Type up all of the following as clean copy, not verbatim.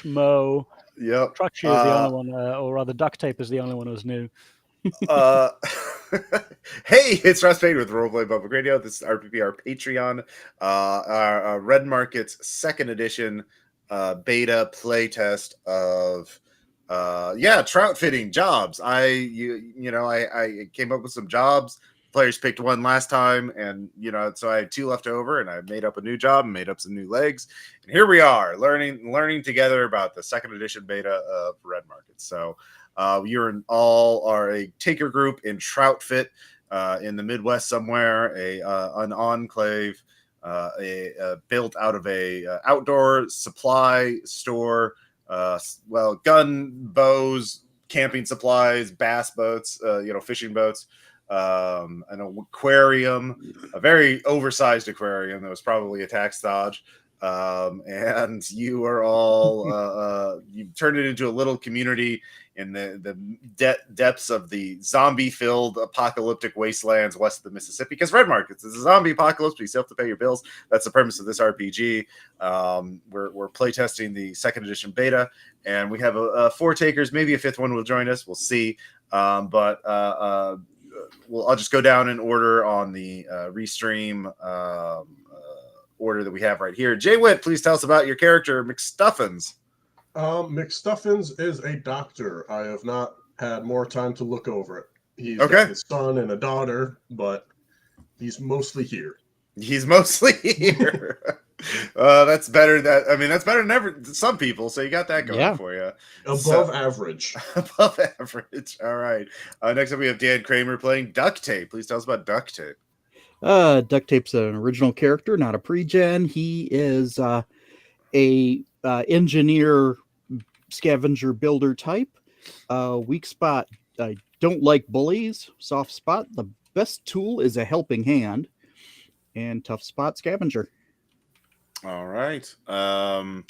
Stretch, Mo. Yep. Truchy is the only one, or rather, Duct Tape is the only one who's new. Hey, it's Russ Payne with Roleplay Public Radio. This is RPPR Patreon. Our Red Market's second edition beta playtest of trout fitting jobs. I came up with some jobs. Players picked one last time, and so I had two left over, and I made up a new job and made up some new legs. And here we are, learning together about the second edition beta of Red Market. So you all are a taker group in Troutfit in the Midwest somewhere, an enclave, built out of a outdoor supply store. Gun, bows, camping supplies, bass boats, fishing boats, an aquarium, a very oversized aquarium that was probably a tax dodge. And you are all you've turned it into a little community in the depths of the zombie-filled apocalyptic wastelands west of the Mississippi. Because Red Markets is a zombie apocalypse, but you still have to pay your bills. That's the premise of this RPG. We're playtesting the second edition beta, and we have 4 takers. Maybe a 5th one will join us. We'll see. I'll just go down in order on the restream order that we have right here. Jay Witt, please tell us about your character, McStuffins. McStuffins is a doctor. I have not had more time to look over it. He's got his son and a daughter, but he's mostly here. He's mostly here. That's better. That's better than some people. So you got that going for you. Above average. Above average. All right. Next up, we have Dan Kramer playing Duct Tape. Please tell us about Duct Tape. Duct Tape's an original character, not a pre-gen. He is a engineer, scavenger, builder type. Weak spot, I don't like bullies. Soft spot, the best tool is a helping hand. And tough spot, scavenger. All right. And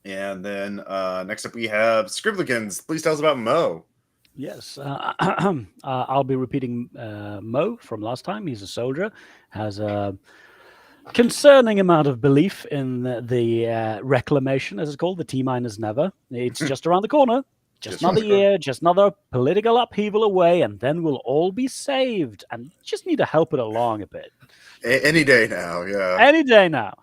then next up we have Scribblikins. Please tell us about Mo. Yes, I'll be repeating Mo from last time. He's a soldier, has a concerning amount of belief in the reclamation, as it's called, the T-minus never. It's just around the corner. Just another year, just another political upheaval away, and then we'll all be saved. And just need to help it along a bit. Any day now, yeah. Any day now.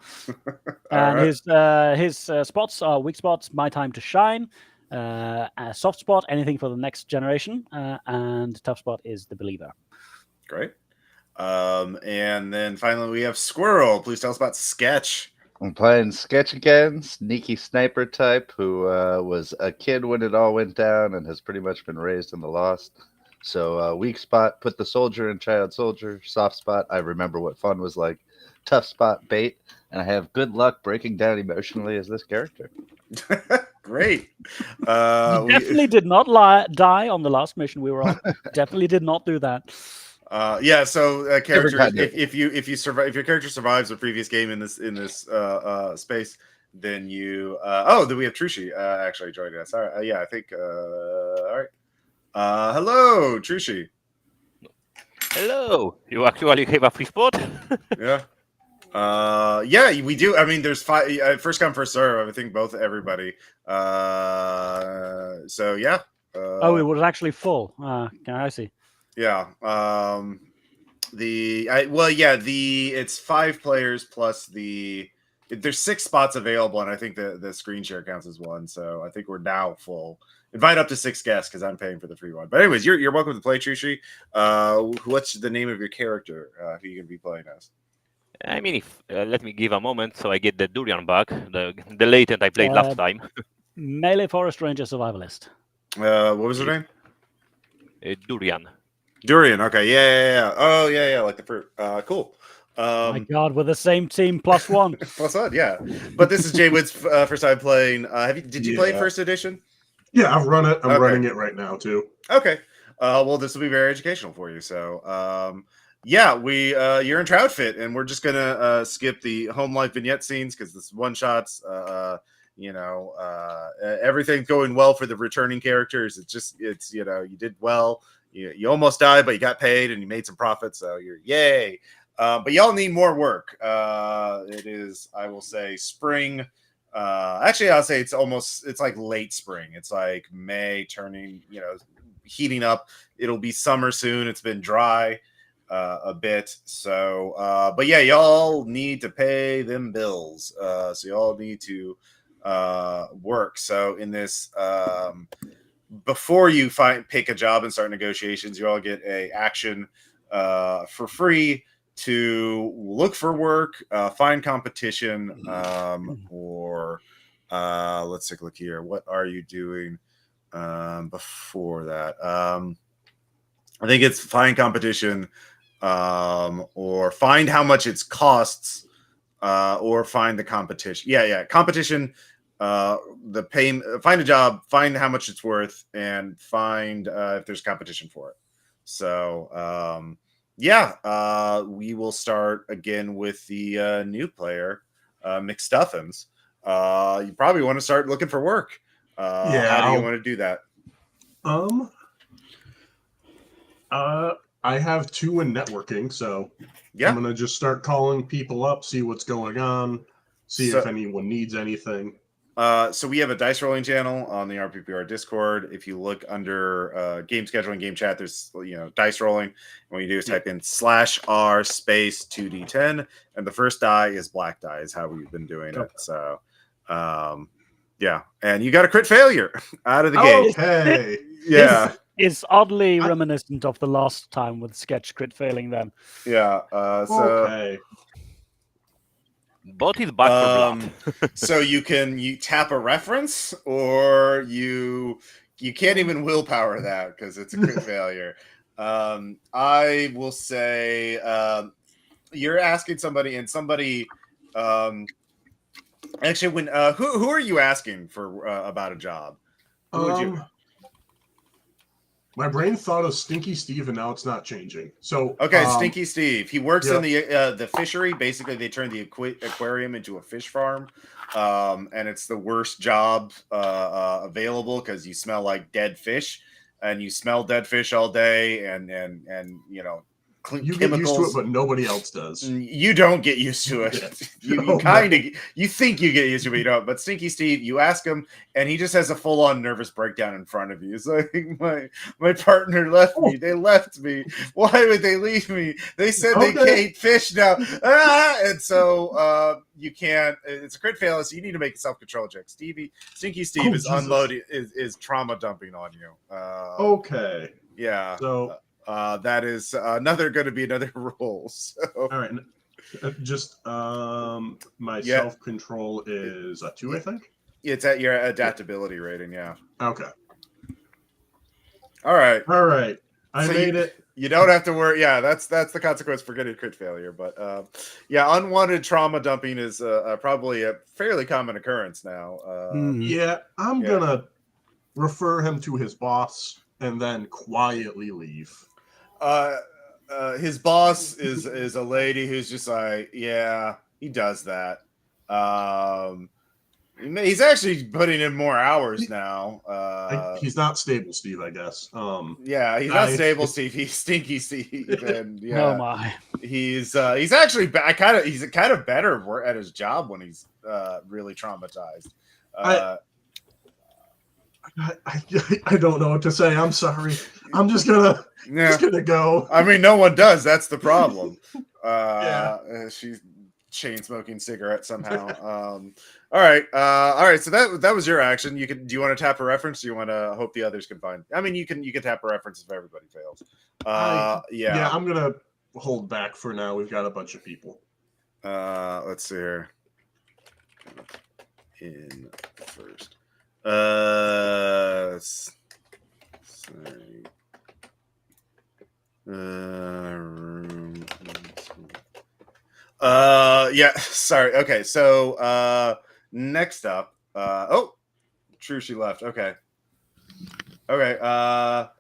And right. his spots are weak spots, my time to shine. A soft spot, anything for the next generation. And tough spot is the believer. Great. And then finally we have Squirrel. Please tell us about Sketch. I'm playing Sketch again, sneaky sniper type who was a kid when it all went down and has pretty much been raised in the Lost. So weak spot, put the soldier in child soldier. Soft spot, I remember what fun was like. Tough spot, bait. And I have good luck breaking down emotionally as this character. Great. You definitely did not die on the last mission we were on. Definitely did not do that. So character, if your character survives a previous game in this space, then you then we have Trushi actually joining us. All right, I think all right. Hello, Trushi. Hello. You actually have a free spot? Yeah. We do. I mean, there's 5 first come first serve. I think everybody. So yeah. It was actually full. I see. Yeah. It's 5 players plus there's 6 spots available, and I think the screen share counts as 1. So I think we're now full. Invite up to 6 guests because I'm paying for the free one. But anyways, you're welcome to play, Trushi. What's the name of your character? Who you gonna be playing as? I mean, if let me give a moment so I get the durian back, the latent I played last time. Melee Forest Ranger Survivalist. What was her name? Durian. Durian. Okay. Yeah. Oh, yeah. Like the fruit. Cool. My God, we're the same team +1. +1, yeah. But this is Jay Witt's first time playing. Did you play first edition? Yeah, I've run it. I'm running it right now too. Okay. Well, this will be very educational for you. So, you're in Troutfit, and we're just gonna skip the home life vignette scenes because this one shots. Everything's going well for the returning characters. It's you did well. You almost died, but you got paid and you made some profit. So you're yay. But y'all need more work. It is, I will say, spring Actually, I'll say it's like late spring. It's like May turning, heating up. It'll be summer soon. It's been dry a bit. So, but yeah, y'all need to pay them bills. So y'all need to work. So in this, before you pick a job and start negotiations, you all get a action for free to look for work, find competition, or let's take a look here. What are you doing before that? I think it's find competition, or find how much it costs, or find the competition. Yeah, competition. The pay, find a job, find how much it's worth, and find if there's competition for it. So we will start again with the new player, McStuffins. You probably want to start looking for work. How do you want to do that? I have 2 in networking, so I'm gonna just start calling people up, see what's going on, see if anyone needs anything. So we have a dice rolling channel on the RPPR Discord. If you look under game scheduling, game chat, there's dice rolling. And what you do is type in /R space 2d10, and the first die is black die, is how we've been doing it. So and you got a crit failure out of the gate. Okay. Yeah. It's oddly reminiscent of the last time with sketch crit failing then. Yeah. Okay. Both is back for blood. So you tap a reference, or you can't even willpower that because it's a crit failure. I will say you're asking somebody, and somebody actually when who are you asking for about a job? Who would you? My brain thought of Stinky Steve, and now it's not changing. So Stinky Steve. He works in the fishery. Basically, they turned the aquarium into a fish farm, and it's the worst job available because you smell like dead fish, and you smell dead fish all day, and you chemicals. Get used to it, but nobody else does. You don't get used to it. You think you get used to it, but you don't. But Stinky Steve, you ask him, and he just has a full-on nervous breakdown in front of you. It's like, my partner left me. They left me. Why would they leave me? They said they can't fish now. And so you can't. It's a crit fail, so you need to make a self-control check. Stinky Steve is unloading, is trauma dumping on you. Okay. Yeah. So. That is going to be another rule. So. All right, just my self-control is a 2, I think. It's at your adaptability rating, yeah. Okay. All right. I made it. You don't have to worry. Yeah, that's the consequence for getting crit failure. But unwanted trauma dumping is probably a fairly common occurrence now. I'm gonna refer him to his boss and then quietly leave. His boss is a lady who's just like, yeah, he does that. He's actually putting in more hours now. He's not stable, Steve, I guess. He's not stable, Steve. He's Stinky Steve. And oh my, he's actually he's kind of better at his job when he's really traumatized. I don't know what to say. I'm sorry. I'm just gonna go. I mean, no one does. That's the problem. She's chain smoking cigarette somehow. All right. So that was your action. Do you want to tap a reference? Do you want to hope the others can find? I mean, you can tap a reference if everybody fails. I'm gonna hold back for now. We've got a bunch of people. Let's see here. In first. Sorry. Okay, so next up, true, she left. Okay. There we go.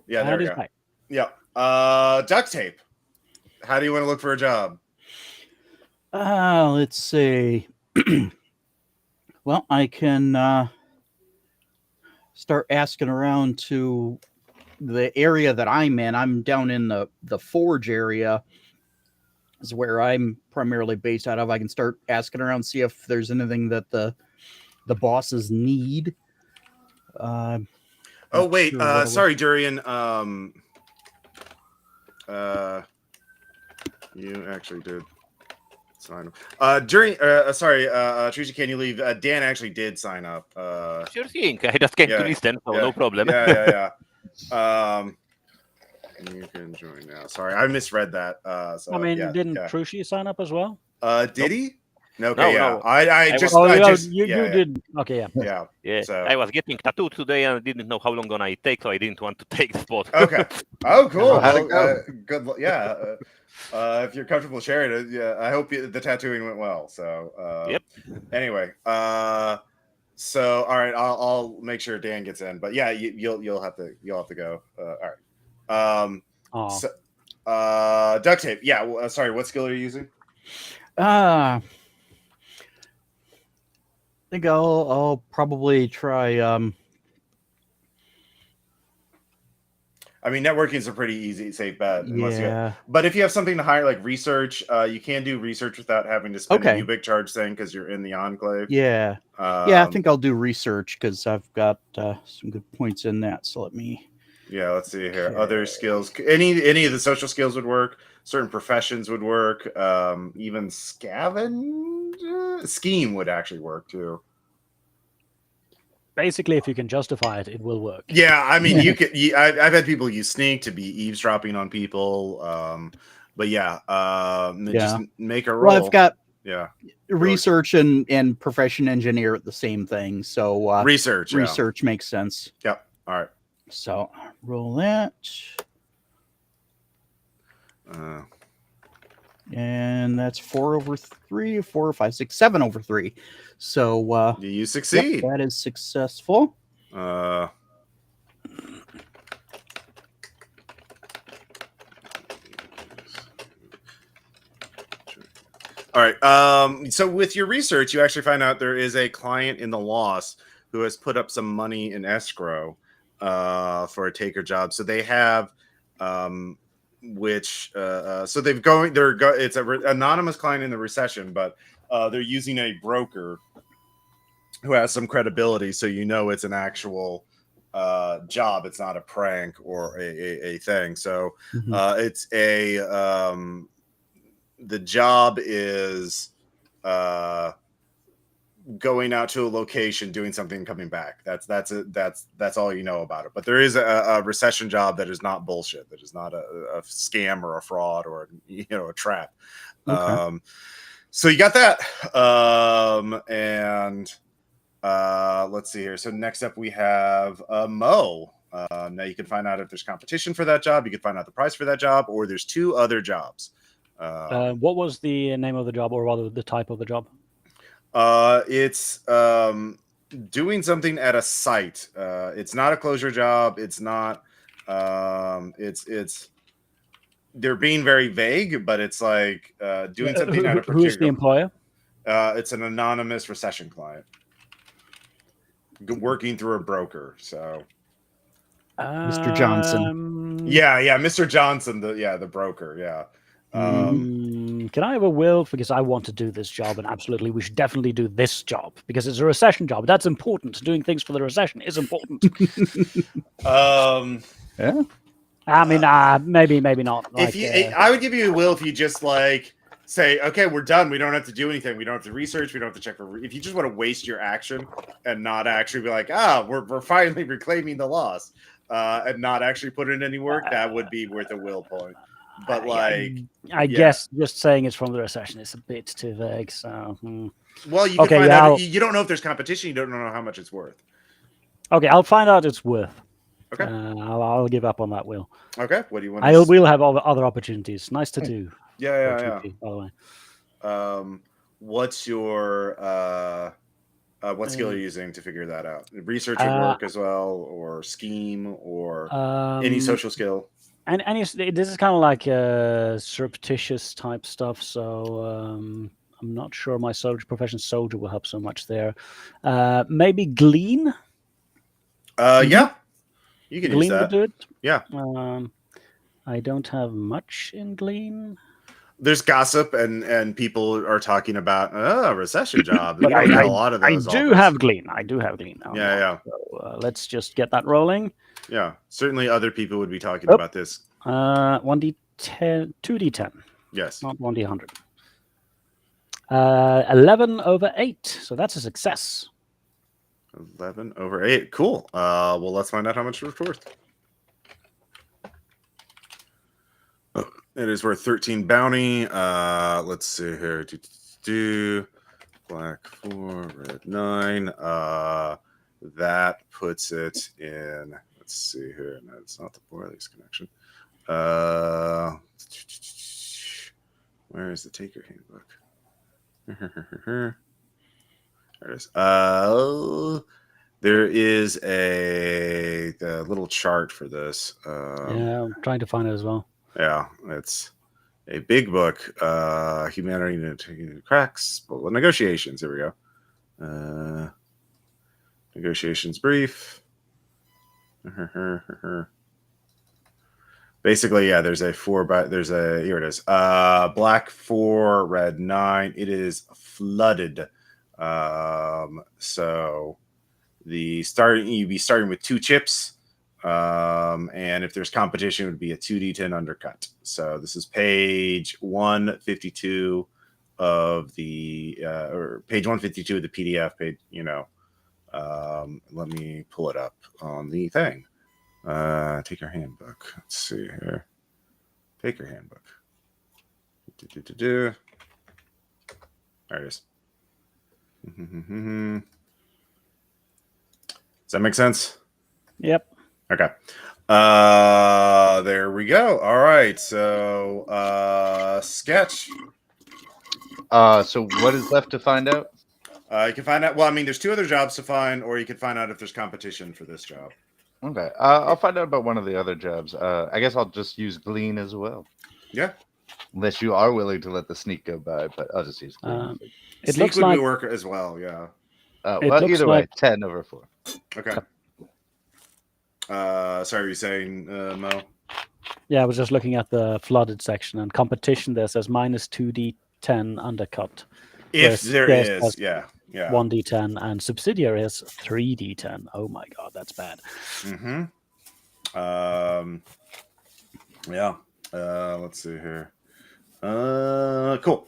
Right. Yeah. Duct tape. How do you want to look for a job? Let's see. Well, I can start asking around to the area that I'm in. I'm down in the forge area. is where I'm primarily based out of. I can start asking around, see if there's anything that the bosses need. Oh Not wait, sure what it was. sorry, Durian. You actually did sign up. Trisha, can you leave? Dan actually did sign up. Sure thing. I just came yeah, to listen, so yeah, no problem. Yeah. You can join now. Sorry, I misread that. So, I mean, yeah, didn't yeah. Trushi sign up as well? Did he? No, No, okay, yeah. no. I was- just, Oh, I yeah, just, you yeah, did. Okay, yeah. yeah. Yeah, So I was getting tattooed today and I didn't know how long gonna it take, so I didn't want to take the spot. okay. Oh, cool. How'd it Well, go? good. Yeah. If you're comfortable sharing it, yeah. I hope the tattooing went well. So, Yep. Anyway, so all right, I'll make sure Dan gets in. But yeah, you'll have to go. All right. Oh, So, duct tape. Yeah. Well, sorry. What skill are you using? I think I'll probably try. I mean, networking is a pretty easy, safe bet. Yeah. But if you have something to hire, like research, you can do research without having to spend Okay. a Ubik charge thing because you're in the enclave. Yeah. I think I'll do research because I've got some good points in that. So let me. Yeah, let's see here. Okay. Other skills, any of the social skills would work. Certain professions would work. Even scheme would actually work too. basically, if you can justify it, it will work. Yeah, I mean, you could. I've had people use sneak to be eavesdropping on people. But yeah, just make a roll. Well, I've got research and profession engineer at the same thing. So research makes sense. Yep. All right. So roll that. And that's 4 over 3, 4, 5, 6, 7 over 3. So you succeed. That is successful. All right. So with your research, you actually find out there is a client in the loss who has put up some money in escrow for a taker job. So they have it's an anonymous client in the recession, but they're using a broker who has some credibility, so it's an actual job. It's not a prank or a thing. So it's the job is going out to a location, doing something, and coming back. That's all you know about it. But there is a recession job that is not bullshit. That is not a scam or a fraud or a trap. Okay. So you got that. And let's see here. So next up we have Mo. Now you can find out if there's competition for that job. You can find out the price for that job, or there's 2 other jobs. What was the name of the job, or rather the type of the job? It's doing something at a site. It's not a closure job. It's not. It's. They're being very vague, but it's like doing something at a particular. Who is the employer? It's an anonymous recession client working through a broker. So. Mr. Johnson. Yeah, Mr. Johnson. The broker. Yeah. Can I have a will? Because I want to do this job, and absolutely, we should definitely do this job because it's a recession job. That's important. Doing things for the recession is important. Yeah. I mean, maybe not. I would give you a will if you just say, okay, we're done. We don't have to do anything. We don't have to research. We don't have to check for. If you just want to waste your action and not actually be like, we're finally reclaiming the loss, and not actually put in any work, that would be worth a will point. But I guess just saying it's from the recession is a bit too vague. So, well, you can find out. You don't know if there's competition. You don't know how much it's worth. Okay, I'll find out its worth. Okay, I'll give up on that will. Okay, what do you want? I will have other opportunities. Nice to do. Yeah. By the way, what's your what skill are you using to figure that out? Research would work as well, or scheme, or any social skill. And this is kind of like surreptitious type stuff. So I'm not sure my profession soldier will help so much there. Maybe glean. Yeah, you can glean use that. Would do it. Yeah. I don't have much in glean. there's gossip and people are talking about recession jobs. But We don't have a lot of I those. do have Glean. I do have Glean now. Yeah. So let's just get that rolling. Yeah. Certainly, other people would be talking Oh. about this. 1d10, 2d10, Yes. not 1d100. 11 over 8. So that's a success. 11 over 8. Cool. Well, let's find out how much it's worth. It is worth 13 bounty. Let's see here. Black 4, red 9. That puts it in. Let's see here. No, it's not the Borley's connection. Where is the Taker handbook? There it is. There is the little chart for this. Yeah, I'm trying to find it as well. Yeah, it's a big book. Humanity into cracks. Well, negotiations. Here we go. Negotiations brief. Basically, yeah. There's a here it is. Black 4, red 9. It is flooded. So you'd be starting with 2 chips. And if there's competition, it would be a 2d10 undercut. So this is page 152 of the or page 152 of the PDF page. Let me pull it up on the thing. Take your handbook. Let's see here. Take your handbook. There it is. Does that make sense? Yep. Okay. There we go. All right. So, sketch. So what is left to find out? You can find out. Well, I mean, there's 2 other jobs to find, or you can find out if there's competition for this job. Okay. I'll find out about one of the other jobs. I guess I'll just use Glean as well. Yeah. Unless you are willing to let the sneak go by, but I'll just use Glean. It Sneak looks would like work as well. Yeah. it Well, looks either way, like- 10 over 4. Okay. Sorry, you're saying, Mo? Yeah, I was just looking at the flooded section and competition. There says minus 2d10 undercut. If there Yes, is, yeah. 1d10 and subsidiary is 3d10. Oh my god, that's bad. Mm-hmm. Yeah. Let's see here. Cool.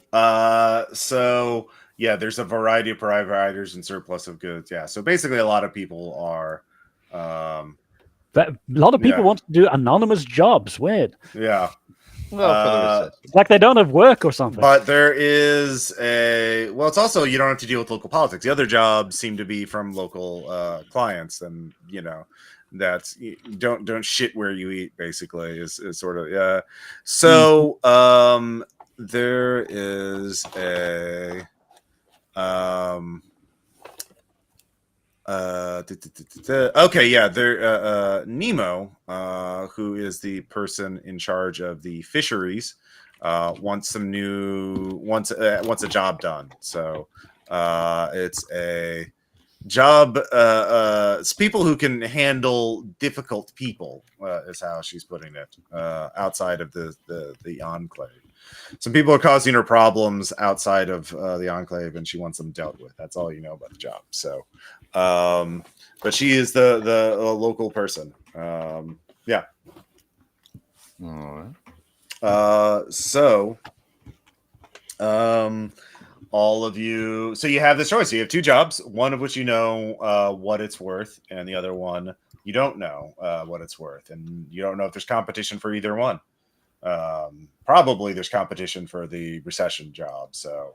So yeah, there's a variety of providers and surplus of goods. Yeah. So basically, a lot of people are. But a lot of people want to do anonymous jobs. Weird. Yeah. Well, for the recession. It's like they don't have work or something. But there is it's also, you don't have to deal with local politics. The other jobs seem to be from local clients, and that's don't shit where you eat, basically, is sort of, yeah. So there is a okay, yeah, there Nemo, who is the person in charge of the fisheries, wants a job done. So it's a job, it's people who can handle difficult people, is how she's putting it, outside of the enclave. Some people are causing her problems outside of the enclave, and she wants them dealt with. That's all you know about the job. So but she is the local person. Yeah. All right. So all of you, so you have this choice. You have 2 jobs, one of which you know what it's worth, and the other one you don't know what it's worth, and you don't know if there's competition for either one. Probably there's competition for the recession job. So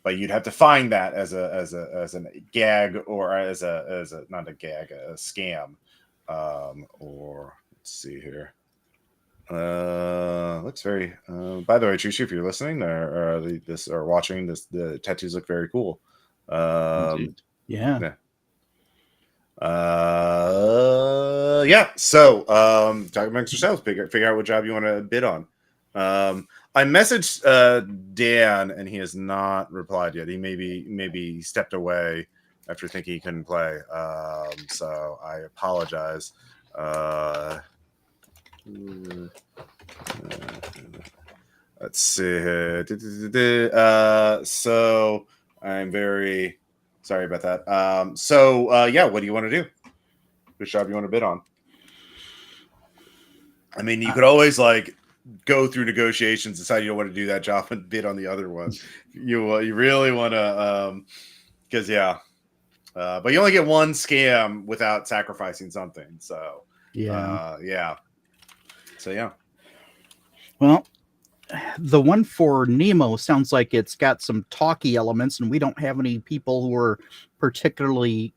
but you'd have to find that as a gag, or as a not a gag, a scam. Or let's see here. Looks very. By the way, Trisha, if you're listening or watching this, the tattoos look very cool. Yeah. Yeah. So talk amongst yourselves, figure out what job you want to bid on. I messaged Dan, and he has not replied yet. He maybe stepped away after thinking he couldn't play. So I apologize. Let's see. So I'm very sorry about that. Yeah, what do you want to do? Which job you want to bid on? I mean, you could always like go through negotiations, decide you don't want to do that job, and bid on the other one. You really want to, because but you only get one scam without sacrificing something. So yeah. So yeah. Well, the one for Nemo sounds like it's got some talky elements, and we don't have any people who are particularly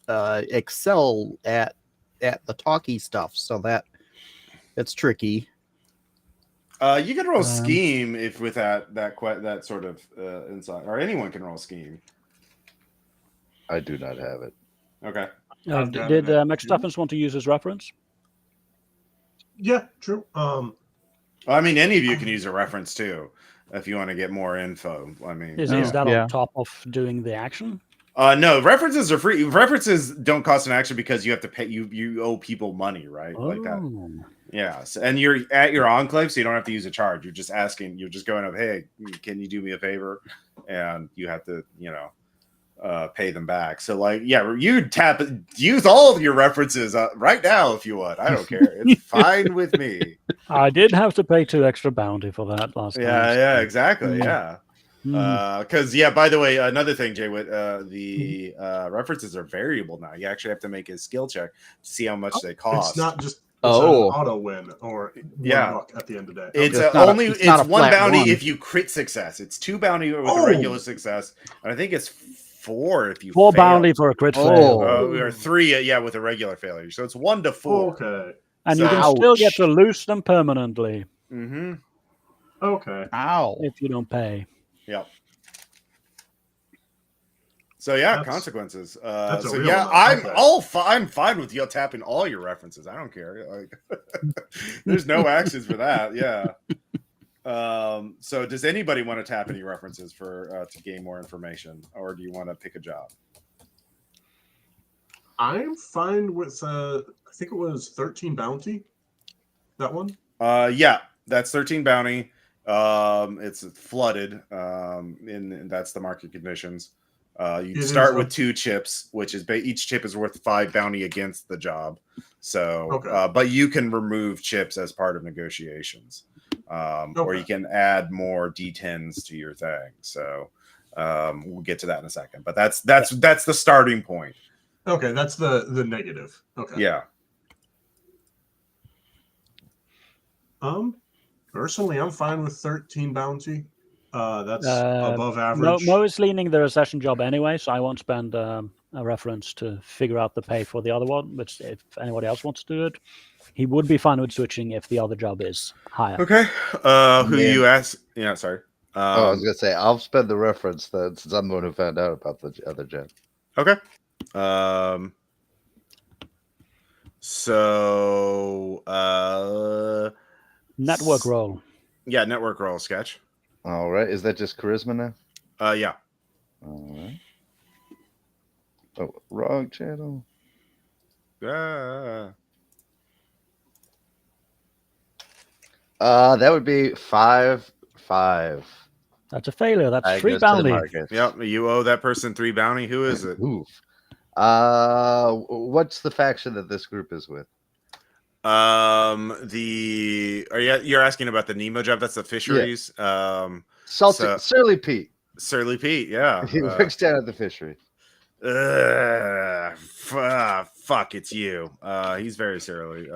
excel at the talky stuff. So that's tricky. You can roll scheme if with that sort of insight, or anyone can roll scheme. I do not have it. Okay. Did Max Stuffins want to use his reference? Yeah, true. I mean, any of you can use a reference too if you want to get more info. I mean, Is that on top of doing the action? No, references are free. References don't cost an action because you have to pay. You owe people money, right? Like that. Yeah, and you're at your enclave, so you don't have to use a charge. You're just asking. You're just going up. Hey, can you do me a favor? And you have to, pay them back. So like, yeah, use all of your references right now if you want. I don't care. It's fine with me. I did have to pay 2 extra bounty for that last time. Yeah, exactly. Yeah. Because by the way, another thing, Jay, with the references are variable now. You actually have to make a skill check to see how much they cost. It's not just an auto win or buck at the end of the day. It's one bounty if you crit success. It's 2 bounty with a regular success, and I think it's 4 if you 4 fail. bounty for a crit fail. Or 3 with a regular failure. So it's 1 to 4. Okay. And you can still get to loose them permanently. Mm-hmm. Okay. Ow. If you don't pay. Yep. So consequences. I'm fine with you tapping all your references. I don't care. Like, there's no actions for that. Yeah. So does anybody want to tap any references for to gain more information, or do you want to pick a job? I'm fine with I think it was 13 bounty. That one? Yeah, that's 13 bounty. It's flooded. And that's the market conditions. You start with 2 chips, which is each chip is worth 5 bounty against the job. So, but you can remove chips as part of negotiations, or you can add more D10s to your thing. So, we'll get to that in a second. But that's the starting point. Okay, that's the negative. Okay. Yeah. Personally, I'm fine with 13 bounty. That's above average. Mo is leaning the recession job anyway, so I won't spend a reference to figure out the pay for the other one. But if anybody else wants to do it, he would be fine with switching if the other job is higher. Okay. Who you ask? Yeah, sorry. I was gonna say I'll spend the reference then, since I'm the one who found out about the other job. Okay. So network roll. Yeah, network roll sketch. All right. Is that just charisma now? Yeah. All right. Oh, wrong channel. Yeah. That would be 5. That's a failure. That's I 3 goes to the bounty. market. Yep. You owe that person 3 bounty. Who is it? Oof. What's the faction that this group is with? You're asking about the Nemo job? That's the fisheries. Yeah. Surly Pete. Surly Pete, yeah. He works down at the fishery. Fuck, it's you. He's very surly.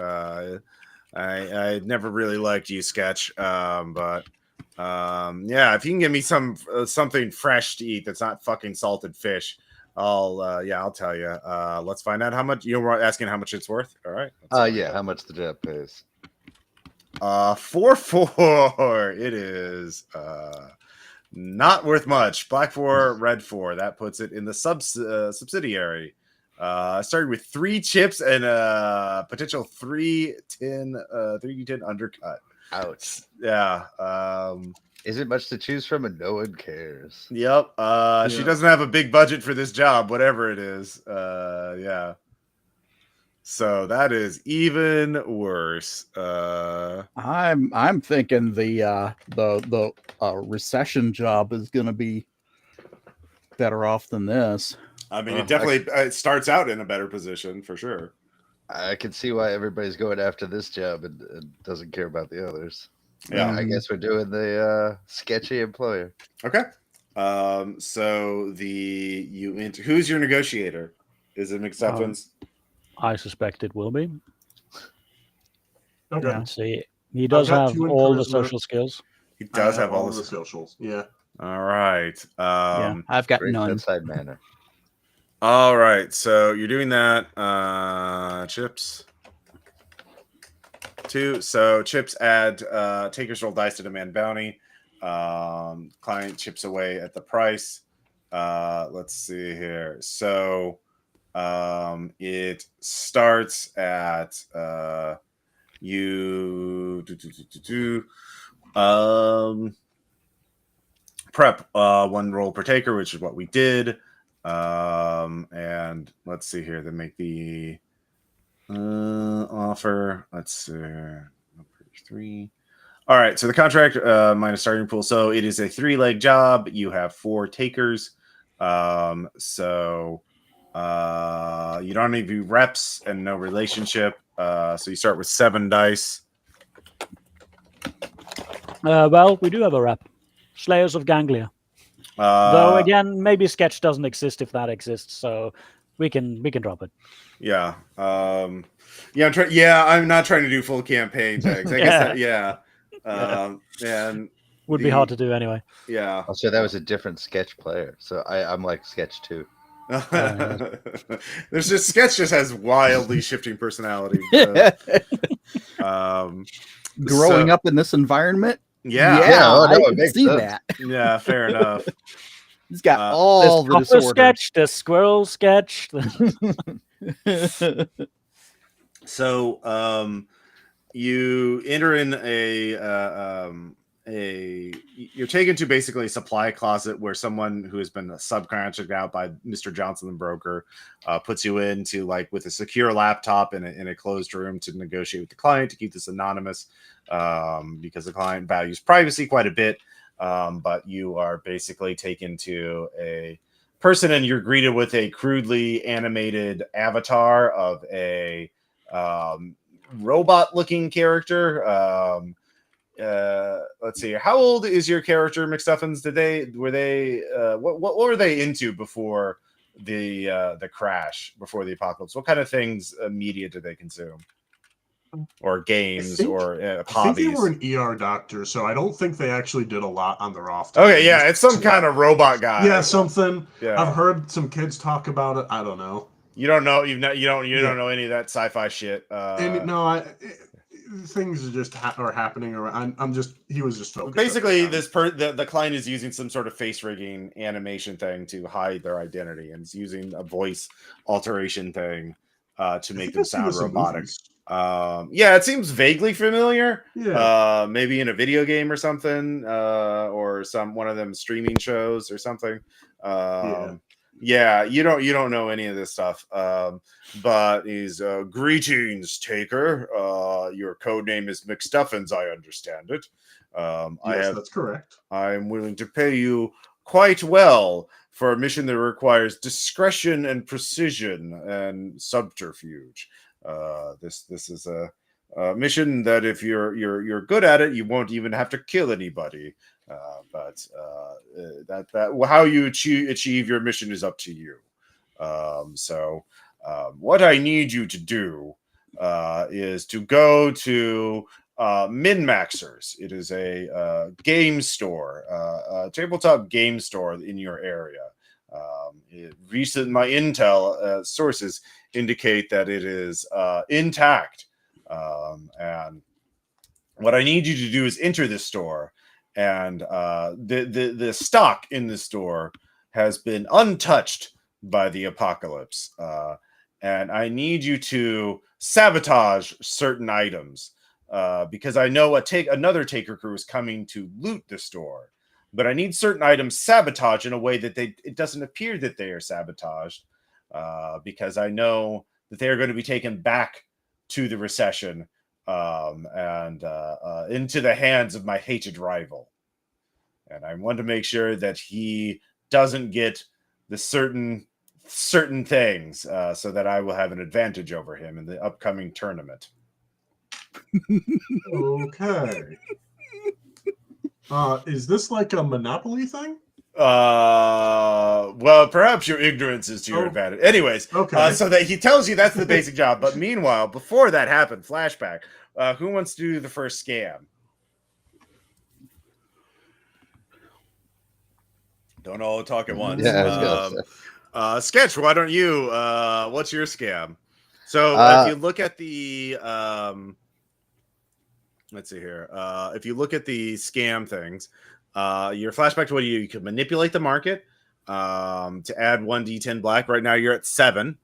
I never really liked you, Sketch. But if you can give me something fresh to eat that's not fucking salted fish, I'll tell you. Let's find out how much you're asking how much it's worth. All right. How much the job pays. 4-4. It is not worth much. Black 4, red 4. That puts it in the subsidiary. Started with 3 chips and a potential 3d10 undercut. Ouch. Yeah. Is it much to choose from, and no one cares? Yep. She doesn't have a big budget for this job, whatever it is. Yeah. So that is even worse. I'm thinking the recession job is going to be better off than this. I mean, it definitely it starts out in a better position for sure. I can see why everybody's going after this job and doesn't care about the others. Yeah. I guess we're doing the sketchy employer. Okay. So who's your negotiator? Is it McStuffins? I suspect it will be. Okay. Let's see. He does got have 2 in all the charisma. social skills. He does I have all the the. socials. Yeah. All right. Yeah, I've got Great none. bedside manner. All right. So you're doing that. Chips. 2. So chips add takers roll dice to demand bounty. Client chips away at the price. Let's see here. So it starts at prep 1 roll per taker, which is what we did. And let's see here. They make the offer. Let's see. 3. All right. So the contract minus starting pool. So it is a 3-leg job. You have 4 takers. So you don't need to be reps and no relationship. So you start with 7 dice. Well, we do have a rep. Slayers of Ganglia. Though again, maybe sketch doesn't exist if that exists, so we can drop it. Yeah. I'm not trying to do full campaign things. I guess that, yeah. And would be hard to do anyway. Yeah. Oh, so that was a different sketch player. So I'm like sketch 2. There's just sketch just has wildly shifting personality. Growing up in this environment, yeah, I it can makes see sense. that. Yeah, fair enough. He's got all the This disorders. sketch, the squirrel sketch. So you enter in you're taken to basically a supply closet where someone who has been subcontracted out by Mr. Johnson the broker puts you into like with a secure laptop in a closed room to negotiate with the client to keep this anonymous because the client values privacy quite a bit. But you are basically taken to a person and you're greeted with a crudely animated avatar of a robot looking character. Let's see. How old is your character, McStuffins? What were they into before the crash, before the apocalypse? What kind of things media did they consume? Or games or hobbies? I think they were an ER doctor, so I don't think they actually did a lot on their off time. Okay, yeah, it's some kind of robot guy. Yeah, something. Yeah. I've heard some kids talk about it. I don't know. You don't know. You don't know any of that sci-fi shit. Things are just are happening around. He was just focused. Basically, the client is using some sort of face rigging animation thing to hide their identity, and it's using a voice alteration thing to make them sound robotic. Yeah, it seems vaguely familiar. Yeah. Maybe in a video game or something, or one of them streaming shows or something. Yeah, you don't know any of this stuff. But he's greetings, taker. Your code name is McStuffins, I understand it. Yes, that's correct. I am willing to pay you quite well for a mission that requires discretion and precision and subterfuge. This is a mission that if you're good at it, you won't even have to kill anybody. But how you achieve your mission is up to you. So what I need you to do is to go to Min-Maxers. It is a game store, a tabletop game store in your area. My intel sources indicate that it is intact. And what I need you to do is enter this store, and the stock in the store has been untouched by the apocalypse. And I need you to sabotage certain items because I know another taker crew is coming to loot the store. But I need certain items sabotaged in a way that it doesn't appear that they are sabotaged because I know that they are going to be taken back to the recession and into the hands of my hated rival. And I want to make sure that he doesn't get the certain things so that I will have an advantage over him in the upcoming tournament. Okay. Is this like a Monopoly thing? Well, perhaps your ignorance is to your advantage. Anyways, okay. So that he tells you that's the basic job. But meanwhile, before that happened, flashback. Who wants to do the first scam? Don't all talk at once. Yeah, Sketch, why don't you? What's your scam? So if you look at the let's see here. If you look at the scam things, your flashback to what you can manipulate the market to add 1d10 black. Right now you're at 7.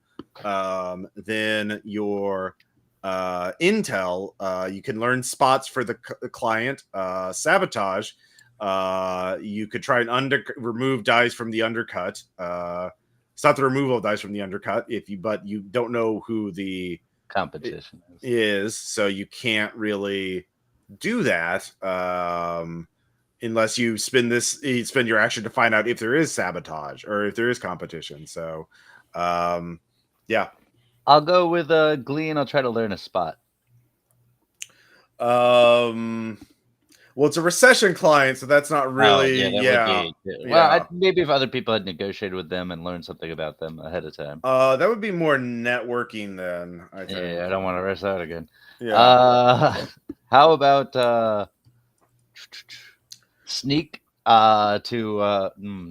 Then your intel, you can learn spots for the client. Sabotage, you could try and remove dice from the undercut. It's not the removal of dice from the undercut but you don't know who the competition is, so you can't really do that unless you spend your action to find out if there is sabotage or if there is competition. So yeah, I'll go with Glee, and I'll try to learn a spot. Well, it's a recession client, so that's not really. Well, maybe if other people had negotiated with them and learned something about them ahead of time. That would be more networking then, I think. Yeah, I don't want to rush out again. Yeah. How about sneak? No,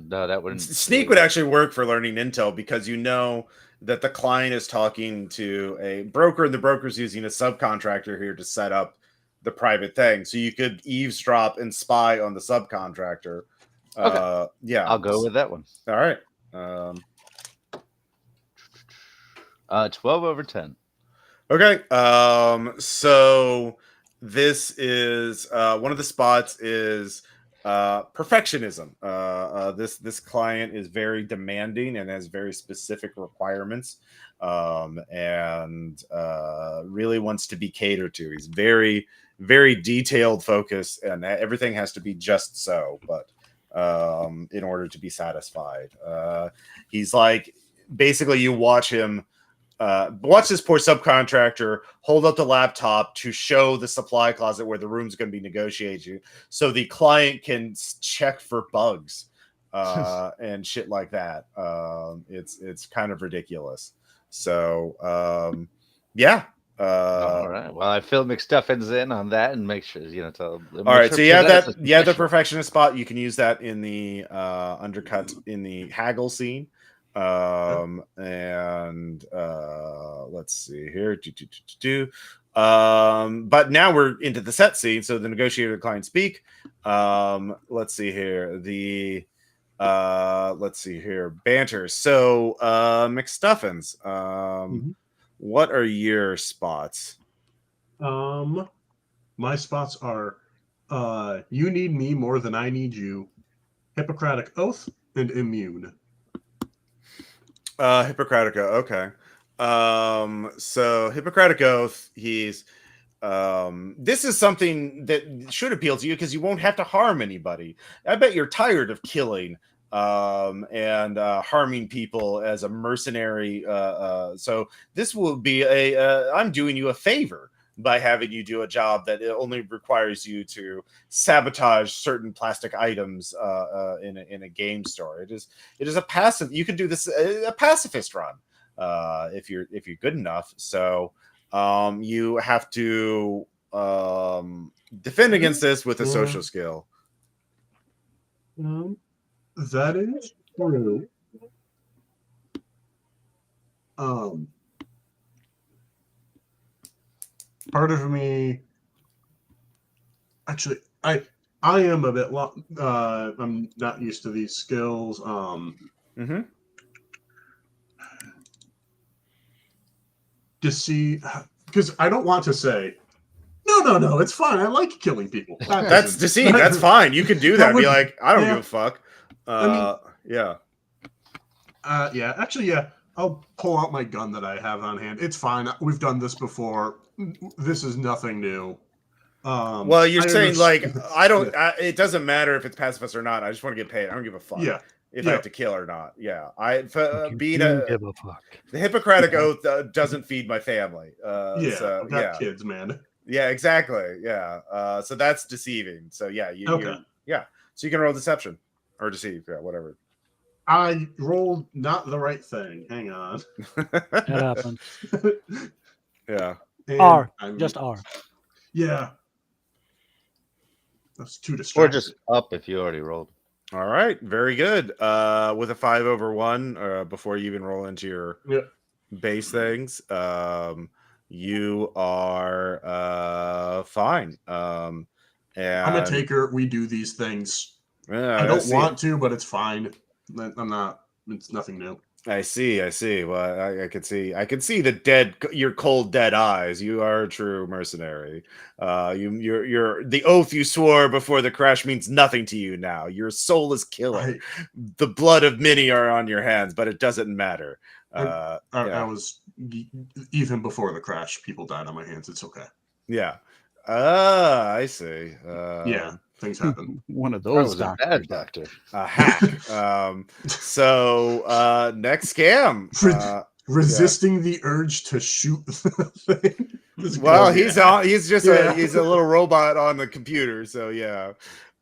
that wouldn't. Sneak would actually work for learning intel because you know that the client is talking to a broker, and the broker's using a subcontractor here to set up the private thing. So you could eavesdrop and spy on the subcontractor. Okay. Yeah. I'll go with that one. All right. 12 over 10. Okay. So this is one of the spots is perfectionism. This client is very demanding and has very specific requirements, and really wants to be catered to. He's very, very detailed focus, and everything has to be just so. But in order to be satisfied, he's like, basically, you watch him. Watch this poor subcontractor hold up the laptop to show the supply closet where the room's going to be negotiated, so the client can check for bugs and shit like that. It's kind of ridiculous. So yeah. All right. Well, I fill McStuffins in on that and make sure tell. All right. So you have that. You have the perfectionist spot. You can use that in the undercut in the haggle scene. And let's see here. But now we're into the set scene. So the negotiator client speak. Let's see here. Let's see here. Banter. So McStuffins. What are your spots? My spots are you need me more than I need you, Hippocratic Oath, and Immune. Hippocratic Oath. Okay. So Hippocratic Oath, he's this is something that should appeal to you because you won't have to harm anybody. I bet you're tired of killing and harming people as a mercenary. So this will be I'm doing you a favor by having you do a job that only requires you to sabotage certain plastic items in a game store. It is a passive. You can do this a pacifist run if you're good enough. So you have to defend against this with a social skill. That is true. Part of me, actually, I am a bit. I'm not used to these skills. Deceive, because I don't want to say. No, it's fine. I like killing people. That's deceit. That's fine. You can do that. Be like, I don't give a fuck. I mean, yeah. Yeah. Actually, yeah. I'll pull out my gun that I have on hand. It's fine. We've done this before. This is nothing new. Well, you're I saying like I don't. Yeah. It doesn't matter if it's pacifist or not. I just want to get paid. I don't give a fuck Yeah. if I have to kill or not. Yeah, You being don't give a fuck. the Hippocratic Oath doesn't feed my family. Yeah. So I've got kids, man. yeah, exactly. Yeah. So that's deceiving. So yeah, Okay. So you can roll deception or deceive. Yeah, whatever. I rolled not the right thing. Hang on. That happens. Yeah. And R. I'm- Just R. Yeah. That's too Or distracting. just up if you already rolled. All right. Very good. With a 5/1, before you even roll into your base things, you are fine. And I'm a taker. We do these things. Yeah, I don't want to, but it's fine. I'm not. It's nothing new. I see. Well, I could see your cold, dead eyes. You are a true mercenary. You're the oath you swore before the crash means nothing to you now. Your soul is killer. The blood of many are on your hands, but it doesn't matter. I was even before the crash. People died on my hands. It's okay. Yeah. I see. Yeah, things happen. One of That those was a doctors. bad doctor. A hack. So next scam. Resisting the urge to shoot the thing. Well, he's just Yeah. he's a little robot on the computer, so yeah.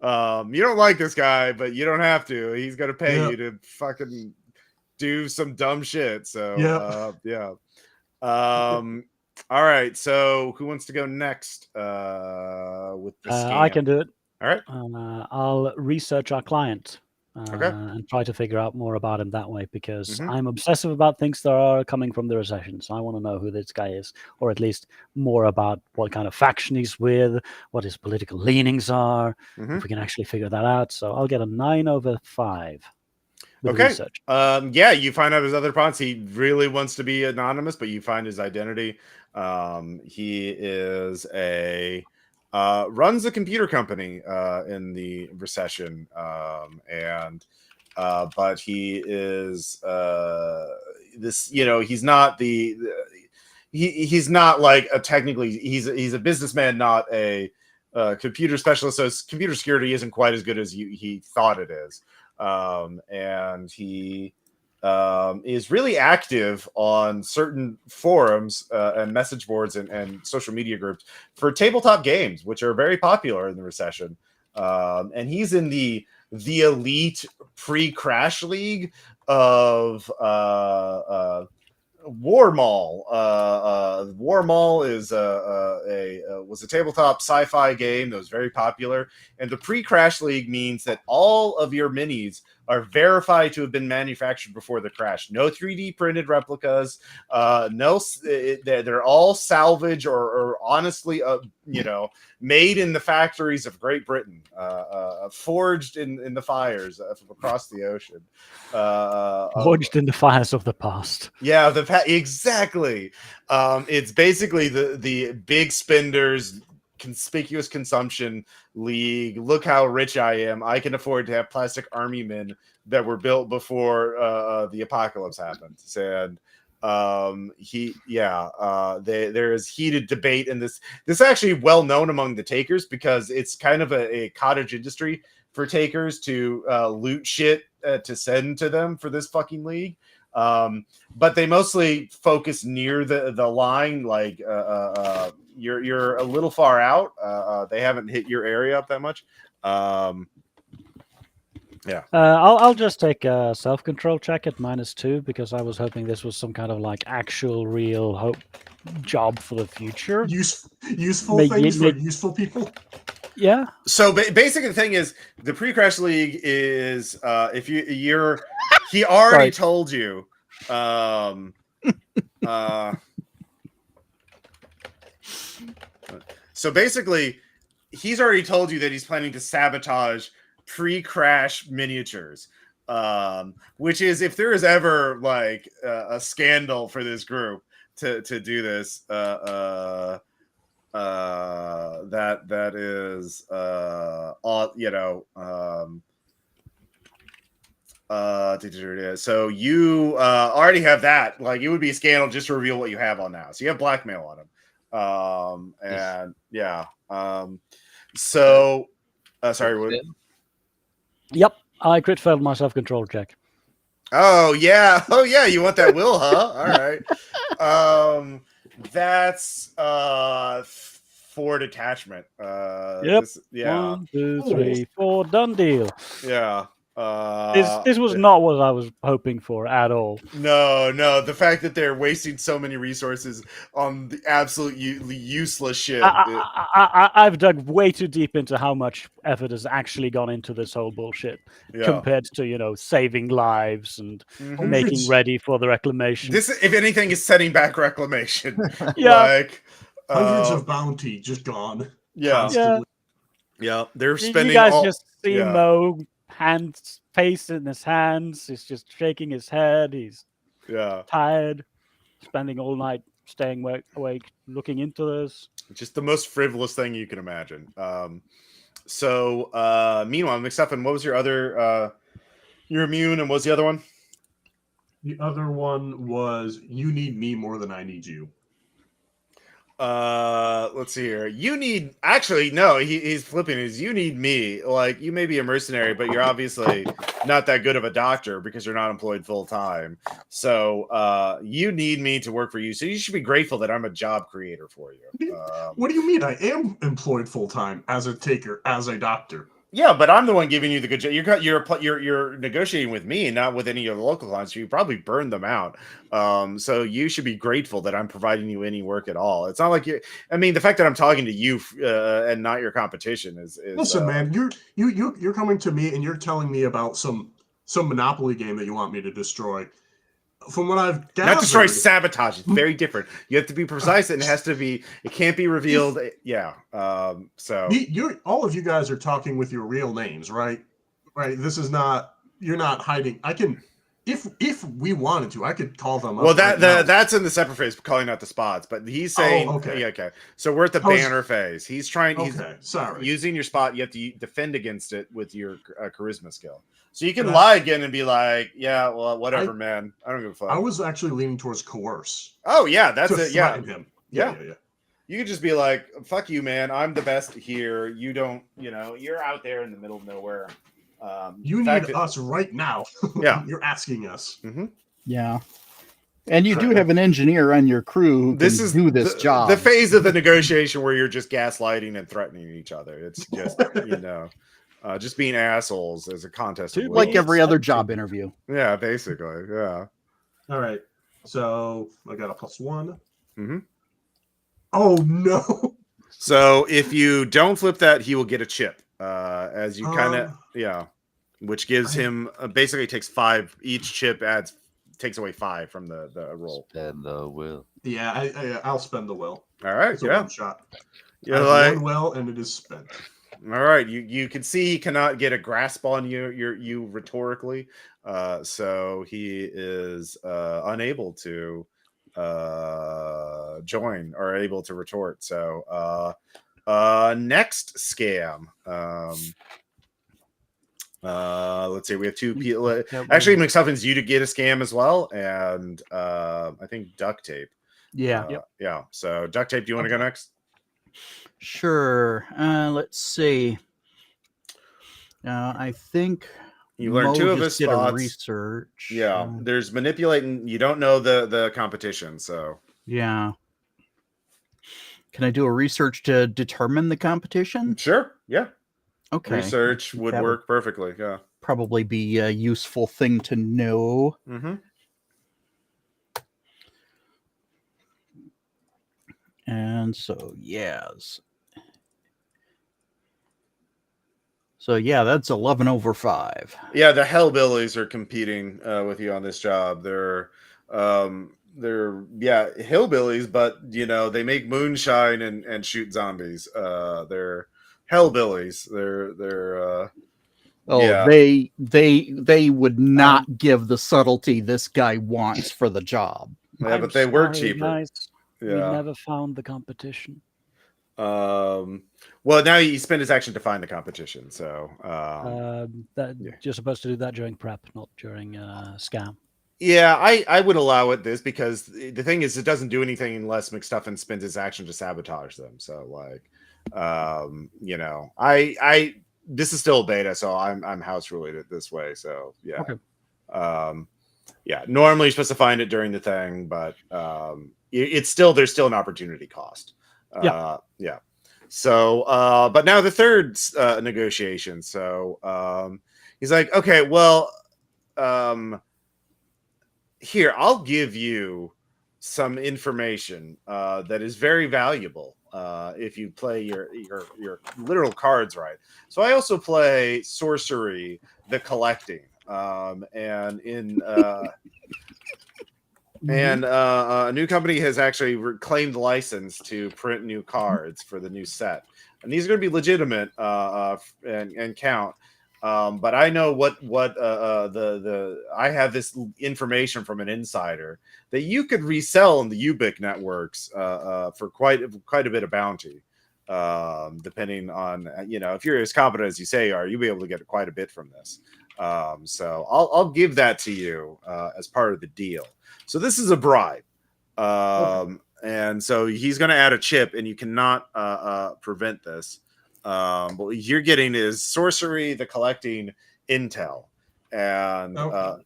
You don't like this guy, but you don't have to. He's gonna pay you to fucking do some dumb shit. So yeah. All right. So who wants to go next? With the scam? I can do it. All right. I'll research our client Okay. and try to figure out more about him that way, because Mhm. I'm obsessive about things that are coming from the recession. So I want to know who this guy is, or at least more about what kind of faction he's with, what his political leanings are, if we can actually figure that out. So I'll get a 9/5 with Okay. research. Yeah, you find out his other pawns. He really wants to be anonymous, but you find his identity. He is runs a computer company in the recession, but he is this. He's not he's not like technically he's a businessman, not a computer specialist. So his computer security isn't quite as good as he thought it is. And he is really active on certain forums and message boards and social media groups for tabletop games, which are very popular in the recession. And he's in the elite pre-crash league of War Mall. War Mall is was a tabletop sci-fi game that was very popular, and the pre-crash league means that all of your minis are verified to have been manufactured before the crash. No 3D printed replicas. They're all salvage or honestly, made in the factories of Great Britain, forged in the fires across the ocean. Forged in the fires of the past. Yeah, exactly. It's basically the big spenders conspicuous consumption league. Look how rich I am. I can afford to have plastic army men that were built before the apocalypse happened. And there is heated debate in this. This is actually well known among the takers, because it's kind of a cottage industry for takers to loot shit to send to them for this fucking league. But they mostly focus near the line, like you're a little far out. They haven't hit your area up that much. Yeah. I'll just take a self-control check at -2, because I was hoping this was some kind of like actual real hope job for the future. Useful things for useful people. Yeah. So basically, the thing is, the pre-crash league is if he already told you. So basically, he's already told you that he's planning to sabotage pre-crash miniatures, which is, if there is ever like a scandal for this group to do this, that is So you already have that. Like, it would be a scandal just to reveal what you have on now. So you have blackmail on him. And yeah. So sorry, what? Yep, I crit failed my self-control check. Oh yeah. You want that will, huh? All right. That's 4 detachment. Yep. Yeah. 1, 2, 3, 4. Done deal. Yeah. This was not what I was hoping for at all. No. The fact that they're wasting so many resources on the absolutely useless shit. I've dug way too deep into how much effort has actually gone into this whole bullshit compared to, saving lives and making ready for the reclamation. This, if anything, is setting back reclamation. Yeah. Like hundreds of bounty just gone. Yeah. Constantly. Yeah. They're spending You guys all, just see Mo face in his hands. He's just shaking his head. He's tired, spending all night staying awake, looking into this. Just the most frivolous thing you can imagine. So meanwhile, McStuffin, what was your other you're immune, and what was the other one? The other one was you need me more than I need you. Let's see here. You need, actually, no, he's flipping his. You need me. Like, you may be a mercenary, but you're obviously not that good of a doctor because you're not employed full time. So you need me to work for you. So you should be grateful that I'm a job creator for you. What do you mean? I am employed full time as a taker, as a doctor. Yeah, but I'm the one giving you the good job. You're negotiating with me and not with any of the local clients. So you probably burned them out. So you should be grateful that I'm providing you any work at all. It's not like you. I mean, the fact that I'm talking to you and not your competition is listen, man. You're coming to me and you're telling me about some Monopoly game that you want me to destroy. From what I've gathered, not destroy, sabotage. It's very different. You have to be precise, and it can't be revealed. Yeah. So you're all of you guys are talking with your real names, right? Right. This is not. You're not hiding. I can, if we wanted to, I could call them up. Well, that's in the separate phase, calling out the spots. But he's saying, okay. Yeah, okay. So we're at the banner phase. He's trying. Okay. Sorry. Using your spot, you have to defend against it with your charisma skill. So you can lie again and be like, yeah, well, whatever, man. I don't give a fuck. I was actually leaning towards coerce. Oh, yeah, that's it. Yeah. Him. Yeah. You could just be like, fuck you, man. I'm the best here. You don't, you're out there in the middle of nowhere. You need us right now. Yeah. You're asking us. Mm-hmm. Yeah. And you do have an engineer on your crew who can do this job. The phase of the negotiation where you're just gaslighting and threatening each other. It's just, just being assholes as a contest. Like every other job interview. Yeah, basically. Yeah. All right. So I got a +1. Mm-hmm. Oh, no. So if you don't flip that, he will get a chip. As you kind of, which gives him basically takes 5. Each chip takes away 5 from the roll. Spend the will. Yeah, I'll spend the will. All right. It's a one shot. You're like, 1 will, and it is spent. All right, you can see he cannot get a grasp on you rhetorically, so he is unable to join or able to retort. So next scam. Let's see, we have 2 people. Actually, McStuffins, you to get a scam as well, and I think duct tape. Yeah. Yeah. So duct tape. Do you want to go next? Sure. Let's see. I think you learned 2 of his spots. Research. Yeah, there's manipulating. You don't know the competition, so yeah. Can I do a research to determine the competition? Sure. Yeah. Okay. Research would work perfectly. Yeah. Probably be a useful thing to know. Mm-hmm. And so, yes. So, yeah, that's 11 over 5. Yeah, the Hellbillies are competing with you on this job. They're hillbillies, but they make moonshine and shoot zombies. They're Hellbillies. They would not give the subtlety this guy wants for the job. Yeah, but they work cheaper. Nice. Yeah. We never found the competition. Well, now he spent his action to find the competition. So You're supposed to do that during prep, not during scam. yeah, I would allow it this because the thing is, it doesn't do anything unless McStuffin spends his action to sabotage them. So like, I this is still beta, so I'm house ruling it this way. So yeah, Okay. Yeah. Normally you're supposed to find it during the thing, but there's still an opportunity cost. Yeah. So, but now the third negotiation. So he's like, okay, well, here, I'll give you some information that is very valuable if you play your literal cards right. So I also play sorcery, the collecting, and in and a new company has actually claimed the license to print new cards for the new set, and these are going to be legitimate and count. But I know what I have this information from an insider that you could resell in the Ubic networks for quite a bit of bounty, depending on if you're as competent as you say you are, you'll be able to get quite a bit from this. So I'll give that to you as part of the deal. So this is a bribe, and so he's going to add a chip, and you cannot prevent this. But what you're getting is sorcery, the collecting intel, and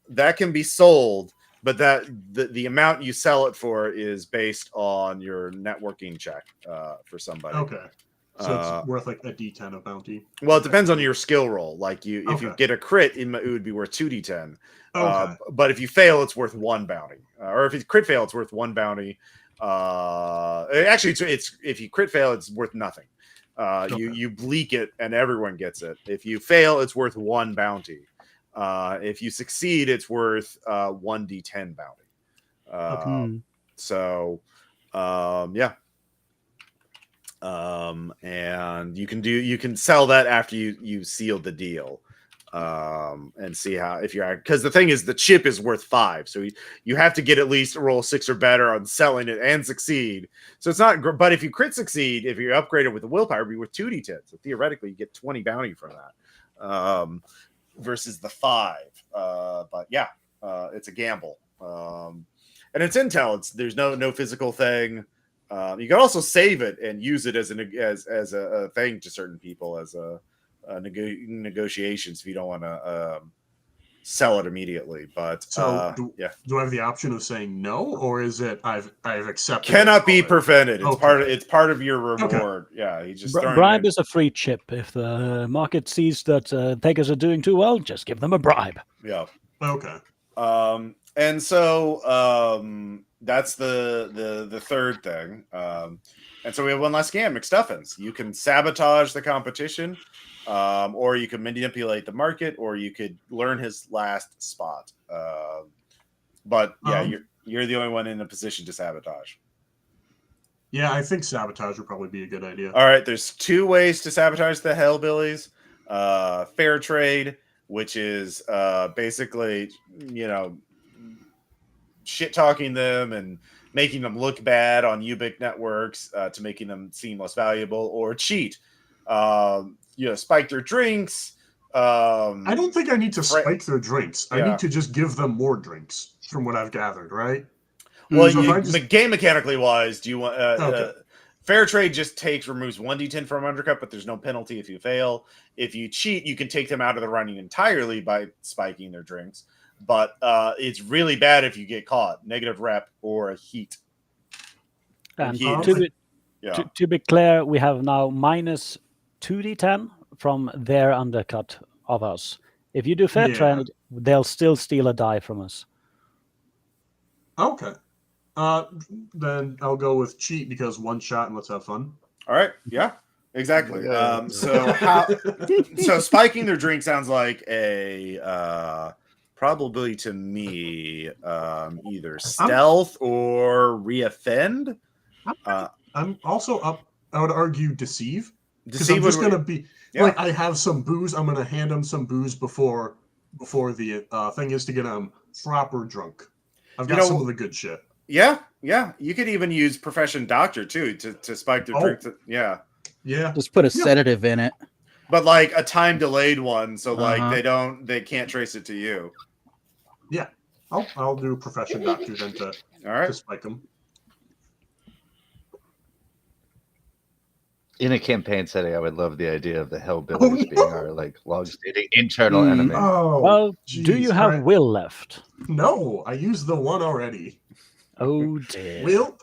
that can be sold, but that the amount you sell it for is based on your networking check for somebody. Okay. So it's worth like a D10 of bounty. Well, it depends on your skill roll. Like if you get a crit, it would be worth 2d10. But if you fail, it's worth 1 bounty. Or if you crit fail, it's worth 1 bounty. Actually, it's if you crit fail, it's worth nothing. You bleak it and everyone gets it. If you fail, it's worth 1 bounty. If you succeed, it's worth 1d10 bounty. So yeah. And you can sell that after you seal the deal. And see how because the thing is the chip is worth 5, so you have to get at least roll 6 or better on selling it and succeed. So it's not, but if you crit succeed, if you upgrade it with the willpower, it'd be worth 2d10. So theoretically, you get 20 bounty from that, versus the 5. But yeah, it's a gamble, and it's intel. There's no physical thing. You can also save it and use it as a thing to certain people as a negotiations if you don't want to sell it immediately. But do I have the option of saying no, or is it I've accepted? Cannot be prevented. It's part of your reward. Okay. Yeah, he's just bribe is a free chip. If the market sees that takers are doing too well, just give them a bribe. Yeah. Okay. And so that's the third thing. And so we have one last scam, McStuffins. You can sabotage the competition, or you can manipulate the market, or you could learn his last spot. But yeah, you're the only one in a position to sabotage. Yeah, I think sabotage would probably be a good idea. All right, there's 2 ways to sabotage the Hellbillies. Fair trade, which is basically, shit talking them and making them look bad on Ubic networks to making them seem less valuable, or cheat. Spike their drinks. I don't think I need to spike their drinks. I need to just give them more drinks, from what I've gathered, right? Well, game mechanically wise, do you want fair trade just removes 1d10 from undercut, but there's no penalty if you fail. If you cheat, you can take them out of the running entirely by spiking their drinks. But it's really bad if you get caught. Negative rep or a heat. And to be clear, we have now minus 2d10 from their undercut of us. If you do fair trade, they'll still steal a die from us. Okay. Then I'll go with cheat because 1 shot and let's have fun. All right. Yeah. Exactly. So spiking their drink sounds like a probably to me either stealth or reoffend. I'm also up. I would argue deceive. Because I'm just gonna be like, I have some booze. I'm gonna hand them some booze before the thing is to get them proper drunk. I've got some of the good shit. Yeah. You could even use profession doctor too to spike their drink. Yeah. Just put a sedative in it. But like a time delayed one, so like Uh-huh. they can't trace it to you. Yeah. I'll do profession doctor then to All right. spike them. In a campaign setting, I would love the idea of the Hellbillies being our like long-standing internal enemy. Oh, Well, geez. do you have will left? No, I used the one already. Oh dear. Will?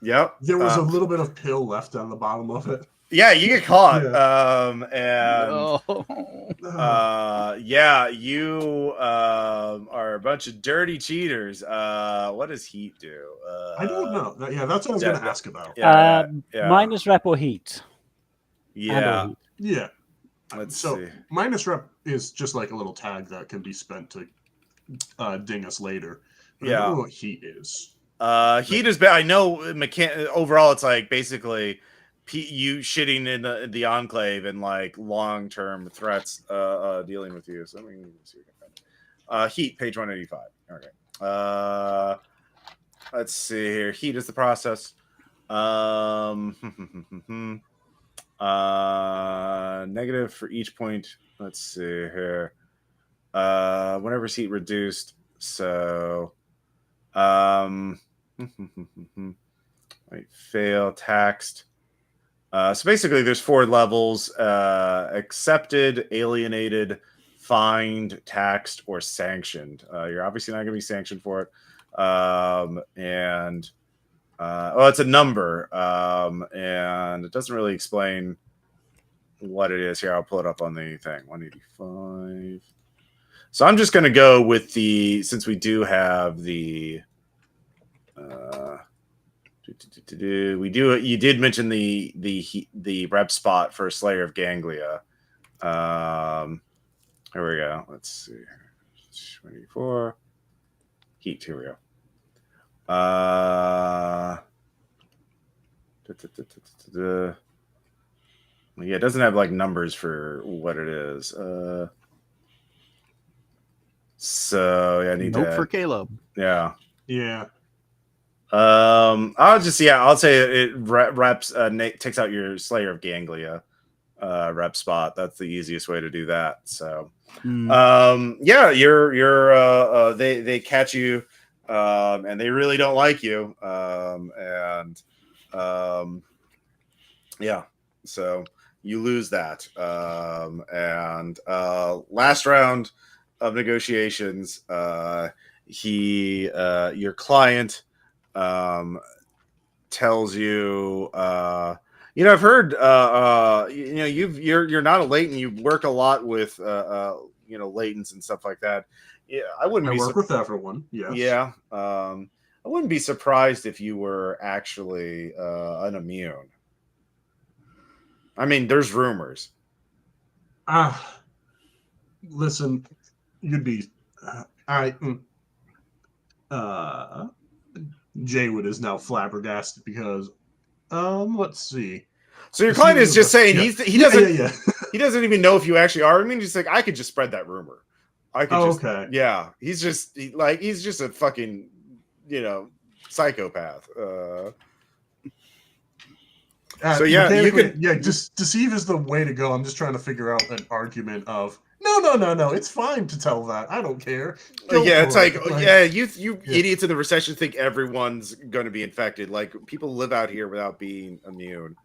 Yep. There was a little bit of pill left on the bottom of it. Yeah, you get caught. No. You are a bunch of dirty cheaters. What does heat do? I don't know. Yeah, that's what I was going to ask about. Yeah. Minus rep or heat. Yeah. Heat. Yeah. Let's so see. Minus rep is just like a little tag that can be spent to ding us later. But I don't know what heat is. Heat is bad. I know. Overall, it's like basically you shitting in the enclave and like long-term threats dealing with you. So let me see if I can find it. Heat, page 185. Okay. Let's see here. Heat is the process. Negative for each point. Let's see here. Whenever heat reduced. So fail, taxed. So basically there's 4 levels: accepted, alienated, fined, taxed, or sanctioned. You're obviously not going to be sanctioned for it. It's a number, and it doesn't really explain what it is here. I'll pull it up on the thing. 185. So I'm just going to go with since we do have the you did mention the rep spot for Slayer of Ganglia. Here we go. Let's see. 24 heat. Here we go. Yeah, it doesn't have like numbers for what it is. So yeah, I need Note for Caleb. Yeah. I'll say it reps takes out your Slayer of Ganglia rep spot. That's the easiest way to do that. So they catch you and they really don't like you. So you lose that. Last round of negotiations, your client tells you, I've heard, you're not a latent. You work a lot with, latents and stuff like that. Yeah, I work with everyone. Yes. Yeah. I wouldn't be surprised if you were actually an immune. I mean, there's rumors. Listen, you'd be. Jaywood is now flabbergasted because, let's see. So your client is just saying he doesn't even know if you actually are. I mean, he's like, I could just spread that rumor. I could okay. Yeah, he's just a fucking psychopath. Just deceive is the way to go. I'm just trying to figure out an argument of no. It's fine to tell that. I don't care. You idiots in the recession think everyone's going to be infected. Like people live out here without being immune.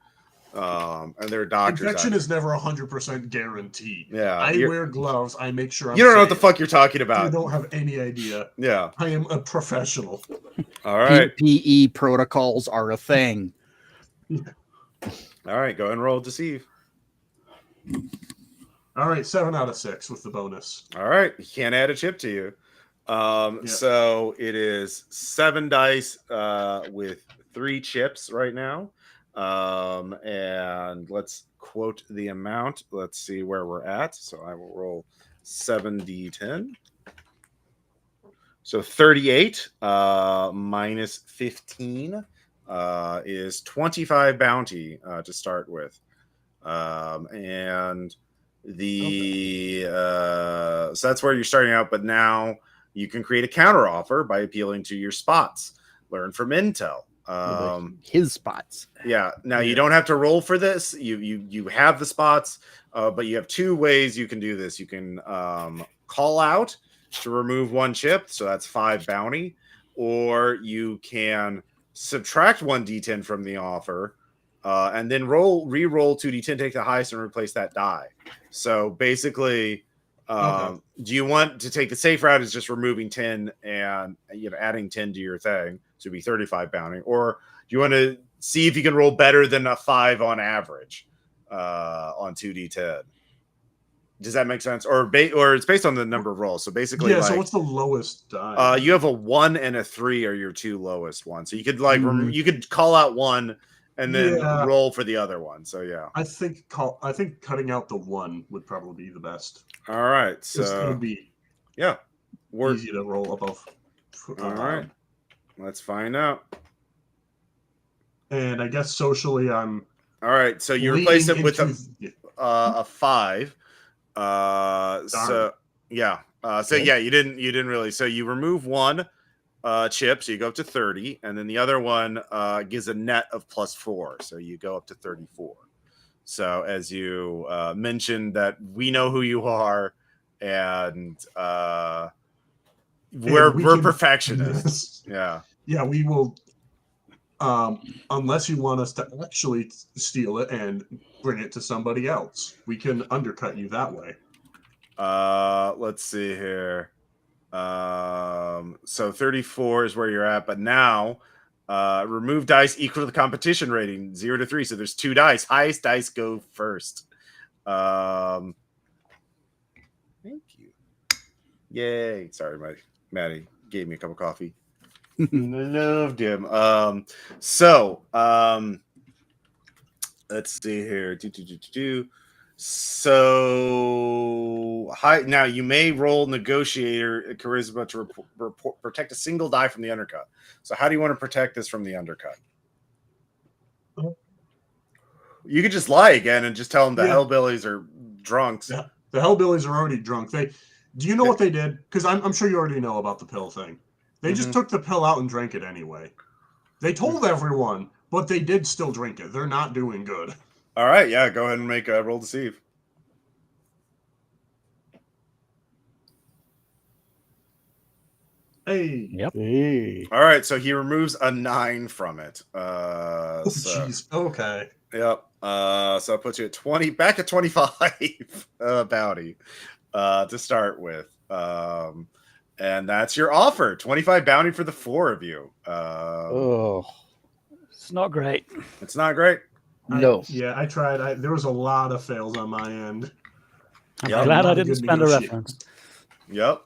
And their doctors. Infection is never 100% guaranteed. Yeah, I wear gloves. I make sure. You don't know what the fuck you're talking about. I don't have any idea. Yeah, I am a professional. All right. PPE protocols are a thing. All right, go and roll deceive. All right, 7 out of 6 with the bonus. All right, you can't add a chip to you. So it is 7 dice with 3 chips right now. And let's quote the amount. Let's see where we're at. So I will roll 7d10. So 38 minus 15 is 25 bounty to start with. So that's where you're starting out, but now you can create a counter offer by appealing to your spots. learn from intel. His spots. Yeah. Now you don't have to roll for this. You have the spots, but you have two ways you can do this. You can call out to remove one chip, so that's 5 bounty, or you can subtract 1d10 from the offer, and then re-roll 2d10, take the highest, and replace that die. So basically, do you want to take the safe route is just removing 10 and adding 10 to your thing, so it'd be 35 bounty, or do you want to see if you can roll better than a 5 on average on 2d10? Does that make sense? Or it's based on the number of rolls. So basically, so what's the lowest die? You have a 1 and a 3 are your two lowest ones. So you could you could call out one and then roll for the other one. So yeah, I think cutting out the 1 would probably be the best. All right, so it'll be easy to roll above. All right, let's find out. And I guess socially, I'm all right. So you replace it with a 5. So yeah. You didn't really. So you remove 1 chip, so you go up to 30, and then the other one gives a net of +4, so you go up to 34. So as you mentioned, that we know who you are, and we're perfectionists. Yeah, we will. Unless you want us to actually steal it and bring it to somebody else, we can undercut you that way. Let's see here. So 34 is where you're at, but now remove dice equal to the competition rating, 0 to 3. So there's 2 dice. Highest dice go first. Thank you. Yay. Sorry, Maddie gave me a cup of coffee. I loved him. Let's see here. So now you may roll negotiator charisma to protect a single die from the undercut. So how do you want to protect this from the undercut? You could just lie again and just tell them the hellbillies are drunks. Yeah, the hellbillies are already drunk. Do you know what they did? Because I'm sure you already know about the pill thing. They just took the pill out and drank it anyway. They told everyone, but they did still drink it. They're not doing good. All right, yeah, go ahead and make a roll deceive. Hey. Yep. Hey. All right, so he removes a 9 from it. Jeez. Okay. Yep. So it puts you at 20, back at 25 bounty to start with. And that's your offer. 25 bounty for the 4 of you. It's not great. It's not great. No. I tried. There was a lot of fails on my end. I'm glad I didn't spend a reference. Yep.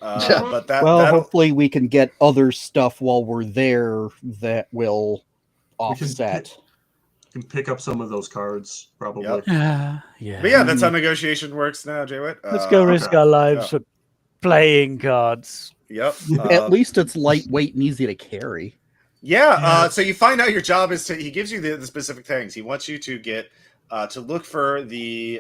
But hopefully we can get other stuff while we're there that will offset. We can pick up some of those cards, probably. Yep. Yeah. But yeah, that's how negotiation works now, Jay-Witt. Let's go risk our lives for playing cards. Yep. At least it's lightweight and easy to carry. So you find out your job is he gives you the specific things. He wants you to get to look for the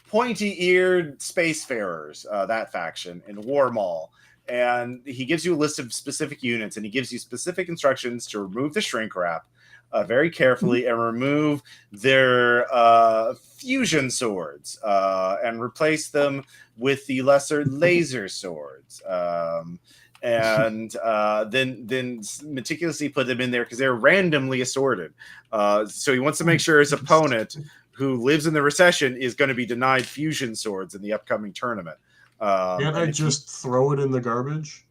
pointy-eared spacefarers, that faction in War Mall. And he gives you a list of specific units, and he gives you specific instructions to remove the shrink wrap very carefully and remove their fusion swords and replace them with the lesser laser swords. And then meticulously put them in there because they're randomly assorted. So he wants to make sure his opponent, who lives in the recession, is going to be denied fusion swords in the upcoming tournament. Can't I just throw it in the garbage?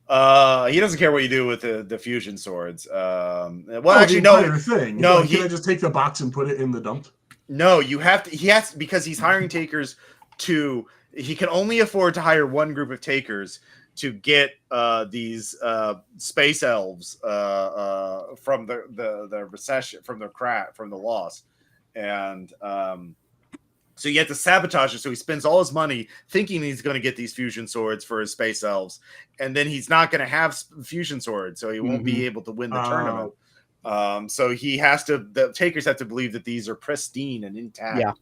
He doesn't care what you do with the fusion swords. Thing. No. Can I just take the box and put it in the dump? No, you have to. He has, because he's hiring takers to. He can only afford to hire one group of takers to get these space elves from the recession, from the loss, and so you have to sabotage it. So he spends all his money thinking he's going to get these fusion swords for his space elves, and then he's not going to have fusion swords, so he won't be able to win the tournament. So he has to. The takers have to believe that these are pristine and intact.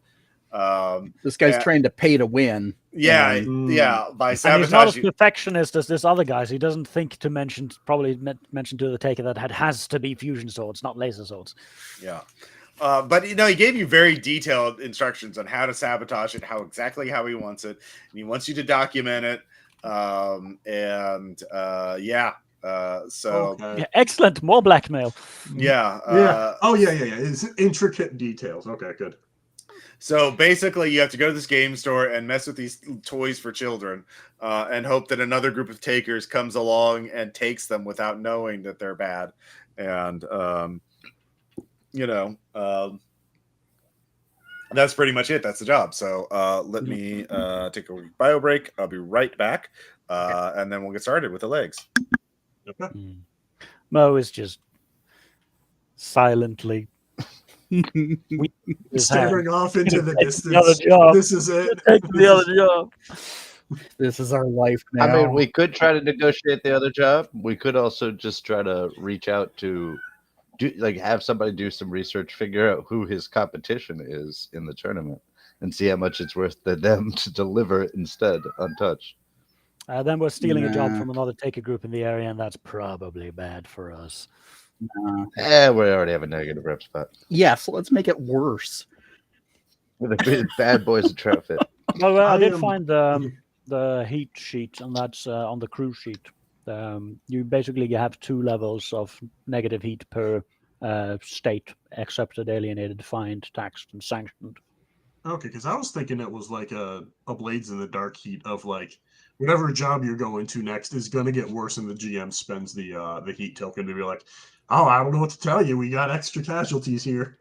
This guy's yeah. trying to pay to win. Yeah, and- yeah. By And he's not as sabotaging. perfectionist as this other guy. So he doesn't think to mention to the taker that it has to be fusion swords, not laser swords. Yeah. But he gave you very detailed instructions on how to sabotage it, how he wants it, and he wants you to document it. So Okay. Yeah, excellent. More blackmail. yeah, Yeah. It's intricate details. Okay, good. So basically, you have to go to this game store and mess with these toys for children, and hope that another group of takers comes along and takes them without knowing that they're bad, and that's pretty much it. That's the job. So let me take a bio break. I'll be right back, and then we'll get started with the legs. Okay. Mo is just silently Staring off into the Take the other distance. job. This is it. Take the other job. This is our life now. I mean, we could try to negotiate the other job. We could also just try to reach out to have somebody do some research, figure out who his competition is in the tournament, and see how much it's worth to them to deliver it instead untouched. Then we're stealing a job Nah. from another taker group in the area, and that's probably bad for us. We already have a negative rep spot. Yes, let's make it worse. We're the bad boys of Troutfit. Well, I did am- find the heat sheet, and that's on the crew sheet. You basically have 2 levels of negative heat per state: accepted, alienated, fined, taxed, and sanctioned. Okay, because I was thinking it was like a Blades in the Dark heat of like whatever job you're going to next is going to get worse, and the GM spends the heat token to be like, oh, I don't know what to tell you. We got extra casualties here.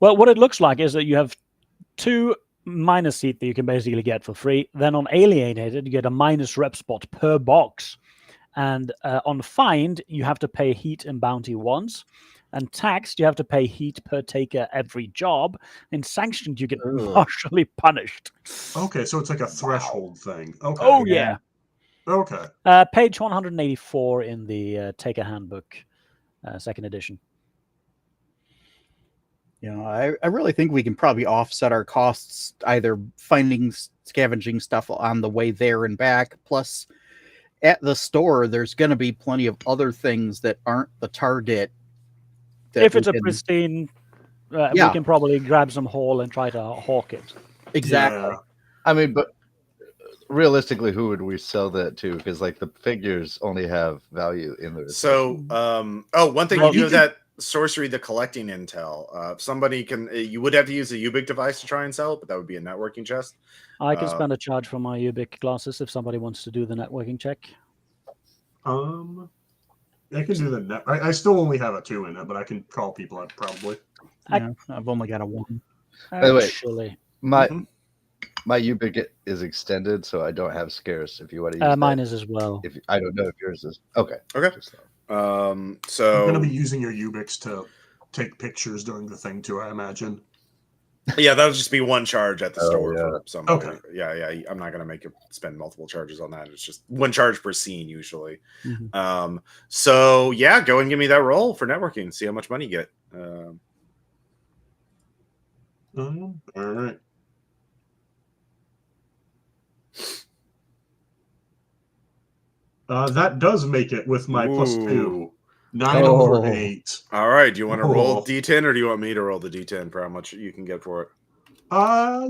Well, what it looks like is that you have 2 minus heat that you can basically get for free. Then on alienated, you get a minus rep spot per box. And on fined, you have to pay heat and bounty once. And taxed, you have to pay heat per taker every job. And sanctioned, you get Ugh. partially punished. Okay, so it's like a threshold thing. Okay. Oh, yeah. Okay. Page 184 in the Taker Handbook, 2nd edition. I really think we can probably offset our costs either finding scavenging stuff on the way there and back. Plus, at the store, there's going to be plenty of other things that aren't the target. If it's a pristine, we Yeah. can probably grab some haul and try to hawk it. Exactly. Yeah. I mean, but realistically, who would we sell that to? Because like the figures only have value in the. So, one thing Well, you do you have that sorcery, the collecting intel. If somebody can, you would have to use a Ubik device to try and sell it, but that would be a networking chest. I can spend a charge for my Ubik glasses if somebody wants to do the networking check. I can do the net. I still only have a 2 in it, but I can call people up probably. Yeah, I've only got a 1. By the way, Actually, my Ubik is extended, so I don't have scarce. If you want to use mine that. is as well. If I don't know if yours is okay. Okay. Just, I'm So going to be using your Ubiks to take pictures during the thing too, I imagine. yeah, that'll just be one charge at the Oh, store yeah. for somebody. Okay. Yeah. I'm not gonna make you spend multiple charges on that. It's just one charge per scene usually. Mhm. So yeah, go and give me that roll for networking. See how much money you get. All right. That does make it with my plus Ooh. 2. 9 over Oh. 8. All right. Do you want to roll Oh. D10 or do you want me to roll the D10 for how much you can get for it?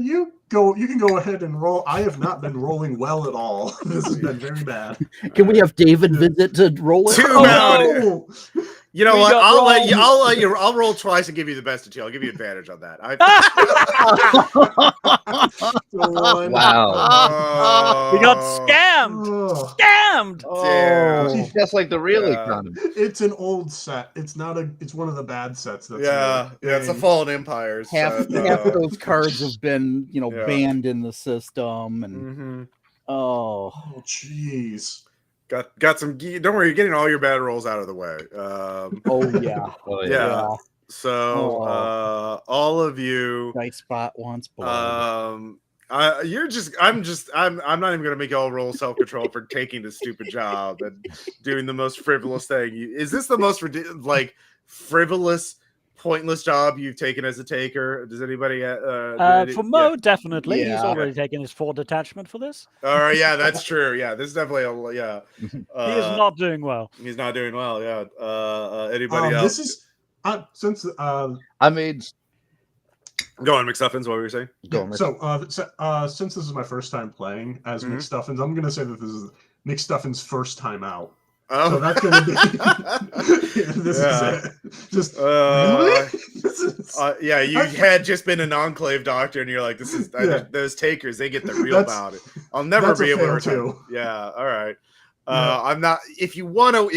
You can go ahead and roll. I have not been rolling well at all. This has been very bad. Can we have David visit to roll it? Two Oh, mounted. no! You know We what? got I'll roll twice and give you the best of two. I'll give you advantage on that. Wow. We got scammed! Oh, Scammed! Damn. That's like the real Yeah. economy. it's an old set. It's not a. It's one of the bad sets. That's Yeah, it's a thing. Fallen Empires. half set, of those cards have been, Yeah. banned in the system, and mhm. oh, Oh, jeez. Got some. Don't worry, you're getting all your bad rolls out of the way. oh yeah, Oh, Yeah. So Oh. all of you, night spot wants blood. I'm not even gonna make y'all roll self-control for taking this stupid job and doing the most frivolous thing. Is this the most frivolous pointless job you've taken as a taker? Does anybody? For Mo, definitely. He's Yeah. already taken his 4 detachment for this. All right, yeah, that's true. Yeah, this is definitely He is not doing well. He's not doing well. Yeah. Anybody else? This is since I mean, Go on, McStuffins. What were you saying? go on, since this is my first time playing as Mhm. McStuffins, I'm gonna say that this is McStuffins' first time out. Oh, So that's gonna be this Yeah. is it. Just Uh, really? This is- yeah, you had just been an enclave doctor, and you're like, "This is Yeah. those takers. They get the real That's- about it. I'll never that's a be able to fail, return." too. Yeah, all right. Yeah. I'm not. If you want to,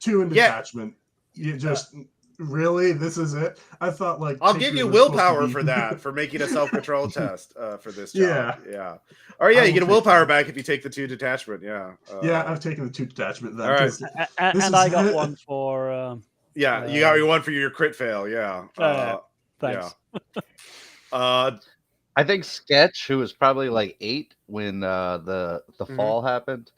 two in Yeah. detachment. You just really this is it. I thought like I'll takers give you were supposed to willpower be- for that, for making a self-control test for this job. Yeah. Yeah. All right, yeah, I you will get a take willpower that. back if you take the 2 detachment. Yeah. Yeah, I've taken the 2 detachment then. All right. 'cause This And I is- got one for. Yeah, you got your one for your crit fail. Yeah. Thanks. I think Sketch, who was probably like 8 when the fall happened,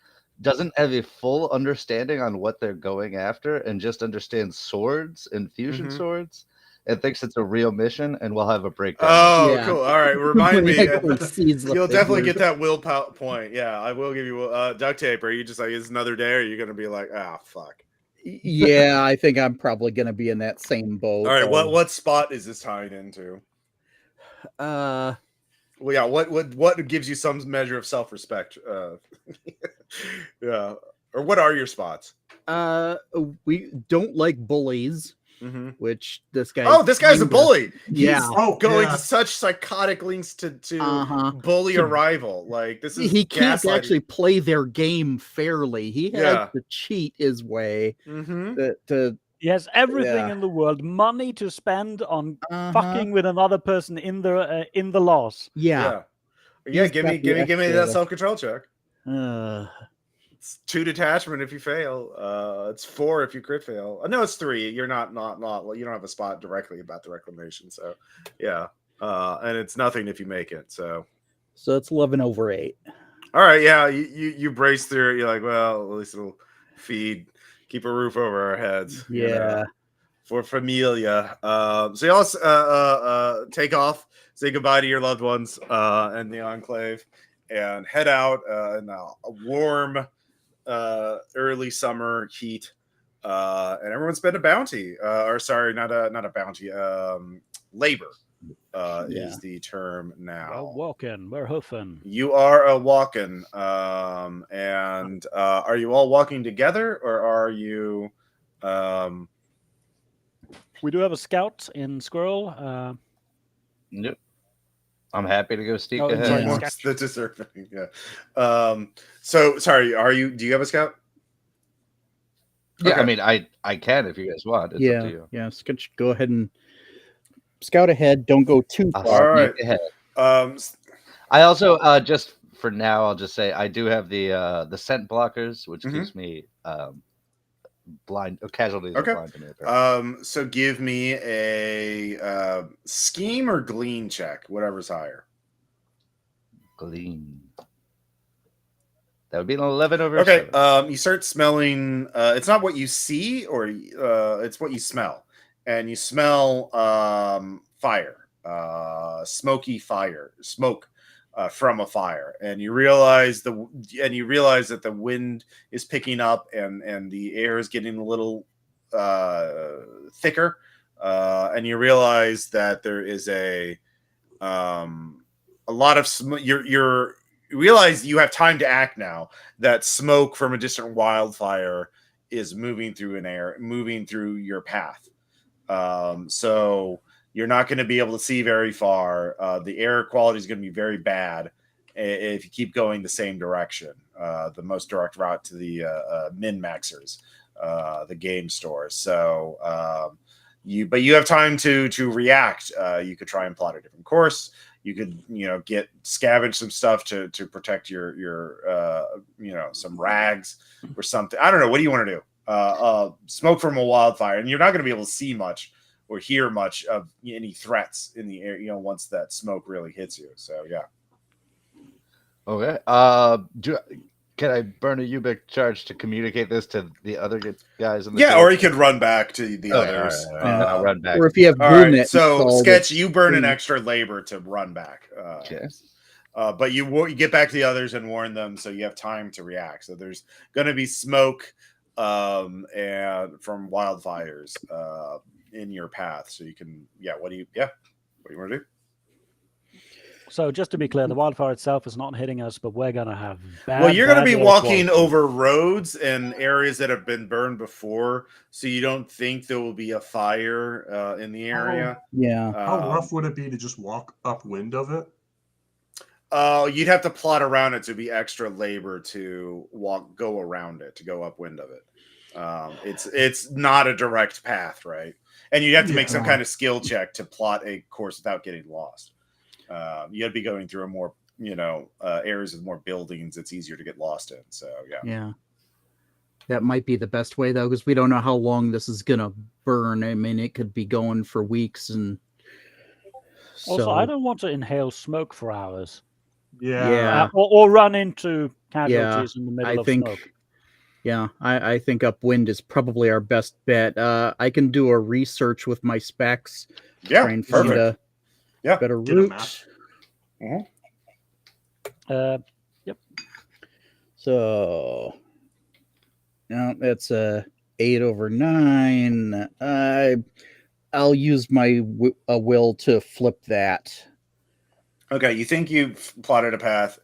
doesn't have a full understanding on what they're going after, and just understands swords and fusion Mhm. swords, and thinks it's a real mission, and we'll have a breakdown. Oh, Yeah. cool. All right, remind me. You'll You'll definitely get that willpower point. Yeah, I will give you duct tape. Are you just like, it's another day, or are you going to be like, fuck? Yeah, I think I'm probably going to be in that same boat. All right, what spot is this tying into? Uh, Well, yeah, what gives you some measure of self-respect? Yeah, or what are your spots? we don't like bullies, Mm-hmm. which this guy. Oh, this guy's a kinda- bully. Yeah. He's going yeah. to such psychotic lengths to Uh-huh. bully To- a rival. Like this is He can't gaslighting. actually play their game fairly. He has Yeah. to cheat his way Mm-hmm. to He has everything Yeah. in the world, money to spend on uh-huh. fucking with another person in the loss. Yeah. Yeah. He's Give me got the that extra- self-control check. Uh, It's 2 detachment if you fail. It's 4 if you crit fail. No, it's 3. You're not. You don't have a spot directly about the reclamation. So, yeah. And it's nothing if you make it. So, it's 11/8. all right. Yeah. You brace through it. You're like, well, at least it'll keep a roof over our heads. you know, Yeah. for familia. So you all take off, say goodbye to your loved ones and the enclave, and head out in a warm early summer heat. And everyone spend a bounty, or sorry, not a bounty. Labor is the term now. We're walking, we're hoofing. You are a walking, and are you all walking together, or are you? We do have a scout in Squirrel. Nope. I'm happy to go sneak Oh, ahead. sorry, Yeah. Amongst the deserving, yeah. So sorry, do you have a scout? Yeah, Okay. I mean, I can if you guys want. It's up to Yeah. you. Yeah. Go ahead and scout ahead. Don't go too I'll far. All right. sneak ahead. Um, I also just for now, I'll just say I do have the scent blockers, which Mhm. gives me blind casualties Okay. are blind to me. So give me a scheme or glean check, whatever's higher. Gleam. That would be an 11 over Okay. 7. You start smelling. It's not what you see, or it's what you smell, and you smell fire, smoky fire, smoke from a fire, and you realize that the wind is picking up, and the air is getting a little thicker, and you realize that there is a lot of you realize you have time to act now, that smoke from a distant wildfire is moving through your path. So you're not going to be able to see very far. The air quality is going to be very bad if you keep going the same direction. The most direct route to the min-maxers, the game stores. So you have time to react. You could try and plot a different course. You could, scavenge some stuff to protect your some rags or something. I don't know. What do you want to do? Smoke from a wildfire, and you're not going to be able to see much or hear much of any threats in the air, once that smoke really hits you. So, yeah. Okay. Can I burn a Ubik charge to communicate this to the other guys in the Yeah, field? or you could run back to the Okay, others. all right. I'll run back. Or if you have All right, Brunette so installed, Sketch, it's you burn an free. extra labor to run back. Okay. But you get back to the others and warn them, so you have time to react. So there's going to be smoke and from wildfires in your path, so you can. What do you want to do? So just to be clear, the wildfire itself is not hitting us, but we're going to have bad. Well, you're going to be bad walking quality. over roads and areas that have been burned before, so you don't think there will be a fire in the area. Yeah. How rough would it be to just walk upwind of it? You'd have to plot around it to be extra labor to go around it, to go upwind of it. It's not a direct path, right? And you'd have to make some kind of skill check to plot a course without getting lost. You'd be going through a more, areas with more buildings. It's easier to get lost in. So Yeah. That might be the best way though, because we don't know how long this is gonna burn. I mean, it could be going for weeks, and Also, I don't want to inhale smoke for hours. Yeah. Or run into casualties in the middle I of think. smoke. Yeah, I think upwind is probably our best bet. I can do a research with my specs. Yeah, try and find perfect. a better Get a map. route. Yep. So no, that's a 8/9. I'll use my will to flip that. Okay, you think you've plotted a path,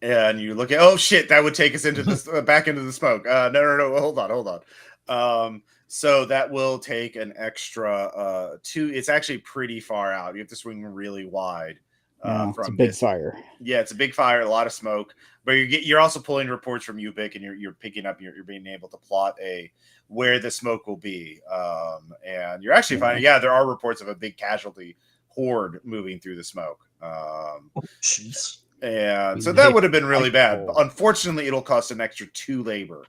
and you look at, oh shit, that would take us into this back into the smoke. No, hold on. So that will take an extra 2. It's actually pretty far out. You have to swing really wide. It's a From big this. fire. Yeah, it's a big fire, a lot of smoke. But you're also pulling reports from UBIC, and you're picking up. You're being able to plot where the smoke will be. And you're actually finding, there are reports of a big casualty horde moving through the smoke. Jeez. And so that would have been really bad. But unfortunately, it'll cost an extra 2 labor.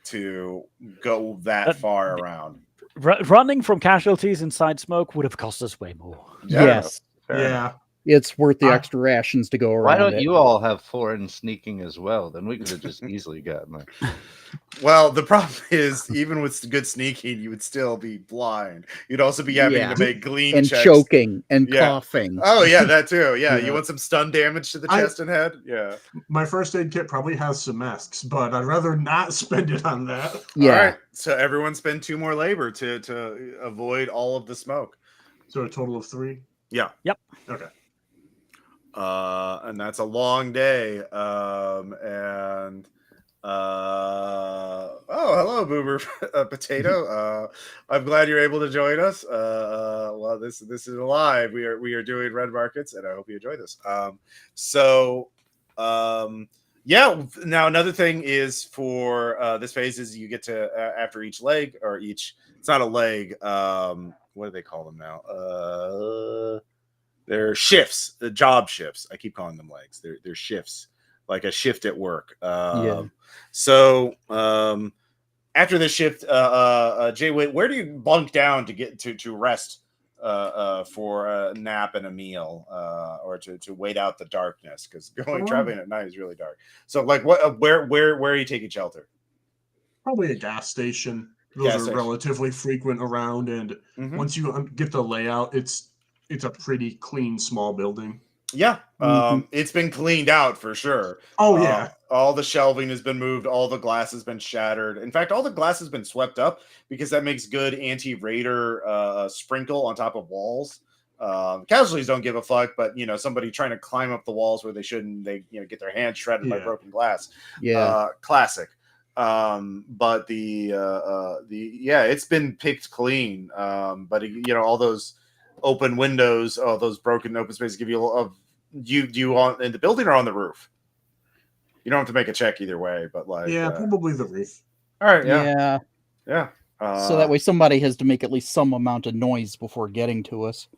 To go that far around. Running from casualties inside smoke would have cost us way more. Yes. Yeah. It's worth the extra rations to go around. Why don't you all have foreign sneaking as well? Then we could have just easily gotten there. Well, the problem is, even with good sneaking, you would still be blind. You'd also be having to make glean and checks. Choking and coughing. Oh yeah, that too. Yeah, you want some stun damage to the chest and head? Yeah. My first aid kit probably has some masks, but I'd rather not spend it on that. Yeah. All right. So everyone spend 2 more labor to avoid all of the smoke. So a total of 3? Yeah. Yep. Okay. And that's a long day. Hello, Boomer Potato. I'm glad you're able to join us. Well, this is live. We are doing Red Markets, and I hope you enjoy this. Now another thing is for this phase is you get to after each leg or each. It's not a leg. What do they call them now? They're shifts, the job shifts. I keep calling them legs. They're shifts, like a shift at work. So after this shift, Jay, where do you bunk down to get to rest for a nap and a meal, or to wait out the darkness? Because traveling at night is really dark. So, like, where are you taking shelter? Probably a gas station. Those are relatively frequent around, and once you get the layout, it's a pretty clean, small building. Yeah. It's been cleaned out for sure. Oh, yeah. All the shelving has been moved. All the glass has been shattered. In fact, all the glass has been swept up because that makes good anti-raider sprinkle on top of walls. Casualties don't give a fuck, but, somebody trying to climb up the walls where they shouldn't, they, get their hands shredded by broken glass. Classic. But it's been picked clean. But, all those open windows, those broken open spaces give you do you want in the building or on the roof? You don't have to make a check either way, but probably the roof. All right, yeah. So that way somebody has to make at least some amount of noise before getting to us.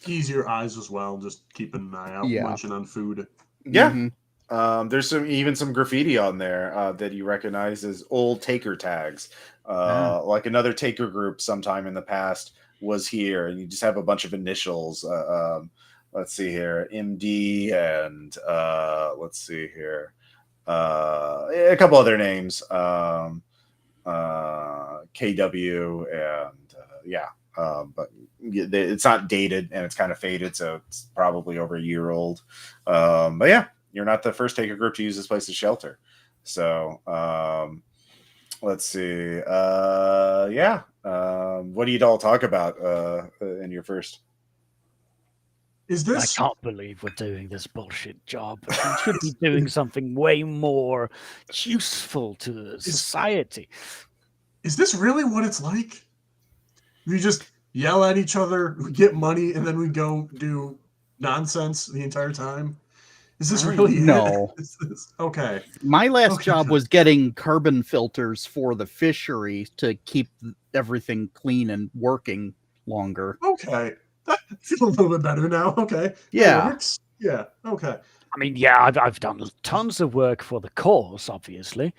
Ease your eyes as well. Just keep an eye out, munching on food. Yeah. There's some graffiti on there that you recognize as old taker tags. Like another taker group sometime in the past was here, and you just have a bunch of initials. Let's see here, MD, and let's see here, a couple other names, KW, and but it's not dated and it's kind of faded, so it's probably over a year old. But yeah, you're not the first Taker group to use this place as shelter. So let's see. What do you all talk about in your first? Is I this can't believe we're doing this bullshit job. We should be doing something way more useful to society. is this really what it's like? We just yell at each other, we get money, and then we go do nonsense the entire time? Is this really No. it? Okay. My last Okay, job good. was getting carbon filters for the fishery to keep everything clean and working longer. Okay. That feels a little bit better now. Okay. Yeah. That works. Yeah. Okay. I mean, yeah, I've done tons of work for the cause, obviously.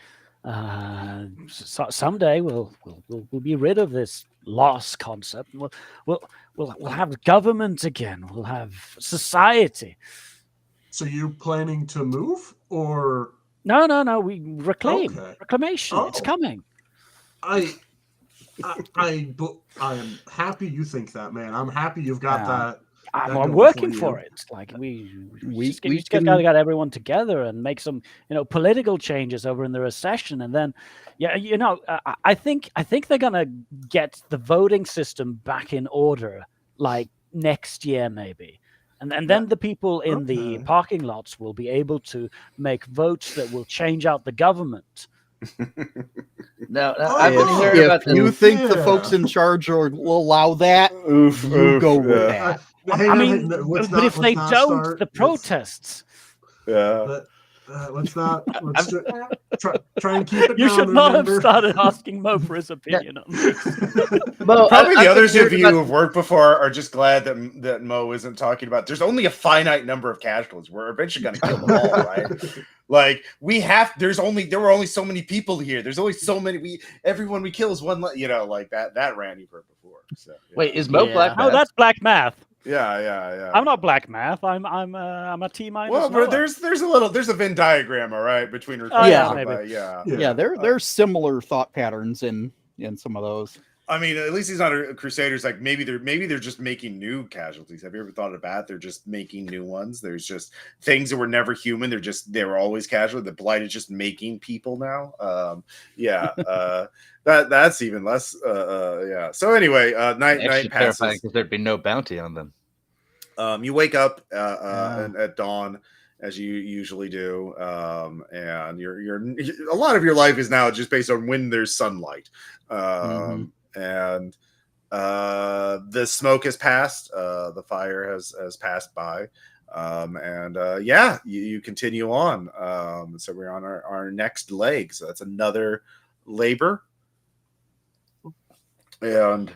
Someday we'll be rid of this lost concept. And we'll have government again. We'll have society. So you planning to move or No. We reclaim. Okay. Reclamation. It's Oh. coming. I am happy you think that, man. I'm happy you've got that. I'm going working for for you. it. Like we We just can- gotta get everyone together and make some political changes over in the recession, and then I think they're gonna get the voting system back in order like next year maybe. And then the people in the Okay. parking lots will be able to make votes that will change out the government. Now, Oh, I've been hearing about If you this. think the Yeah. folks in charge will allow that, you go with that. Hang I on, mean, let's but not- if they let's not don't, start- the let's- protests. Yeah. Let's try and keep it You down. should not have remember? started asking Mo for his opinion on this. Mo, Probably I've the others been of hearing you about- who've worked before are just glad that Mo isn't talking about. There's only a finite number of casualties. We're eventually going to kill them all, right? Like there were only so many people here. There's only so many. Everyone we kill is one. Like that ran you've heard before. So, yeah. Wait, is Mo Black Oh, Math? that's black math. Yeah. I'm not black math. I'm a T minus. Well, Noah. there's a Venn diagram, all right, between yeah, maybe. Yeah, there's similar thought patterns in some of those. I mean, at least he's not a Crusaders. Like maybe they're just making new casualties. Have you ever thought of that? They're just making new ones. There's just things that were never human. They were always casual. The Blight is just making people now. That's even less. Yeah. So anyway, night Actually passes. terrifying because there'd be no bounty on them. You wake up at dawn, as you usually do, and you're a lot of your life is now just based on when there's sunlight, and the smoke has passed, the fire has passed by, you continue on. So we're on our next leg. So that's another labor, and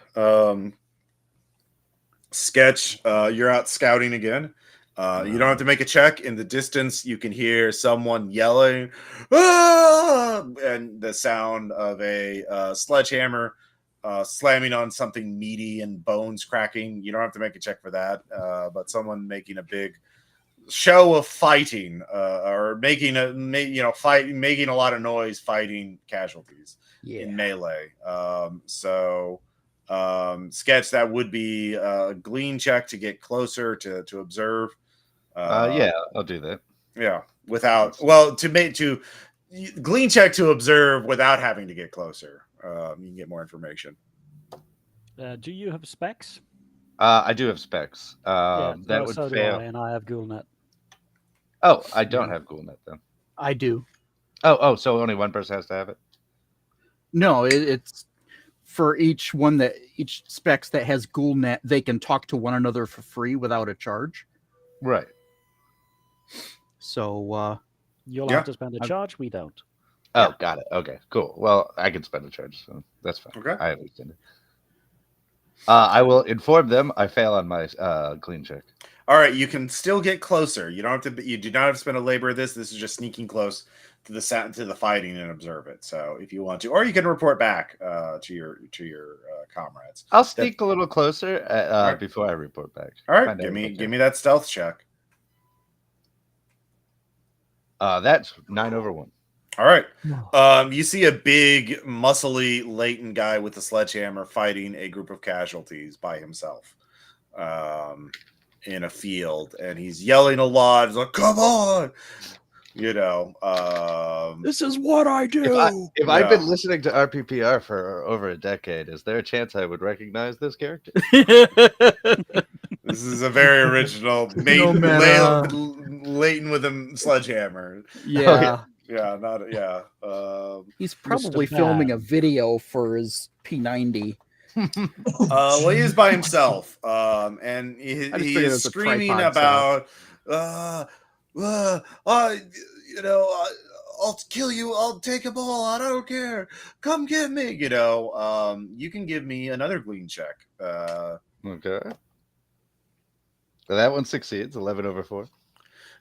Sketch, you're out scouting again. You don't have to make a check. In the distance, you can hear someone yelling, "Ah!" and the sound of a sledgehammer slamming on something meaty and bones cracking. You don't have to make a check for that, but someone making a big show of fighting, or making a lot of noise, fighting casualties in melee. Sketch, that would be a glean check to get closer to observe. Yeah, I'll do that. Yeah, to glean check to observe without having to get closer. You can get more information. Do you have specs? I do have specs. Yeah, That would so do fail. I, and I have Ghoulnet. Oh, I don't have Ghoulnet then. I do. Oh, so only one person has to have it? No, it's for each specs that has Ghoulnet, they can talk to one another for free without a charge. Right. So You'll have to spend a charge. We don't. Oh, got it. Okay, cool. Well, I can spend a charge, so that's fine. Okay. I understand it. I will inform them I fail on my clean check. All right, you can still get closer. You don't have to. You do not have to spend a labor of this. This is just sneaking close to the fighting and observe it. So if you want to, or you can report back to your comrades. I'll sneak a little closer right. before I report back. All right, give me that stealth check. That's 9/1. All right. You see a big, muscly, latent guy with a sledgehammer fighting a group of casualties by himself in a field, and he's yelling a lot. He's like, "Come on!" You know. This is what I do. If I've been listening to RPPR for over a decade, is there a chance I would recognize this character? This is a very original, No matter. Leighton with a sledgehammer. Yeah. Yeah, not yeah. He's probably Mr. filming Bad. a video for his P90. Well, he is by himself, and he I just is figured it's a screaming tripod about, I'll kill you. I'll take them all. I don't care. Come get me. You can give me another glean check. Okay. So that one succeeds. 11/4.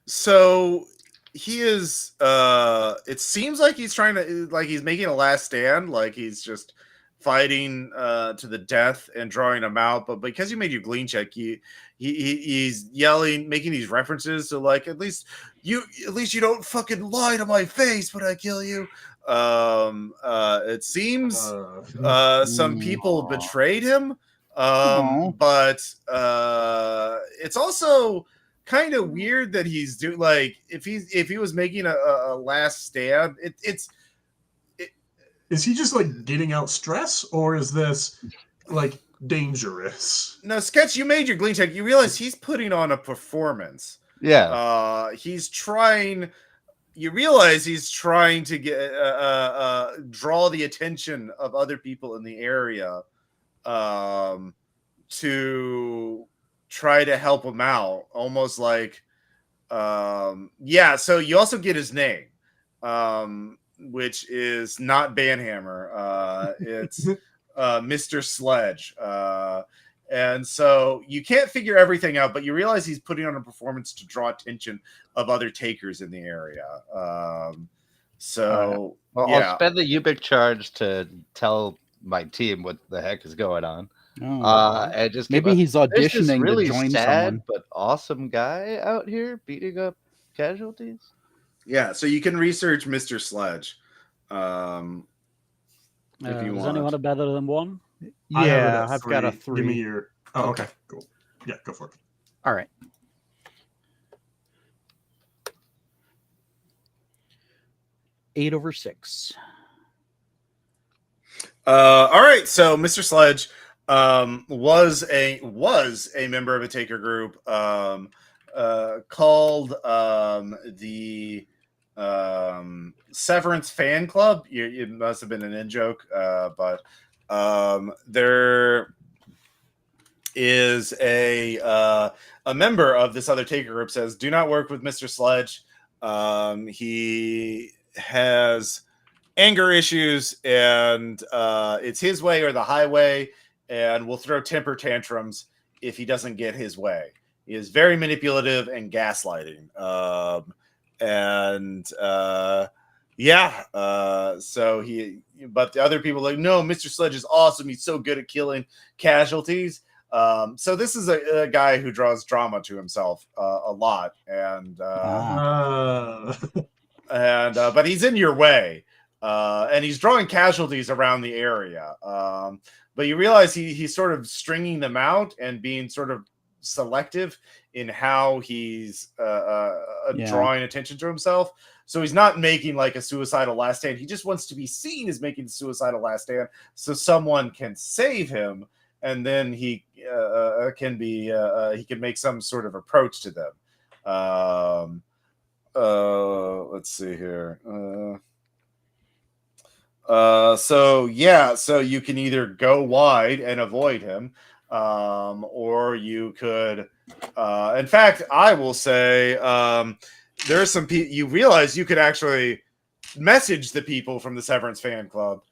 So he is. It seems like he's trying to, like he's making a last stand, like he's just fighting to the death and drawing him out. But because you made your glean check, he's yelling, making these references to like at least you don't fucking lie to my face when I kill you. It seems some people betrayed him. But it's also kind of weird that he's doing, like, if he was making a last stand, Is he just like getting out stress, or is this like dangerous? No, Sketch, you made your glean check. You realize he's putting on a performance. Yeah. He's trying. You realize he's trying to get draw the attention of other people in the area, to try to help him out. Almost like, yeah. So you also get his name, which is not Banhammer. It's Mr. Sledge. And so you can't figure everything out, but you realize he's putting on a performance to draw attention of other takers in the area. Well, yeah. I'll spend the Ubik charge to tell my team what the heck is going on. And just Maybe he's "There's this auditioning really to join sad someone. but awesome guy out here beating up casualties. Yeah, so you can research Mr. Sledge. If you Does want. anyone have better than one? I have it Yeah, at I've got a 3. Give me your. Oh, okay, cool. Yeah, go for it. All right. Eight over 6. All right, so Mr. Sledge was a member of a taker group called the Severance Fan Club. It must have been an in joke, but there is a member of this other taker group says, "Do not work with Mr. Sledge. He has anger issues, and it's his way or the highway, and will throw temper tantrums if he doesn't get his way. He is very manipulative and gaslighting." So but the other people are like, "No, Mr. Sledge is awesome. He's so good at killing casualties." So this is a guy who draws drama to himself a lot, but he's in your way, and he's drawing casualties around the area. But you realize he's sort of stringing them out and being sort of selective in how he's drawing attention to himself. So he's not making like a suicidal last stand. He just wants to be seen as making a suicidal last stand, so someone can save him, and then he can make some sort of approach to them. Let's see here. So you can either go wide and avoid him, or you could, in fact, I will say, there are some people, you realize you could actually message the people from the Severance Fan Club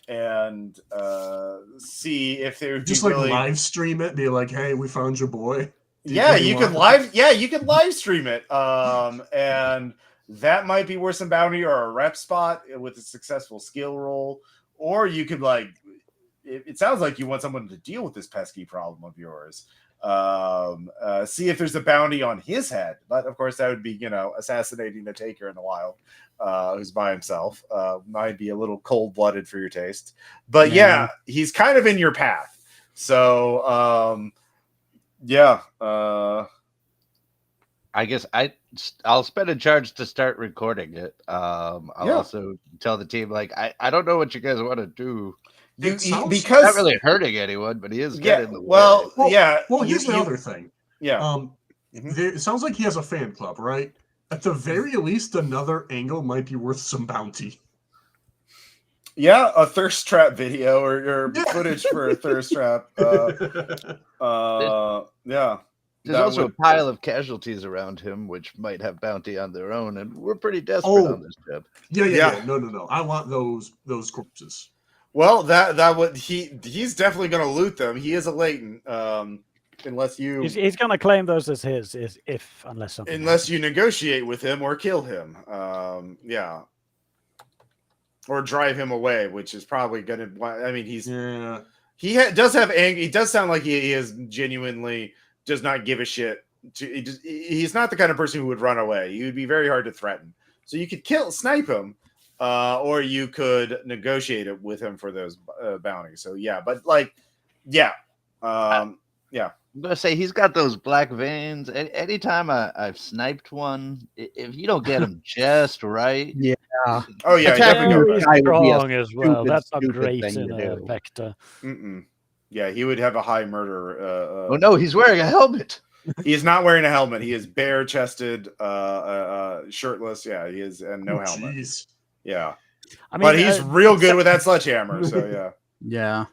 and see if they would just be like really... live stream it, be like, "Hey, we found your boy." You could live stream it. And that might be worth some bounty or a rep spot with a successful skill roll. Or you could it sounds like you want someone to deal with this pesky problem of yours. see if there's a bounty on his head. But of course, that would be, assassinating the taker in the wild, who's by himself. Might be a little cold-blooded for your taste. But yeah, he's kind of in your path. So, yeah. I guess I'll spend a charge to start recording it. I'll also tell the team, like, I don't know what you guys want to do. Because not really hurting anyone, but he is getting in the way. Well, here's the other thing. Yeah. It sounds like he has a fan club, right? At the very least, another angle might be worth some bounty. Yeah, a thirst trap video or footage for a thirst trap. Yeah. There's also a pile of casualties around him, which might have bounty on their own, and we're pretty desperate on this trip. Yeah. No. I want those corpses. Well, that would he's definitely going to loot them. He is a latent, unless you he's going to claim those as his unless you negotiate with him or kill him. Or drive him away, which is probably going to. I mean, does have anger. He does sound like he is genuinely does not give a shit. He's not the kind of person who would run away. He would be very hard to threaten. So you could snipe him, or you could negotiate it with him for those bounties. So yeah, but yeah. I'm gonna say he's got those black veins. Anytime I've sniped one, if you don't get him just right, oh yeah, he's strong as well. That's not great in a vector. Yeah, he would have a high murder. Oh no, he's wearing a helmet. He is not wearing a helmet. He is bare-chested, shirtless. Yeah, he is, and no helmet. Geez. Yeah, I mean, but he's real good with that sledgehammer. So yeah.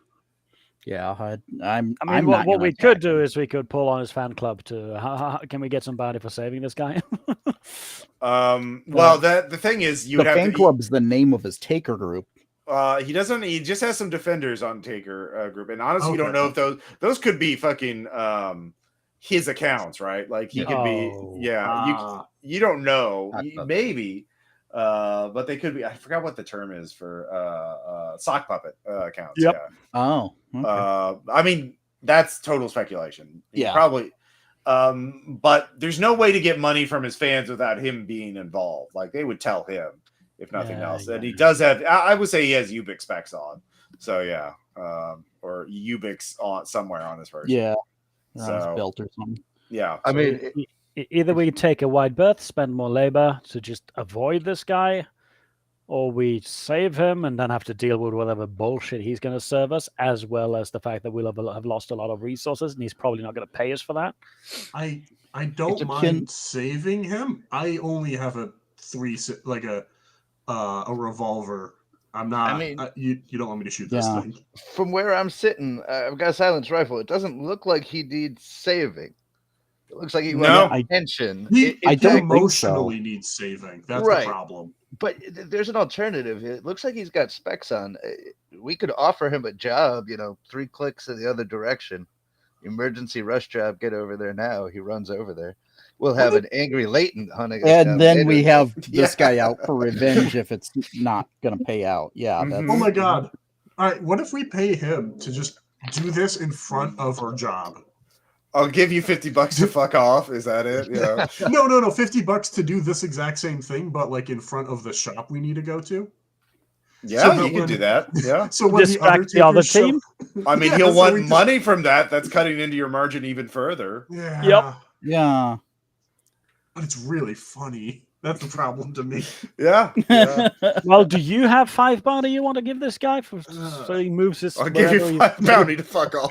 What we could do is we could pull on his fan club to. How can we get some bounty for saving this guy? Well, the thing is, the fan club's the name of his taker group. He doesn't. He just has some defenders on taker group, and honestly, you don't know if those could be fucking his accounts, right? Like he could be. Yeah, you don't know. Maybe. But they could be. I forgot what the term is for sock puppet accounts. Yep. Yeah. Oh. Okay. I mean, that's total speculation. Yeah. Probably. But there's no way to get money from his fans without him being involved. Like they would tell him, if nothing else. And he does have. I would say he has Ubix specs on. So yeah. Or Ubix on somewhere on his version. Yeah. So, his belt or something. Yeah. I mean. Either we take a wide berth, spend more labor to just avoid this guy, or we save him and then have to deal with whatever bullshit he's going to serve us, as well as the fact that we'll have lost a lot of resources, and he's probably not going to pay us for that. I don't mind saving him. I only have a revolver. I'm not. I mean, you don't want me to shoot this thing. From where I'm sitting, I've got a silenced rifle. It doesn't look like he needs saving. It looks like he wants attention. I don't emotionally need saving. That's the problem. But there's an alternative. It looks like he's got specs on. We could offer him a job, 3 clicks in the other direction. Emergency rush job, get over there now. He runs over there. We'll have an angry latent hunting us. And then later. We have this guy out for revenge if it's not going to pay out. Yeah. That's... Oh my God. All right. What if we pay him to just do this in front of our job? I'll give you $50 to fuck off. Is that it? Yeah. No. $50 to do this exact same thing, but like in front of the shop we need to go to. Yeah, so you can do that. Yeah. So when distract the other team. I mean, he'll want money from that. That's cutting into your margin even further. Yeah. Yep. Yeah. But it's really funny. That's the problem to me. Yeah. Well, do you have 5 bounty you want to give this guy so he moves his? I'll give you 5 bounty to fuck off.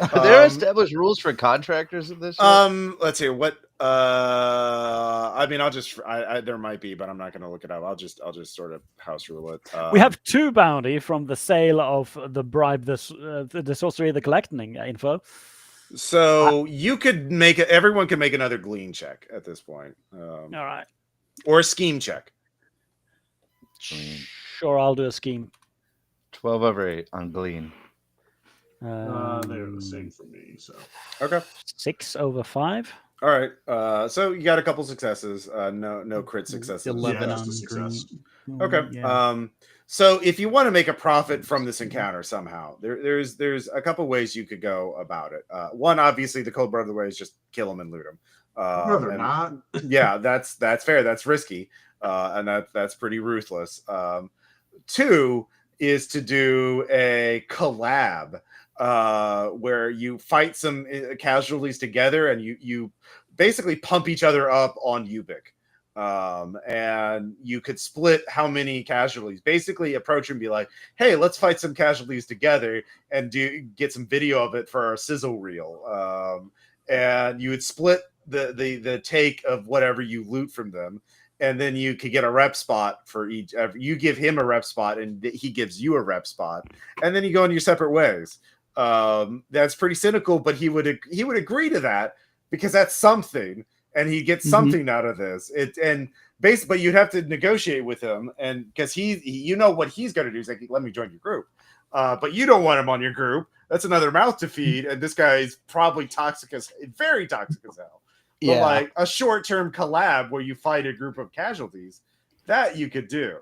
Are there established rules for contractors in this? Let's see what. I mean, there might be, but I'm not going to look it up. I'll just sort of house rule it. We have 2 bounty from the sale of the bribe, the sorcery, the collecting info. So you could everyone can make another glean check at this point. All right. Or a scheme check. Sure, I'll do a scheme. 12 over 8 on glean. They're the same for me. So okay. 6 over 5. All right. So you got a couple successes. No crit successes. 11 just a on success. green. Okay. Yeah. So if you want to make a profit from this encounter somehow, there's a couple ways you could go about it. One, obviously, the cold brother way is just kill him and loot him. No, they're and- not. Yeah, that's fair. That's risky, and that's pretty ruthless. Two is to do a collab where you fight some casualties together, and you basically pump each other up on Ubik. And you could split how many casualties. Basically, approach and be like, "Hey, let's fight some casualties together and get some video of it for our sizzle reel." And you would split the take of whatever you loot from them, and then you could get a rep spot for each. You give him a rep spot, and he gives you a rep spot, and then you go in your separate ways. That's pretty cynical, but he would agree to that because that's something. And he gets something out of this. But you'd have to negotiate with him, and because you know what he's going to do. He's like, "Let me join your group," but you don't want him on your group. That's another mouth to feed, and this guy is probably very toxic as hell. But like a short-term collab where you fight a group of casualties, that you could do,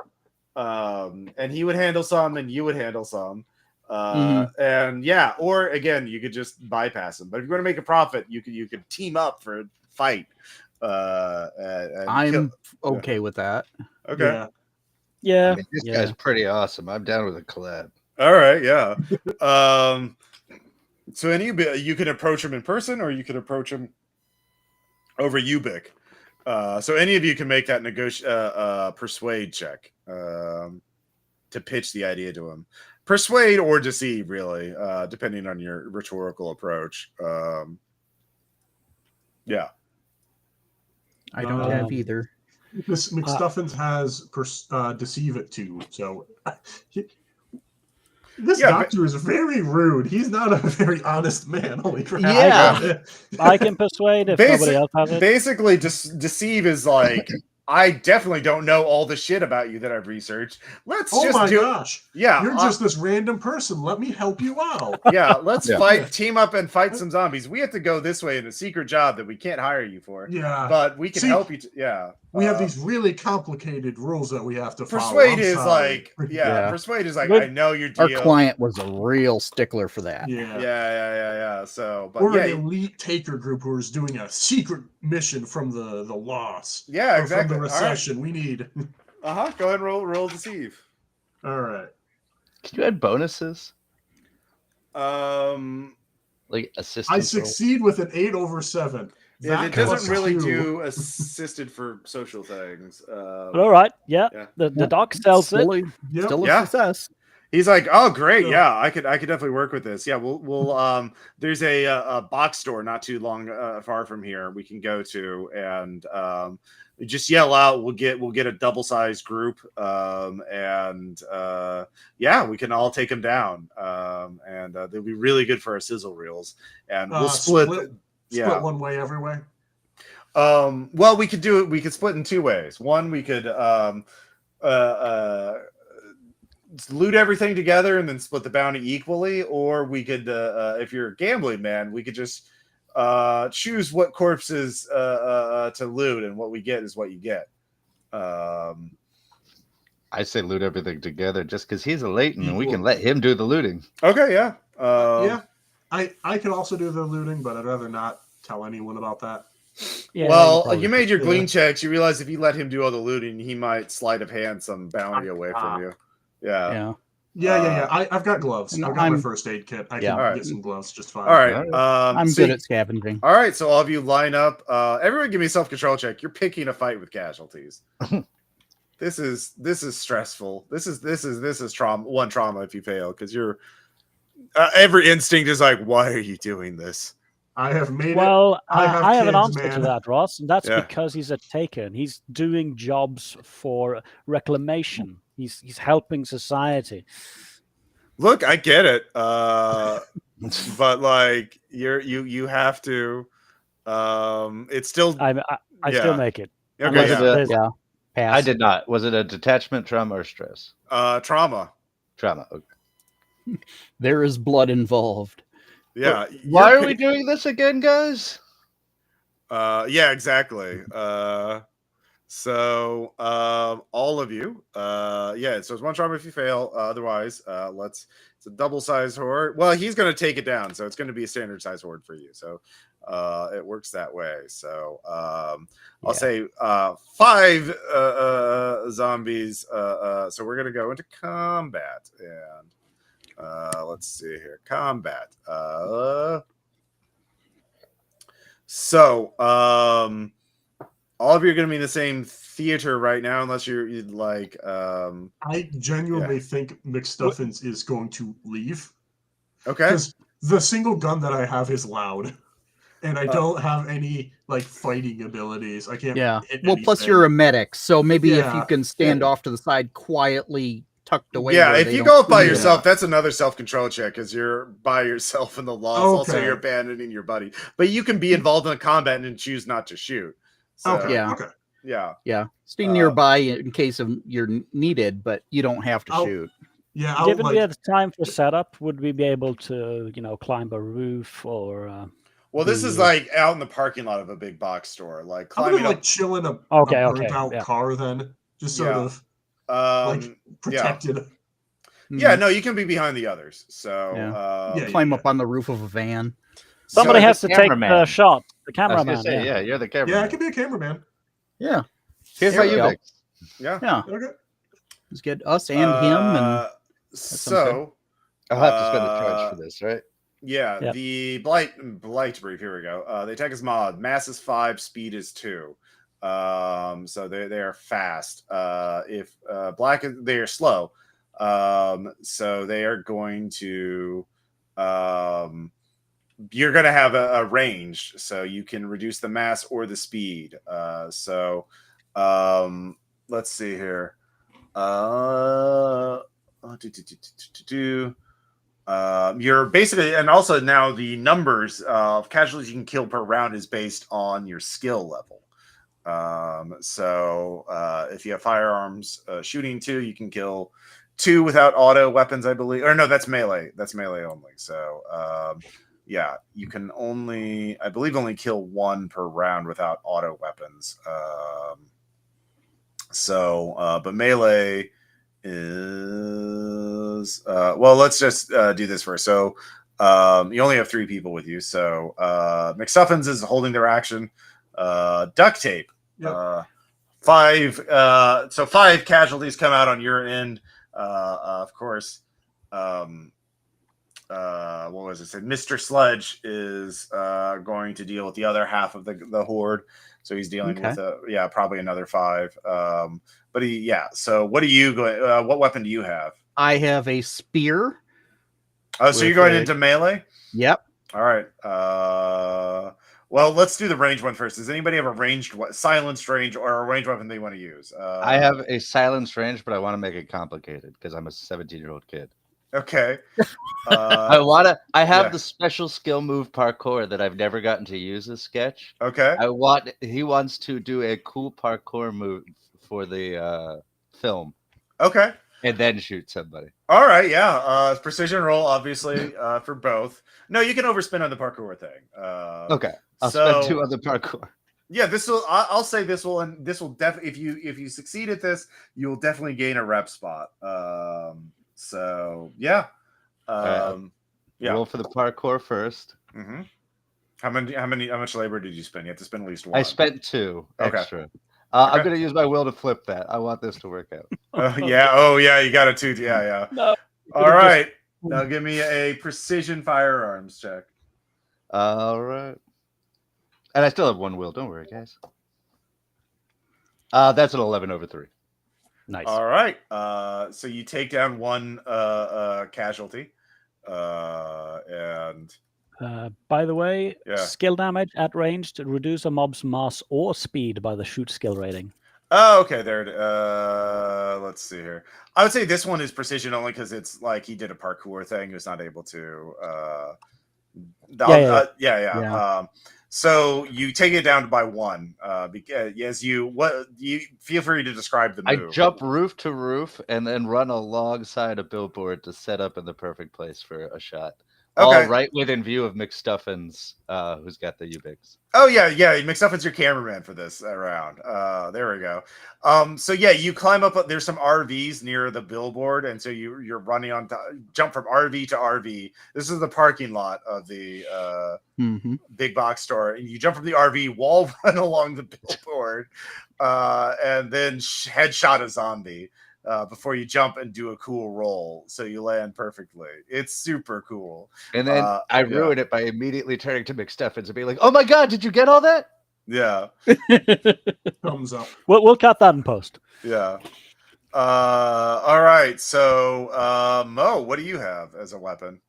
and he would handle some, and you would handle some. And yeah, or again, you could just bypass him. But if you're going to make a profit, you could team up for a fight. I'm okay with that. Okay. Yeah. Yeah. I mean, this guy's pretty awesome. I'm down with a collab. All right. Yeah. So you can approach him in person, or you can approach him over Ubik. So any of you can make that persuade check to pitch the idea to him. Persuade or deceive, really, depending on your rhetorical approach. Yeah. I don't have either. This McStuffins has deceive it too. So this doctor is very rude. He's not a very honest man. Holy crap! Yeah. I can persuade if nobody else has it. Basically, deceive is like, I definitely don't know all the shit about you that I've researched. Let's gosh. Yeah. You're just this random person. Let me help you out. Yeah. Let's team up and fight some zombies. We have to go this way in a secret job that we can't hire you for. Yeah. But we can help you. We have these really complicated rules that we have to follow. Persuade is like, Persuade is like, I know your deal. Our client was a real stickler for that. Yeah. So, but we're an elite taker group who is doing a secret mission from the loss. Yeah, exactly. From the recession. Right. We need. Go ahead and roll deceive. All right. Can you add bonuses? Like assistance. I succeed with an 8 over 7. Yeah, it doesn't really do assisted for social things. But all right, the doc sells still it. Still a success. He's like, oh great, I could definitely work with this. Yeah, we'll there's a box store not too far from here we can go to, and just yell out. We'll get a double sized group, and we can all take them down, and they'll be really good for our sizzle reels, and we'll split one way every way. Well, we could do it. We could split in two ways. One, we could loot everything together and then split the bounty equally, or we could, if you're a gambling man, we could just choose what corpses to loot, and what we get is what you get. I say loot everything together, just because he's a Leighton and we can let him do the looting. Okay, yeah. I could also do the looting, but I'd rather not tell anyone about that. Yeah, well, you made your glean checks. You realize if you let him do all the looting, he might sleight of hand some bounty away from you. Yeah. I've got gloves. I've got my first aid kit. I can get some gloves just fine. All right. I'm good at scavenging. All right. So all of you line up. Everyone, give me a self-control check. You're picking a fight with casualties. This is stressful. This is trauma if you fail, because you're every instinct is like, why are you doing this? I have made I have an answer to that, Ross, and that's because he's a taker and he's doing jobs for reclamation. He's helping society. Look, I get it, but like you have to. It's still. I still make it. Okay, Pass. I did not. Was it a detachment, trauma, or stress? Trauma. Trauma. Okay. There is blood involved. Yeah. Why are we doing this again, guys? Yeah, exactly. So all of you, yeah. So it's one charm if you fail. Otherwise, it's a double size horde. Well, he's going to take it down, so it's going to be a standard size horde for you. So it works that way. So I'll say 5 zombies. So we're going to go into combat, and let's see here, combat. So all of you are going to be in the same theater right now, unless you'd like. I genuinely think McStuffins is going to leave. Okay. Because the single gun that I have is loud, and I don't have any like fighting abilities. I can't. Yeah. Hit Well, plus anything. you're a medic, so maybe if you Yeah. can stand off to the side quietly, tucked away. Yeah, where if they you don't go up by see you. yourself, that's another self-control check, because you're by yourself in the lost. Also, Okay. you're abandoning your buddy, but you can be involved in the combat and choose not to shoot. So, Okay. Yeah. Okay. yeah. Yeah, stay nearby in case of you're needed, but you don't have to I'll- shoot. Yeah. I'll, Given like, we had time for setup, would we be able to, climb a roof or? Well, this is the- like out in the parking lot of a big box store, like I'm climbing gonna like up. chill in a Okay, burned out yeah. car then, just sort Yeah. of Yeah. protected. Yeah, Mhm. no, you can be behind the others. So Yeah, Climb up on the roof of a van. Somebody So has the to take the cameraman. shot. The I was cameraman. gonna say, yeah, you're the cameraman. Yeah, I can be a cameraman. Yeah, Here's There my we go. Ubix. Yeah. yeah. Okay. Let's get us and him and So I'll have to spend a charge for this, right? yeah, Yep. the blight brief. Here we go. The attack is mod. Mass is 5, speed is 2. So they are fast. If black is, they are slow. So they are going to you're going to have a range, so you can reduce the mass or the speed. So let's see here. You're basically, and also now the numbers of casualties you can kill per round is based on your skill level. So if you have firearms shooting 2, you can kill 2 without auto weapons, I believe. Or no, that's melee. That's melee only. So yeah, you can only, I believe, only kill 1 per round without auto weapons. But melee is well, let's just do this first. So you only have 3 people with you. So McStuffins is holding their action. Duct tape. Yep. 5 so 5 casualties come out on your end. Of course. What was it said? Mr. Sledge is going to deal with the other half of the horde. So he's dealing with probably another 5. But so what are you going? What weapon do you have? I have a spear. Oh, so you're going into melee? Yep. All right. Well, let's do the ranged one first. Does anybody have a ranged, silenced range, or a ranged weapon they want to use? I have a silenced range, but I want to make it complicated because I'm a 17-year-old kid. Okay. I have the special skill move parkour that I've never gotten to use as Sketch. Okay. He wants to do a cool parkour move for the film. Okay. And then shoot somebody. All right, yeah. Precision roll, obviously, for both. No, you can overspin on the parkour thing. Okay. I'll spend 2 on the parkour. Yeah, this will. I'll say this will, and this will definitely. If you succeed at this, you will definitely gain a rep spot. So yeah. Yeah. Roll for the parkour first. Mm-hmm. How much labor did you spend? You have to spend at least 1. I spent 2 extra. Okay. I'm going to use my will to flip that. I want this to work out. Yeah. Oh, yeah. You got a 2. Yeah, yeah. No. All right. Now give me a precision firearms check. All right. And I still have 1 will. Don't worry, guys. That's an 11 over 3. Nice. All right. So you take down 1 casualty. And by the way, Yeah. skill damage at range to reduce a mob's mass or speed by the shoot skill rating. oh, okay. There. Let's see here. I would say this one is precision only because it's like he did a parkour thing. He was not able to. Yeah. So you take it down by 1. Because you feel free to describe the I move. jump roof to roof and then run alongside a billboard to set up in the perfect place for a shot Okay. All right within view of McStuffins, who's got the Ubix. Oh yeah. McStuffin's your cameraman for this round. There we go. So yeah, you climb up. There's some RVs near the billboard, and so you're running on. Jump from RV to RV. This is the parking lot of the big box store, and you jump from the RV, wall run along the billboard, and then headshot a zombie. Before you jump and do a cool roll, so you land perfectly. It's super cool. And then I ruined it by immediately turning to McStuffins and being like, "Oh my god, did you get all that?" Yeah. Thumbs up. We'll cut that in post. Yeah. All right. So, Mo, what do you have as a weapon?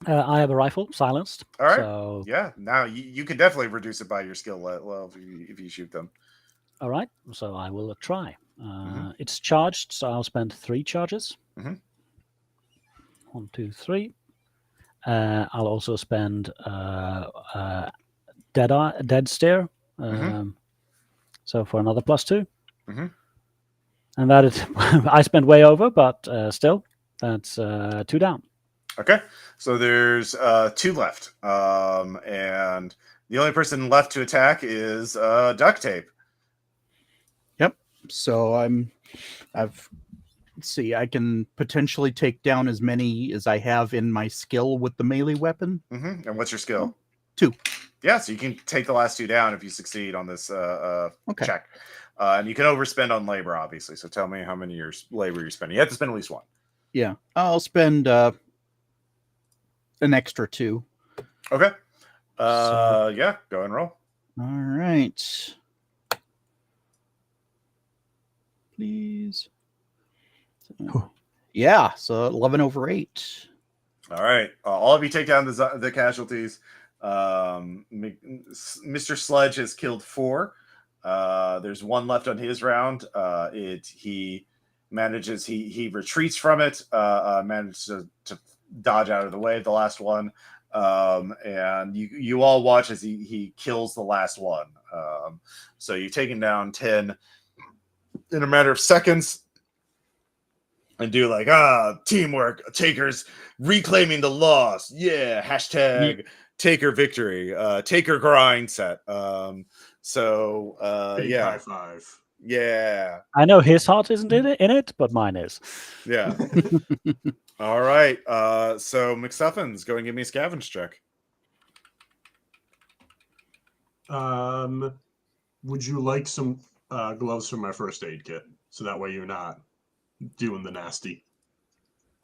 I have a rifle, silenced. All right. So, yeah. Now you can definitely reduce it by your skill level if you shoot them. all right. So I will try. It's charged, so I'll spend 3 charges. 1, 2, 3. I'll also spend dead stare. So for another +2. And that is, I spent way over, but still, that's 2 down. Okay, so there's 2 left, and the only person left to attack is Duct Tape. Yep. So let's see, I can potentially take down as many as I have in my skill with the melee weapon. And what's your skill? 2. Yeah, so you can take the last 2 down if you succeed on this check. And you can overspend on labor, obviously. So tell me how many labor you're spending. You have to spend at least 1. Yeah, I'll spend an extra 2. Okay. Yeah, go and roll. All right. Please. Yeah, so 11 over 8. All right. All of you take down the casualties. Mr. Sledge has killed 4. There's 1 left on his round. He retreats from it, manages to dodge out of the way of the last one. And you all watch as he kills the last one. So you've taken down 10 in a matter of seconds. And do like, teamwork, takers reclaiming the loss. Yeah, hashtag taker victory, taker grind set. Big yeah. high 5. Yeah. I know his heart isn't in it, but mine is. Yeah. All right. So McStuffins, go and give me a scavenge check. Would you like some gloves from my first aid kit? So that way you're not doing the nasty.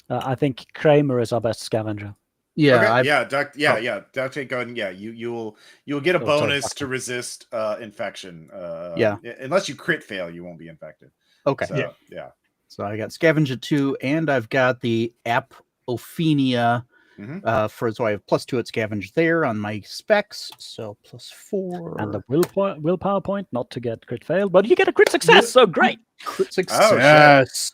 I think Kramer is our best scavenger. Yeah, okay. Duct tape gun. Yeah, you'll get a bonus to resist infection. Unless you crit fail, you won't be infected. Okay. So, yeah. So I got scavenge at 2, and I've got the apophenia so I have +2 at scavenge there on my specs. So +4. And the willpower point, not to get crit fail, but you get a crit success. So great. Crit success.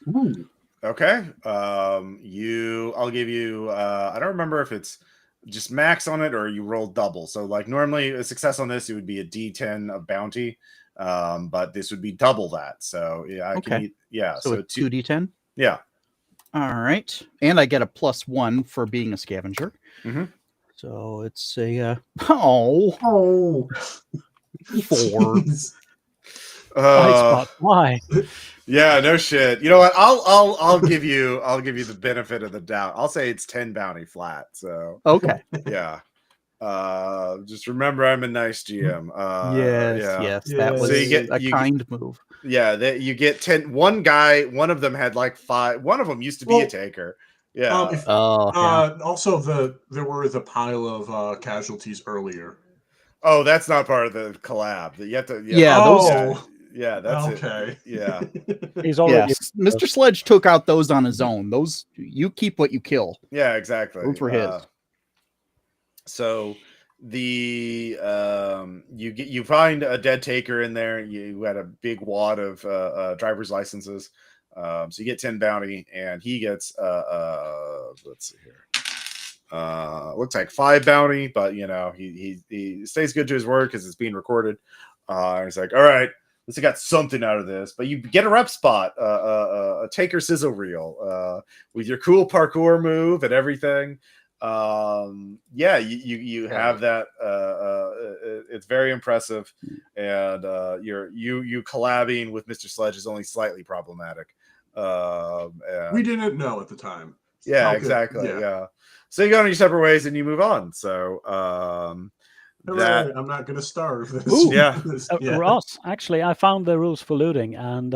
Okay. I'll give you. I don't remember if it's just max on it or you roll double. So like normally a success on this, it would be a D10 of bounty. But this would be double that. So yeah, So 2d10. Yeah. All right, and I get a +1 for being a scavenger. So it's a 4. Why? Yeah, no shit. You know what? I'll give you the benefit of the doubt. I'll say it's 10 bounty flat. So okay. Yeah. Just remember I'm a nice GM. Yes, that was a kind move. Yeah, you get 10. One of them had like 5. One of them used to be a taker. Yeah. Also, there were the pile of casualties earlier. Oh, that's not part of the collab. You have to. That's okay. It. Yeah. He's already. Mr. Sledge took out those on his own. Those you keep what you kill. Yeah, exactly. Those were his. So the you find a dead taker in there. You had a big wad of driver's licenses. So you get 10 bounty, and he gets let's see here. Looks like 5 bounty, but you know he stays good to his word because it's being recorded. He's like, all right, least I got something out of this. But you get a rep spot, a taker sizzle reel, with your cool parkour move and everything. Yeah, you have that. It's very impressive, and you collabing with Mr. Sledge is only slightly problematic. We didn't know at the time. Yeah, exactly. Yeah. So you go on your separate ways and you move on. So Hooray, I'm not gonna starve this. Ooh. Yeah. Ross, actually, I found the rules for looting, and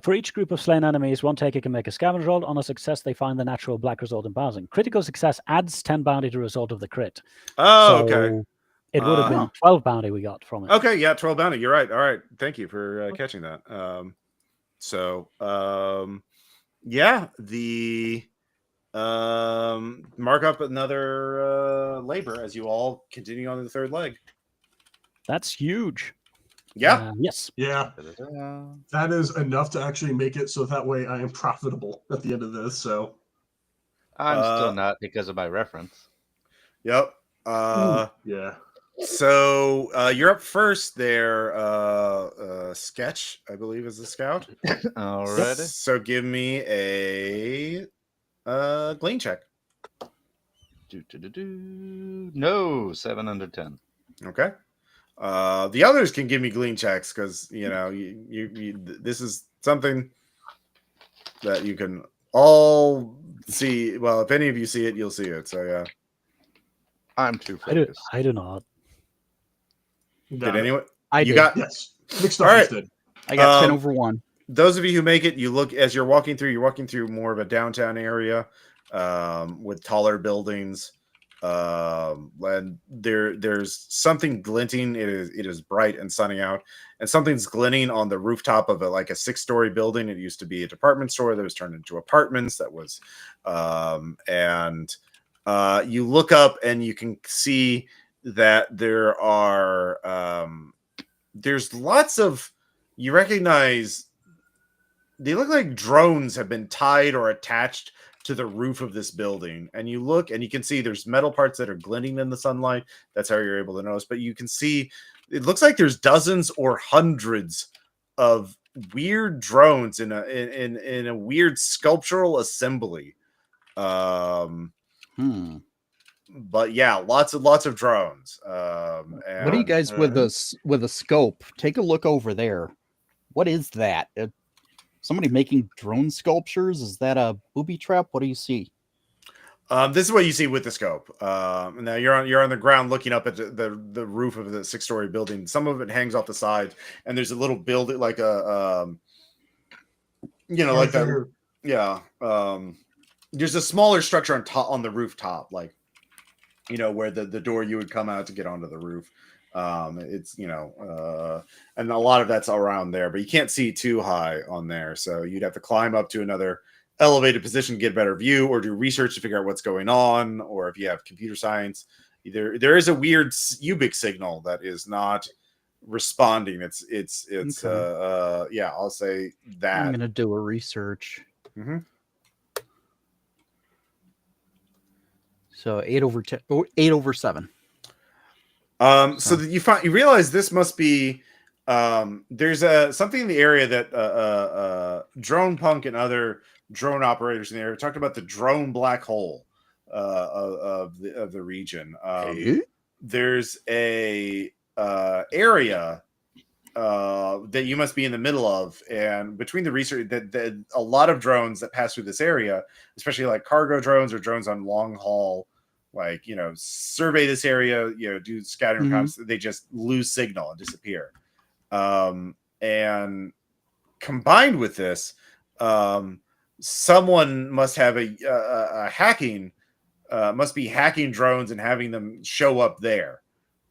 for each group of slain enemies, one taker can make a scavenge roll. On a success, they find the natural black result in browsing. Critical success adds 10 bounty to the result of the crit. Oh, So okay. It would have been 12 bounty we got from it. Okay, yeah, 12 bounty. You're right. All right. Thank you for catching that. Yeah, the mark up another labor as you all continue on to the third leg. That's huge. Yeah. Yes. Yeah. That is enough to actually make it so that way I am profitable at the end of this. So I'm still not because of my reference. Yep. Yeah. So you're up first there, Sketch, I believe, is the scout. Alrighty. So give me a glean check. No, 7 under 10. Okay. The others can give me glean checks because you this is something that you can all see. Well, if any of you see it, you'll see it. So yeah. I'm too focused. I do not. Did anyone? I you did. got Yes. Mixed all right. did. I got 10 over 1. Those of you who make it, you look as you're walking through more of a downtown area with taller buildings. And there's something glinting. It is bright and sunny out, and something's glinting on the rooftop of a 6-story building. It used to be a department store that was turned into apartments. That was, you look up and you can see that there are there's lots of, you recognize, they look like drones have been tied or attached to the roof of this building, and you look and you can see there's metal parts that are glinting in the sunlight. That's how you're able to notice, but you can see it looks like there's dozens or hundreds of weird drones in a weird sculptural assembly. But yeah, lots of drones. What do you guys with a scope? Take a look over there. What is that? Somebody making drone sculptures? Is that a booby trap? What do you see? This is what you see with the scope. Now you're on the ground looking up at the roof of the 6-story building. Some of it hangs off the side, and there's a little building like a like that. Yeah. There's a smaller structure on the rooftop, like where the door you would come out to get onto the roof. It's and a lot of that's around there, but you can't see too high on there, so you'd have to climb up to another elevated position to get a better view, or do research to figure out what's going on, or if you have computer science, there is a weird Ubix signal that is not responding. It's okay. Yeah, I'll say that I'm gonna do a research. So 8 over 10, 8 over 7. So that you realize this must be there's something in the area that Drone Punk and other drone operators in the area talked about, the drone black hole of the region. There's a area that you must be in the middle of, and between the research that a lot of drones that pass through this area, especially like cargo drones or drones on long haul, survey this area, do scattering comps, they just lose signal and disappear. And combined with this, someone must have a hacking, must be hacking drones and having them show up there.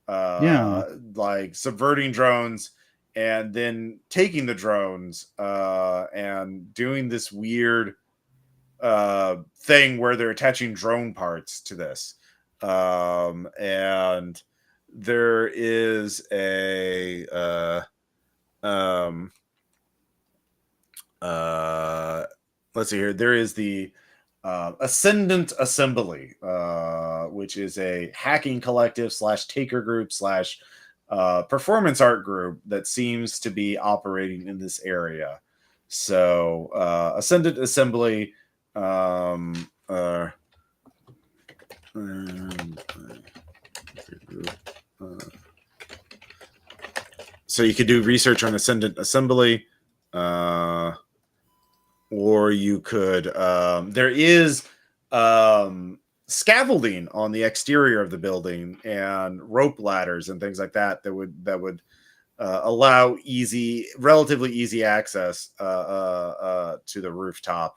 Like subverting drones and then taking the drones and doing this weird thing where they're attaching drone parts to this. And there is a let's see here. There is the Ascendant Assembly, which is a hacking collective / taker group / performance art group that seems to be operating in this area. So Ascendant Assembly. So you could do research on Ascendant Assembly, or you could. There is scaffolding on the exterior of the building and rope ladders and things like that would allow relatively easy access to the rooftop.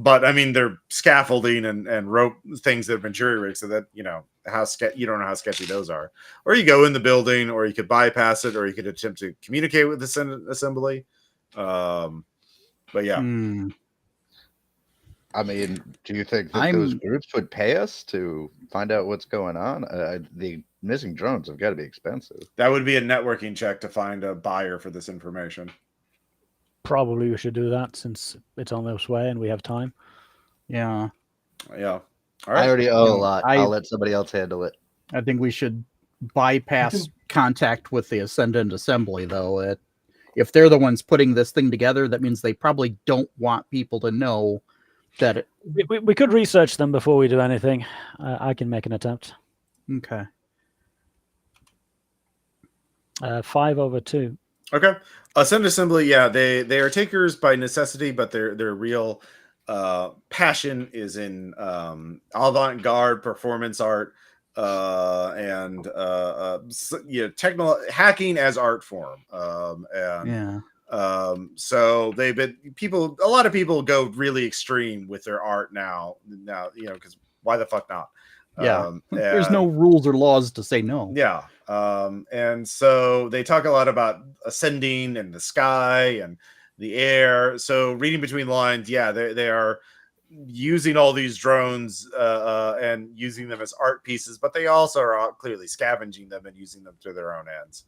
But I mean, they're scaffolding and rope things that have been jury rigged, so that you don't know how sketchy those are. Or you go in the building, or you could bypass it, or you could attempt to communicate with the Senate Assembly. But yeah, I mean, do you think that those groups would pay us to find out what's going on? The missing drones have got to be expensive. That would be a networking check to find a buyer for this information. Probably we should do that since it's on this way and we have time. Yeah. Yeah. All right. I already owe a lot. I'll let somebody else handle it. I think we should bypass contact with the Ascendant Assembly, though. If they're the ones putting this thing together, that means they probably don't want people to know that we could research them before we do anything. I can make an attempt. Okay. 5/2. Okay. Ascendant Assembly, yeah, they are takers by necessity, but their real passion is in avant-garde performance art and hacking as art form. So they've been a lot of people go really extreme with their art now, because why the fuck not? There's no rules or laws to say no. Yeah. And so they talk a lot about ascending and the sky and the air. So reading between the lines, they are using all these drones and using them as art pieces, but they also are clearly scavenging them and using them to their own ends.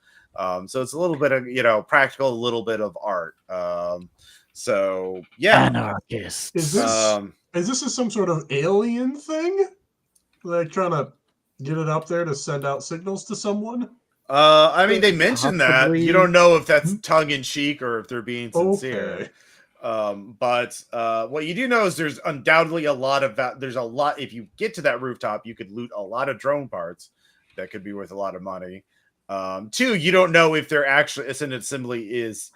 So it's a little bit of practical, a little bit of art. So yeah, anarchist. Is this some sort of alien thing? Like trying to get it up there to send out signals to someone? I mean, they mentioned that. You don't know if that's tongue in cheek or if they're being sincere. Okay. But what you do know is there's undoubtedly a lot of that. There's a lot. If you get to that rooftop, you could loot a lot of drone parts that could be worth a lot of money. 2, you don't know if they're actually Ascendant Assembly is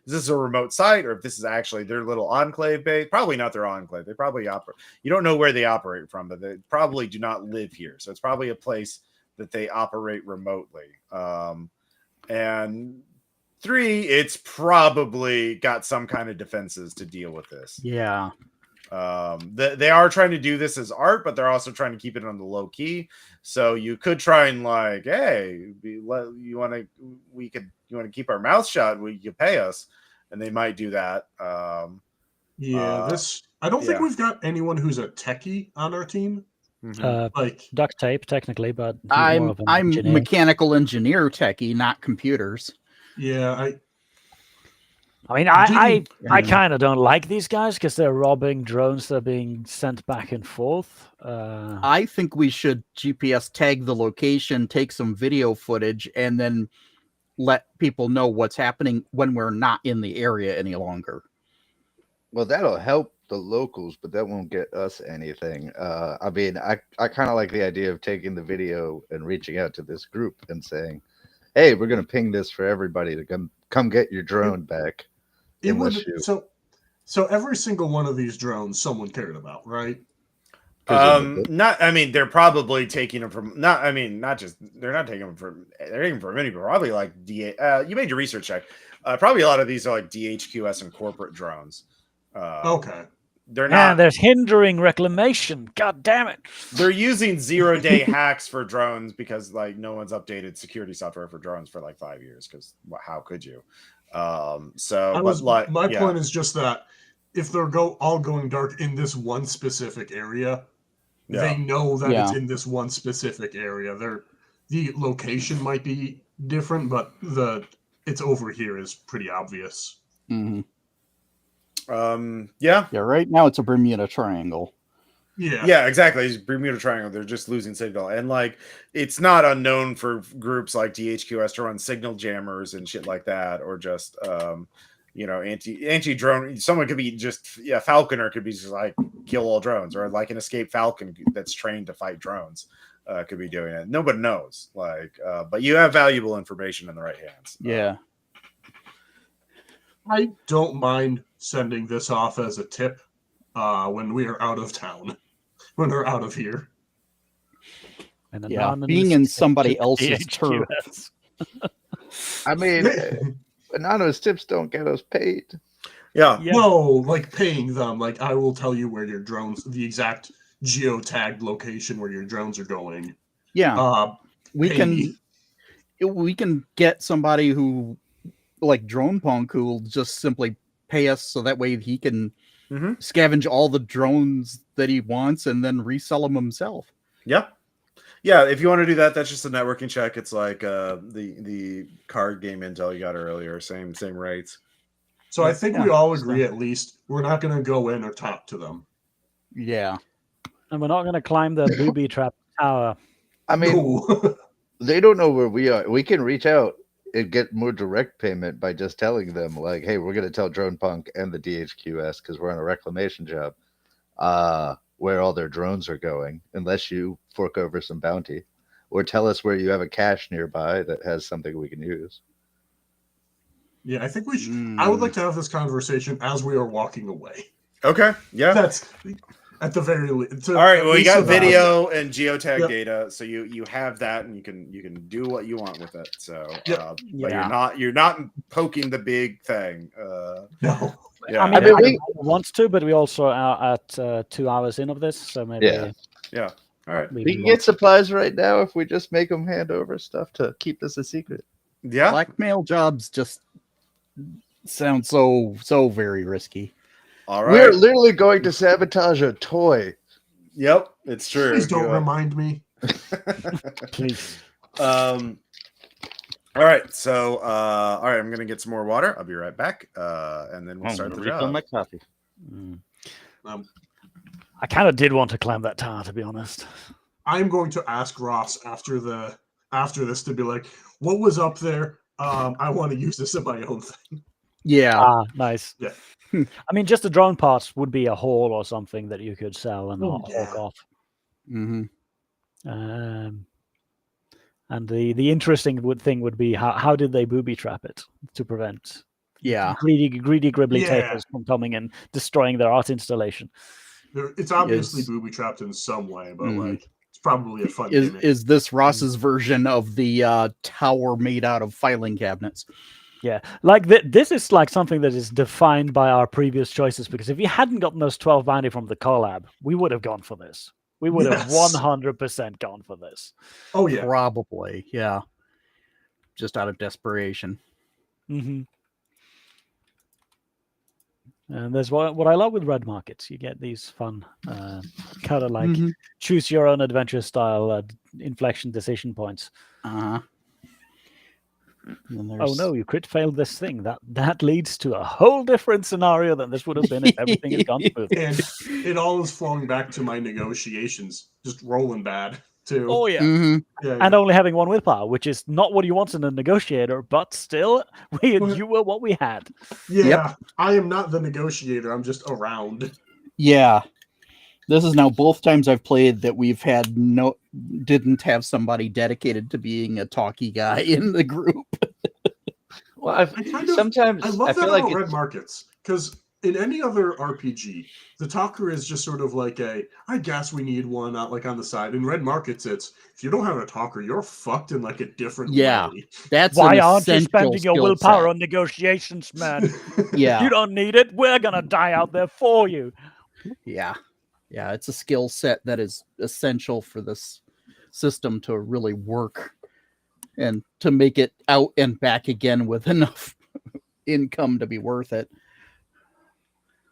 this a remote site or if this is actually their little enclave base. Probably not their enclave. They probably operate. You don't know where they operate from, but they probably do not live here. So it's probably a place that they operate remotely. And 3, it's probably got some kind of defenses to deal with this. Yeah. They are trying to do this as art, but they're also trying to keep it on the low key. So you could try and hey, you want to keep our mouth shut? You could pay us, and they might do that. I don't think we've got anyone who's a techie on our team. Like duct tape, technically, but I'm mechanical engineer techie, not computers. Yeah, I kind of don't like these guys because they're robbing drones that are being sent back and forth. I think we should GPS tag the location, take some video footage, and then let people know what's happening when we're not in the area any longer. Well, that'll help the locals, but that won't get us anything. I mean, I kind of like the idea of taking the video and reaching out to this group and saying, hey, we're going to ping this for everybody to come get your drone back. So every single one of these drones someone cared about, right? They're probably taking them from they're not taking them from any, probably like you made your research check. Probably a lot of these are like DHQS and corporate drones. Okay. They're not. There's hindering reclamation. God damn it. They're using 0-day hacks for drones because no one's updated security software for drones for 5 years. Because how could you? My point is just that if they're all going dark in this one specific area, they know that it's in this one specific area. The location might be different, but it's over here is pretty obvious. Mm-hmm. Yeah. Right now it's a Bermuda Triangle. Yeah, exactly. It's Bermuda Triangle. They're just losing signal, and like it's not unknown for groups like DHQS to run signal jammers and shit like that, or just anti drone. Someone could be just Falconer could be just like kill all drones, or like an escape Falcon that's trained to fight drones could be doing it. Nobody knows, but you have valuable information in the right hands. Yeah. I don't mind sending this off as a tip when we are out of town, when we're out of here. Yeah, being in somebody else's turf. I mean, anonymous tips don't get us paid. Yeah. No, like paying them. Like I will tell you where your drones, the exact geotagged location where your drones are going. Yeah. We can get somebody who like Drone Punk who will just simply pay us so that way he can scavenge all the drones that he wants and then resell them himself. Yeah. Yeah, if you want to do that, that's just a networking check. It's like the card game intel you got earlier, same rates. So I think we all agree at least we're not going to go in or talk to them. Yeah. And we're not going to climb the booby trap tower. I mean, they don't know where we are. We can reach out and get more direct payment by just telling them, like, hey, we're going to tell Drone Punk and the DHQS, because we're on a reclamation job, where all their drones are going, unless you fork over some bounty. Or tell us where you have a cache nearby that has something we can use. Yeah, I think we should. I would like to have this conversation as we are walking away. Okay, yeah. That's at the very least. All right, well, you got video and geotag data, so you have that, and you can do what you want with it. So, but you're not poking the big thing. No. Yeah. I mean, we want to, but we also are at 2 hours in of this, so maybe. Yeah. All right. We can get supplies right now if we just make them hand over stuff to keep this a secret. Yeah. Blackmail jobs just sound so very risky. All right. We're literally going to sabotage a toy. Yep, it's true. Please don't remind me. Please. All right, so I'm gonna get some more water. I'll be right back, and then we'll start the job. My coffee. I kind of did want to climb that tower, to be honest. I'm going to ask Ross after this to be like, what was up there? I want to use this in my own thing. Yeah. Nice. Yeah. I mean, just the drone parts would be a haul or something that you could sell and hawk off. Mm-hmm. And the interesting thing would be how did they booby trap it to prevent greedy gribbly takers from coming and destroying their art installation. It's obviously booby trapped in some way, but like it's probably a fun gimmick. Is this Ross's version of the tower made out of filing cabinets? Yeah, like this is like something that is defined by our previous choices, because if you hadn't gotten those 12 bounty from the collab, we would have gone for this. We would have 100% gone for this. Oh yeah, probably. Yeah, just out of desperation. Mm-hmm. And there's what I love with red markets. You get these fun kind of like choose your own adventure style inflection decision points. Oh no, you crit failed this thing. That leads to a whole different scenario than this would have been if everything had gone smooth. And it all is flowing back to my negotiations, just rolling bad too. Oh yeah. And only having one willpower, which is not what you want in a negotiator, but still, you were what we had. Yeah, I am not the negotiator. I'm just around. Yeah. This is now both times I've played that we've had didn't have somebody dedicated to being a talky guy in the group. Well, I love that about red markets, because in any other RPG, the talker is just sort of like I guess we need one, not like on the side. In red markets, it's if you don't have a talker, you're fucked in like a different way. That's why aren't you spending your willpower on negotiations, man? Yeah, you don't need it. We're gonna die out there for you. Yeah, it's a skill set that is essential for this system to really work and to make it out and back again with enough income to be worth it.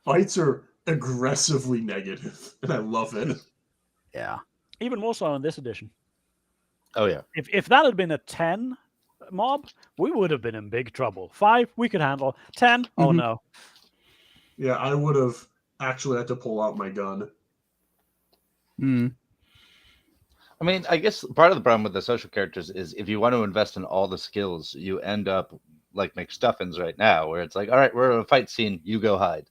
Fights are aggressively negative, and I love it. Yeah. Even more so in this edition. Oh, yeah. If that had been a 10 mob, we would have been in big trouble. 5, we could handle. 10, oh no. Yeah, I would have actually had to pull out my gun. Mm. I mean, I guess part of the problem with the social characters is if you want to invest in all the skills, you end up like McStuffins right now, where it's like, all right, we're in a fight scene, you go hide.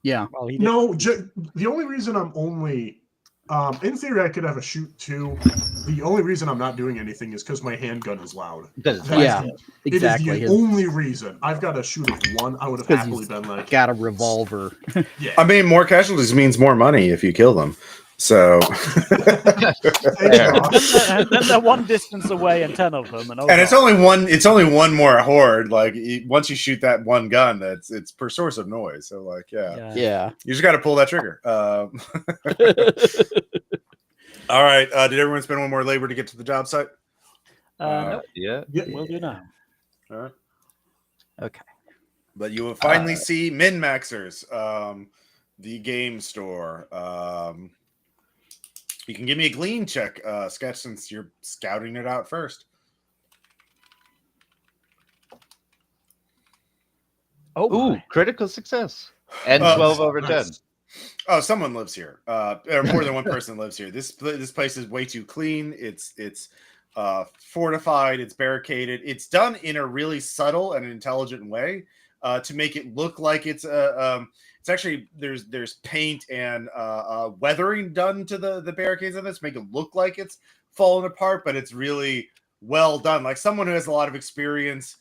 Yeah. Well, he did. No, the only reason I'm only, in theory, I could have a shoot too. The only reason I'm not doing anything is because my handgun is loud. Because it's That's fine. Yeah. It Exactly. is the only reason. I've got a shoot of 1. I would have 'Cause happily he's been like, got a revolver. yeah. I mean, more casualties means more money if you kill them. So, Thanks, Fair. Ross. And then they're one distance away, and 10 of them, and and it's only one. It's only one more horde. Like once you shoot that one gun, it's per source of noise. So, like, yeah. Yeah. You just got to pull that trigger. All right. Did everyone spend one more labor to get to the job site? No, Yeah. we'll do now. All right. Okay. But you will finally see Min Maxers, the game store. You can give me a glean check, Sketch, since you're scouting it out first. Oh, Ooh, my. critical success. And Oh, 12 over nice. 10. Oh, someone lives here. Or more than one person lives here. This place is way too clean. It's fortified. It's barricaded. It's done in a really subtle and intelligent way to make it look like it's it's actually there's paint and weathering done to the barricades of this, make it look like it's fallen apart, but it's really well done. Like someone who has a lot of experience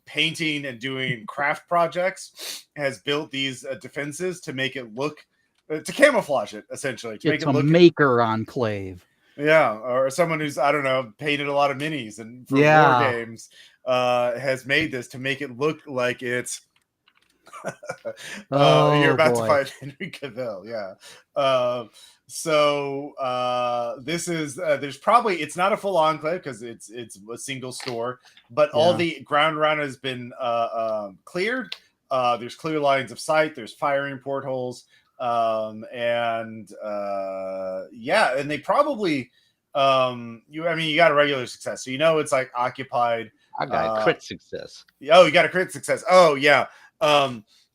painting and doing craft projects has built these defenses to make it look to camouflage it, essentially, to It's make it a look maker enclave. yeah, or someone who's, I don't know, painted a lot of minis and for war Yeah. games has made this to make it look like it's you're about to find Henry Cavill. Yeah. So this is there's probably, it's not a full enclave because it's a single store, but all Yeah. the ground around has been cleared. There's clear lines of sight. There's firing portholes. And they probably you got a regular success, so you know it's like occupied. I got a crit success. Oh, you got a crit success. Oh yeah.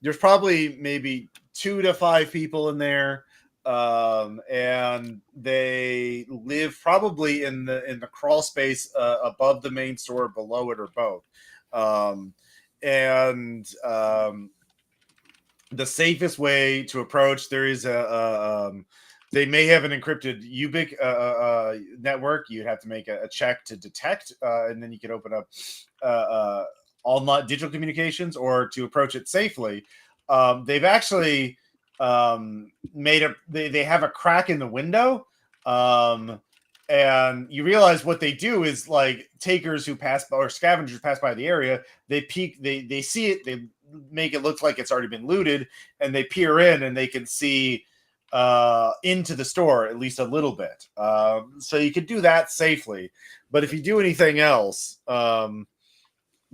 There's probably maybe 2 to 5 people in there, and they live probably in the crawl space above the main store, below it, or both. The safest way to approach, there is they may have an encrypted Ubic network. You'd have to make a check to detect, and then you can open up online digital communications, or to approach it safely. They've actually they have a crack in the window, and you realize what they do is, like, takers who pass by, or scavengers pass by the area, they peek, they see it, they make it look like it's already been looted, and they peer in and they can see into the store at least a little bit. So you could do that safely, but if you do anything else,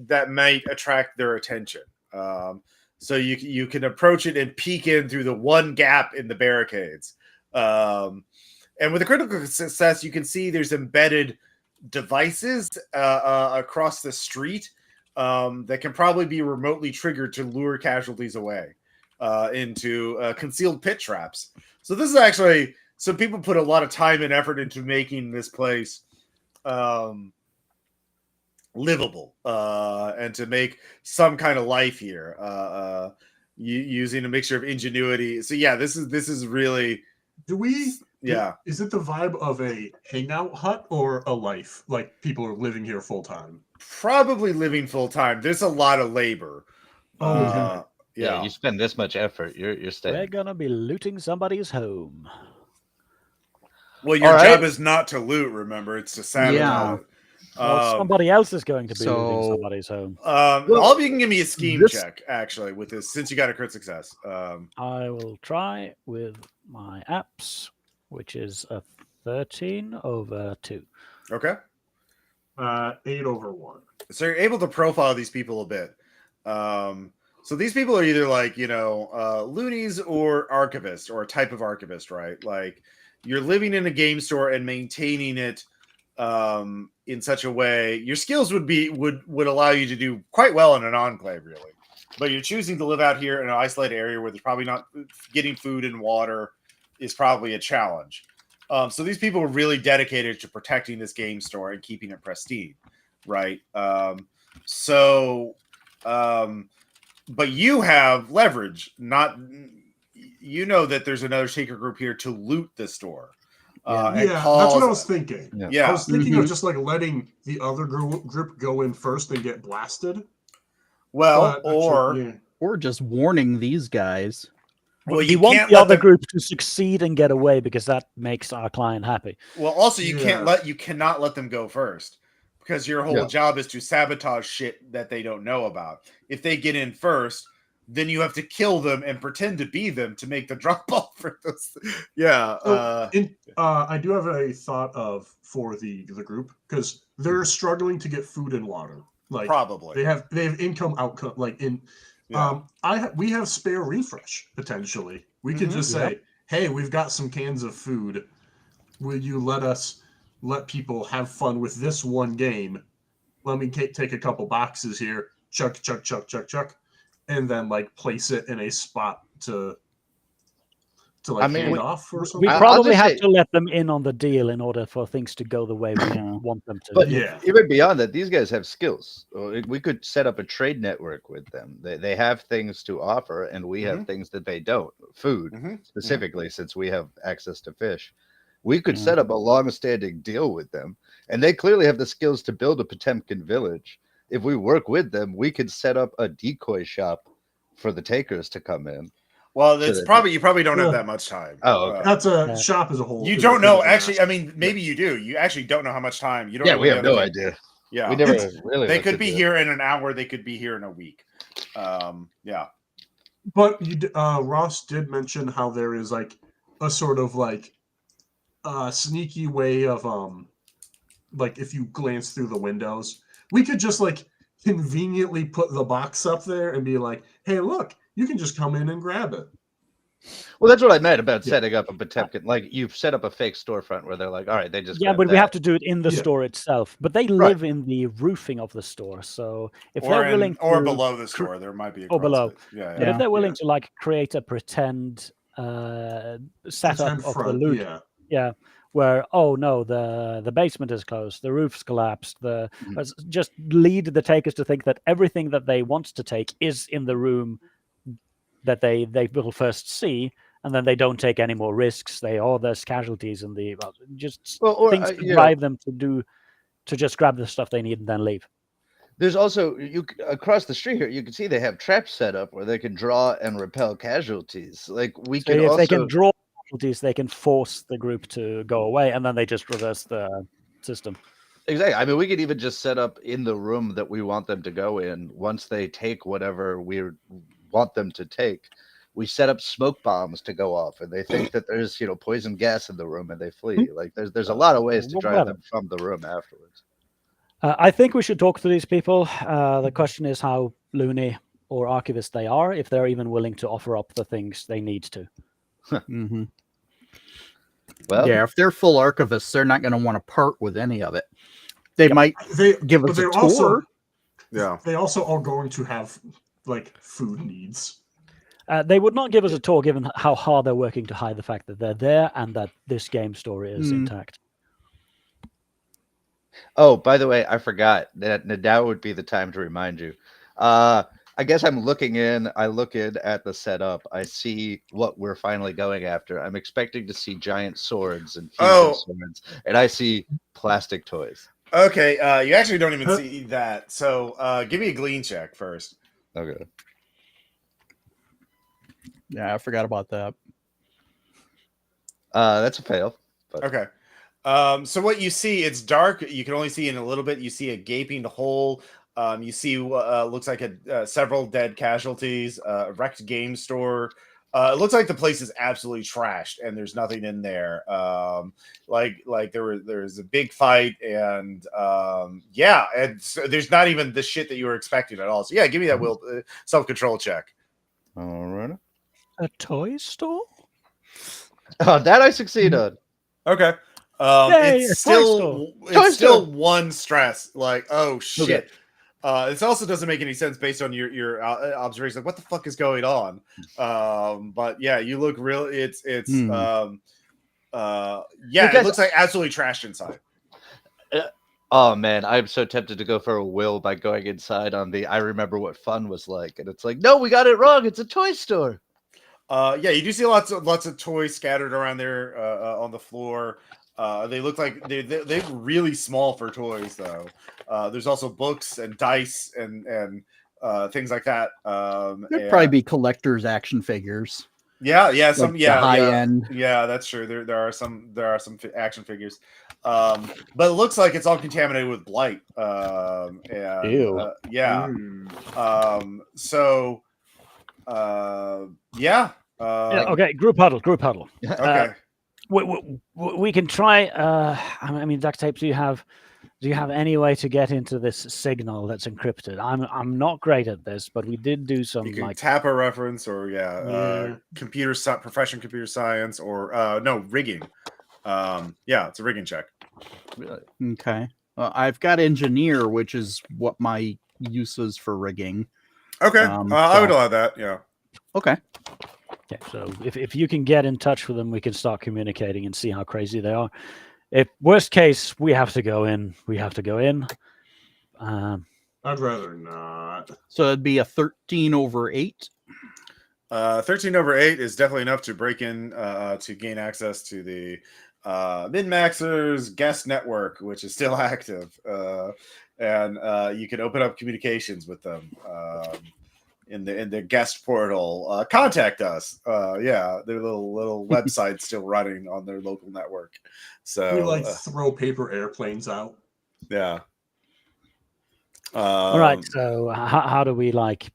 that might attract their attention. So you can approach it and peek in through the one gap in the barricades. And with a critical success, you can see there's embedded devices across the street that can probably be remotely triggered to lure casualties away into concealed pit traps. So this is actually, so people put a lot of time and effort into making this place livable and to make some kind of life here using a mixture of ingenuity. So yeah, this is really, yeah. Is it the vibe of a hangout hut or a life? Like people are living here full time? Probably living full time. There's a lot of labor. Okay. Yeah, you spend this much effort, you're staying. We're gonna be looting somebody's home. Well, your All right. job is not to loot, remember, it's to sabotage. Yeah. Well, somebody else is going to be looting so- somebody's home. All of you can give me a scheme this- check, actually, with this, since you got a crit success. I will try with my apps, which is a 13 over 2. Okay. 8 over 1. So you're able to profile these people a bit. So these people are either like, loonies or archivists, or a type of archivist, right? Like, you're living in a game store and maintaining it in such a way, your skills would allow you to do quite well in an enclave, really. But you're choosing to live out here in an isolated area where there's probably not getting food and water is probably a challenge. So these people are really dedicated to protecting this game store and keeping it pristine, right? But you have leverage. You know that there's another taker group here to loot the store. That's what I was thinking. Yeah. I was thinking of just like letting the other group go in first and get blasted. Well, or just warning these guys. Well, you want the other group to succeed and get away because that makes our client happy. Well, also you cannot let them go first because your whole job is to sabotage shit that they don't know about. If they get in first, then you have to kill them and pretend to be them to make the drop ball for those. Yeah. I do have a thought for the group because they're struggling to get food and water. Like probably they have income outcome we have spare refresh potentially. We could just say, hey, we've got some cans of food. Will you let people have fun with this one game? Let me take a couple boxes here, chuck, and then like place it in a spot to hand off or something. We probably have to let them in on the deal in order for things to go the way we want them to. But even beyond that, these guys have skills. We could set up a trade network with them. They have things to offer, and we have things that they don't. Food, specifically, since we have access to fish. We could set up a long-standing deal with them, and they clearly have the skills to build a Potemkin village. If we work with them, we could set up a decoy shop for the takers to come in. Well, you probably don't have that much time. Oh, okay. That's a shop as a whole. You don't know, actually. I mean, maybe you do. You actually don't know how much time. You don't. Yeah, we have no idea. Yeah, we never really. They could be here in an hour. They could be here in a week. Yeah. But Ross did mention how there is like a sort of like sneaky way of like if you glance through the windows, we could just like conveniently put the box up there and be like, hey, look. You can just come in and grab it. Well, that's what I meant about setting up a Potemkin. Like you've set up a fake storefront where they're like, all right, they just but we have to do it in the store itself. But they live in the roofing of the store, so if they're willing or below the store, there might be below. But if they're willing to like create a pretend setup of the loot, where the basement is closed, the roof's collapsed, just lead the takers to think that everything that they want to take is in the room that they will first see, and then they don't take any more risks. There's casualties in the things to drive them to just grab the stuff they need and then leave. There's also across the street here. You can see they have traps set up where they can draw and repel casualties. Like if they can draw casualties, they can force the group to go away, and then they just reverse the system. Exactly. I mean, we could even just set up in the room that we want them to go in. Once they take whatever we want them to take, we set up smoke bombs to go off, and they think that there's poison gas in the room, and they flee. Like there's a lot of ways to drive them from the room afterwards. I think we should talk to these people. The question is how loony or archivist they are, if they're even willing to offer up the things they need to. Well, if they're full archivists, they're not going to want to part with any of it. They might give us a tour. They also are going to have like food needs. They would not give us a tour given how hard they're working to hide the fact that they're there and that this game story is intact. Oh, by the way, I forgot that now would be the time to remind you. I guess I'm looking in. I look in at the setup. I see what we're finally going after. I'm expecting to see giant swords and fusion swords, and I see plastic toys. Okay, you actually don't even see that. So give me a glean check first. Okay. Yeah, I forgot about that. That's a fail. But... Okay. So what you see, it's dark. You can only see in a little bit. You see a gaping hole. You see looks like several dead casualties, a wrecked game store. It looks like the place is absolutely trashed and there's nothing in there. Like there's a big fight and and so there's not even the shit that you were expecting at all. So yeah, give me that self-control check. All right. A toy store? Oh, that I succeed on. Okay. Yay, it's still one stress. Like, oh shit. Okay. This also doesn't make any sense based on your observation. Like, what the fuck is going on? But yeah, you look real. It looks like absolutely trashed inside. Oh man, I'm so tempted to go for a will by going inside on the I remember what fun was like, and it's like, no, we got it wrong. It's a toy store. Yeah, you do see lots of toys scattered around there on the floor. They look like they're really small for toys, though. There's also books and dice and things like that. There'd probably be collector's action figures. Yeah, some the high end. Yeah, that's true. There are some action figures, but it looks like it's all contaminated with blight. Ew. Yeah. Yeah. Okay, group huddle. Okay. We can try. I mean, duct tape. Do you have any way to get into this signal that's encrypted? I'm not great at this, but we did do some You can like tap a reference or professional computer science or no rigging. Yeah, it's a rigging check. Really? Okay. I've got engineer, which is what my use is for rigging. Okay, I would allow that. Yeah. Okay. Okay, so if you can get in touch with them, we can start communicating and see how crazy they are. If worst case, we have to go in. I'd rather not. So it'd be a 13 over 8. 13 over 8 is definitely enough to break in to gain access to the Min-Maxers guest network, which is still active, and you can open up communications with them in the guest portal. Contact us. Yeah, their little website's still running on their local network. So we like throw paper airplanes out. Yeah. All right. So how do we like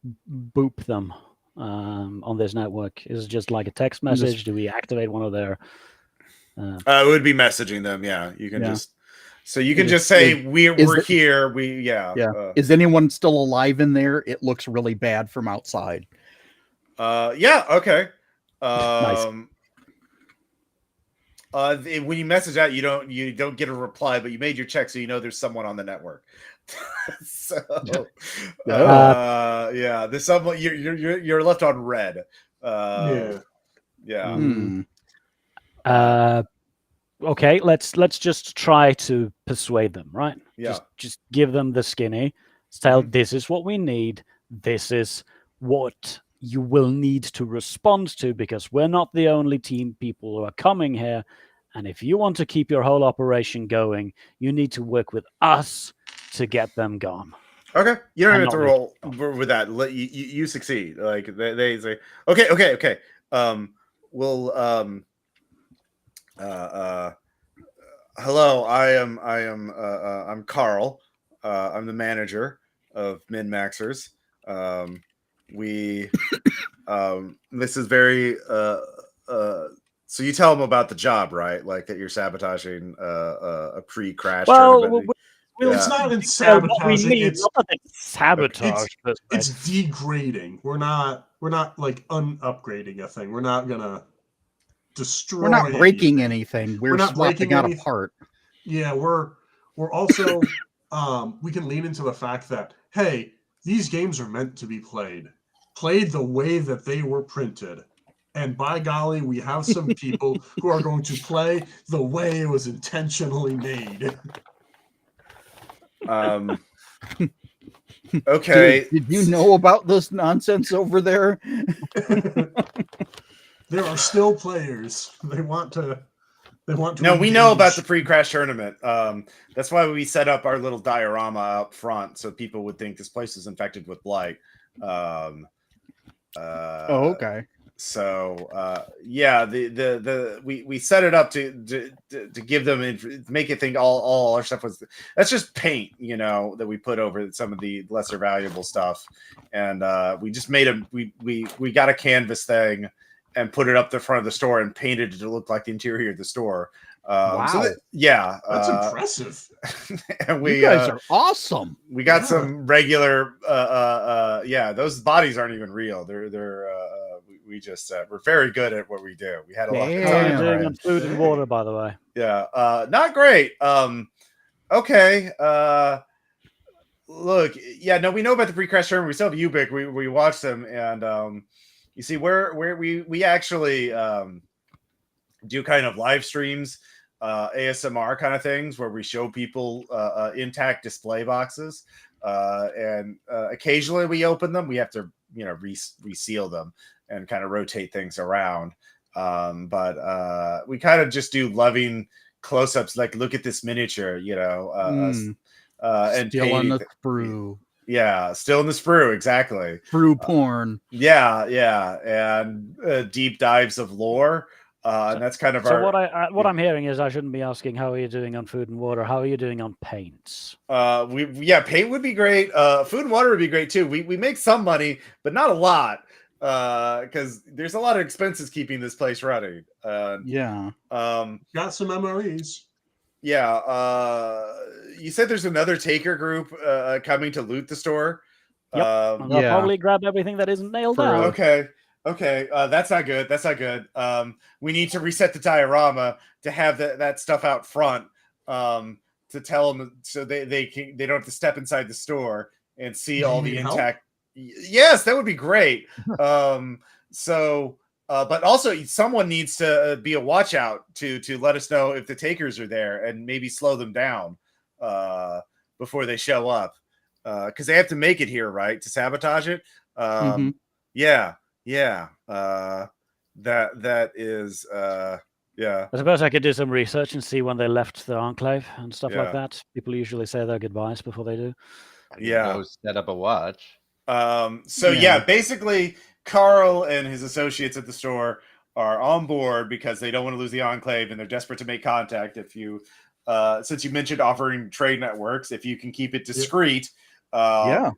boop them on this network? Is it just like a text message? Do we activate one of their? It would be messaging them. Yeah, you can just. So you can just say we're here. Is anyone still alive in there? It looks really bad from outside. Yeah. Okay. Nice. When you message out, you don't get a reply, but you made your check, so you know there's someone on the network. So, yeah, there's someone you're left on red. Yeah. Okay, let's just try to persuade them, right? Yeah. Just give them the skinny. Tell this is what we need. This is what you will need to respond to, because we're not the only team people who are coming here. And if you want to keep your whole operation going, you need to work with us to get them gone. Okay, you don't have to roll with that. You succeed. Like they say, okay. We'll hello, I'm Carl. I'm the manager of Min-Maxers. This is very so you tell them about the job, right? Like that you're sabotaging a pre-crash tournament. It's not in sabotaging. It's sabotage. It's degrading. We're not like upgrading a thing. We're not gonna destroy. We're not breaking anything. We're not breaking out apart. Yeah, we're also we can lean into the fact that, hey, these games are meant to be played the way that they were printed. And by golly, we have some people who are going to play the way it was intentionally made. Okay. Did you know about this nonsense over there? There are still players. They want to. No, we know about the pre-crash tournament. That's why we set up our little diorama up front, so people would think this place is infected with blight. Okay. So yeah, we set it up to give them make it think all our stuff was that's just paint, that we put over some of the lesser valuable stuff, and we just made we got a canvas thing and put it up the front of the store and painted it to look like the interior of the store. Wow. So that's impressive. And you guys are awesome. We got some regular those bodies aren't even real. They're we just we're very good at what we do. We had a lot of time. Doing on food and water, by the way. Yeah, not great. Okay. look, yeah, no, we know about the pre-crash tournament. We still have Ubik. We watched them, and you see where we actually do kind of live streams, ASMR kind of things where we show people intact display boxes, and occasionally we open them. We have to reseal them and kind of rotate things around. But we kind of just do loving close-ups, like look at this miniature, and Still on the sprue. Yeah, still in the sprue, exactly. Sprue porn. Yeah, and deep dives of lore. And that's kind of what I'm hearing is I shouldn't be asking how are you doing on food and water. How are you doing on paints? Paint would be great. Food and water would be great too. We make some money, but not a lot. Because there's a lot of expenses keeping this place running. Yeah. Got some MREs. Yeah. You said there's another taker group coming to loot the store. Yep. And they'll probably grab everything that isn't nailed down. Okay. That's not good. We need to reset the diorama to have that stuff out front. To tell them so they don't have to step inside the store and see all the intact. Yes, that would be great. But also someone needs to be a watch out to let us know if the takers are there and maybe slow them down before they show up, because they have to make it here, right, to sabotage it. Yeah. That is yeah. I suppose I could do some research and see when they left the enclave and stuff like that. People usually say their goodbyes before they do. Go set up a watch. Basically Carl and his associates at the store are on board because they don't want to lose the enclave and they're desperate to make contact. If you since you mentioned offering trade networks, if you can keep it discreet. We're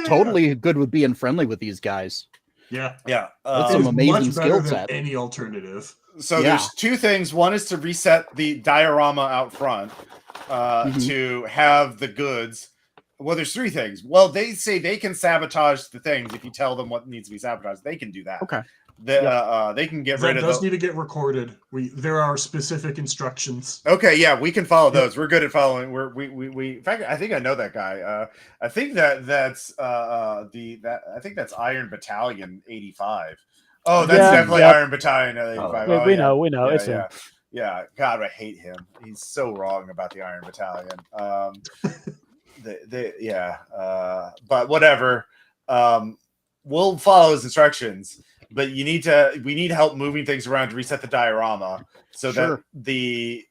totally good with being friendly with these guys. Yeah. That's some amazing skill set. Any alternative. So there's two things. One is to reset the diorama out front to have the goods. Well, there's three things. Well, they say they can sabotage the things if you tell them what needs to be sabotaged. They can do that. Okay. They can get rid of. That does need to get recorded. There are specific instructions. Okay, yeah, we can follow those. We're good at following. We. In fact, I think I know that guy. I think that's I think that's Iron Battalion 85. Oh, that's definitely Iron Battalion 85. We know. It's him. Yeah. God, I hate him. He's so wrong about the Iron Battalion. But whatever. We'll follow his instructions. But we need help moving things around to reset the diorama so that the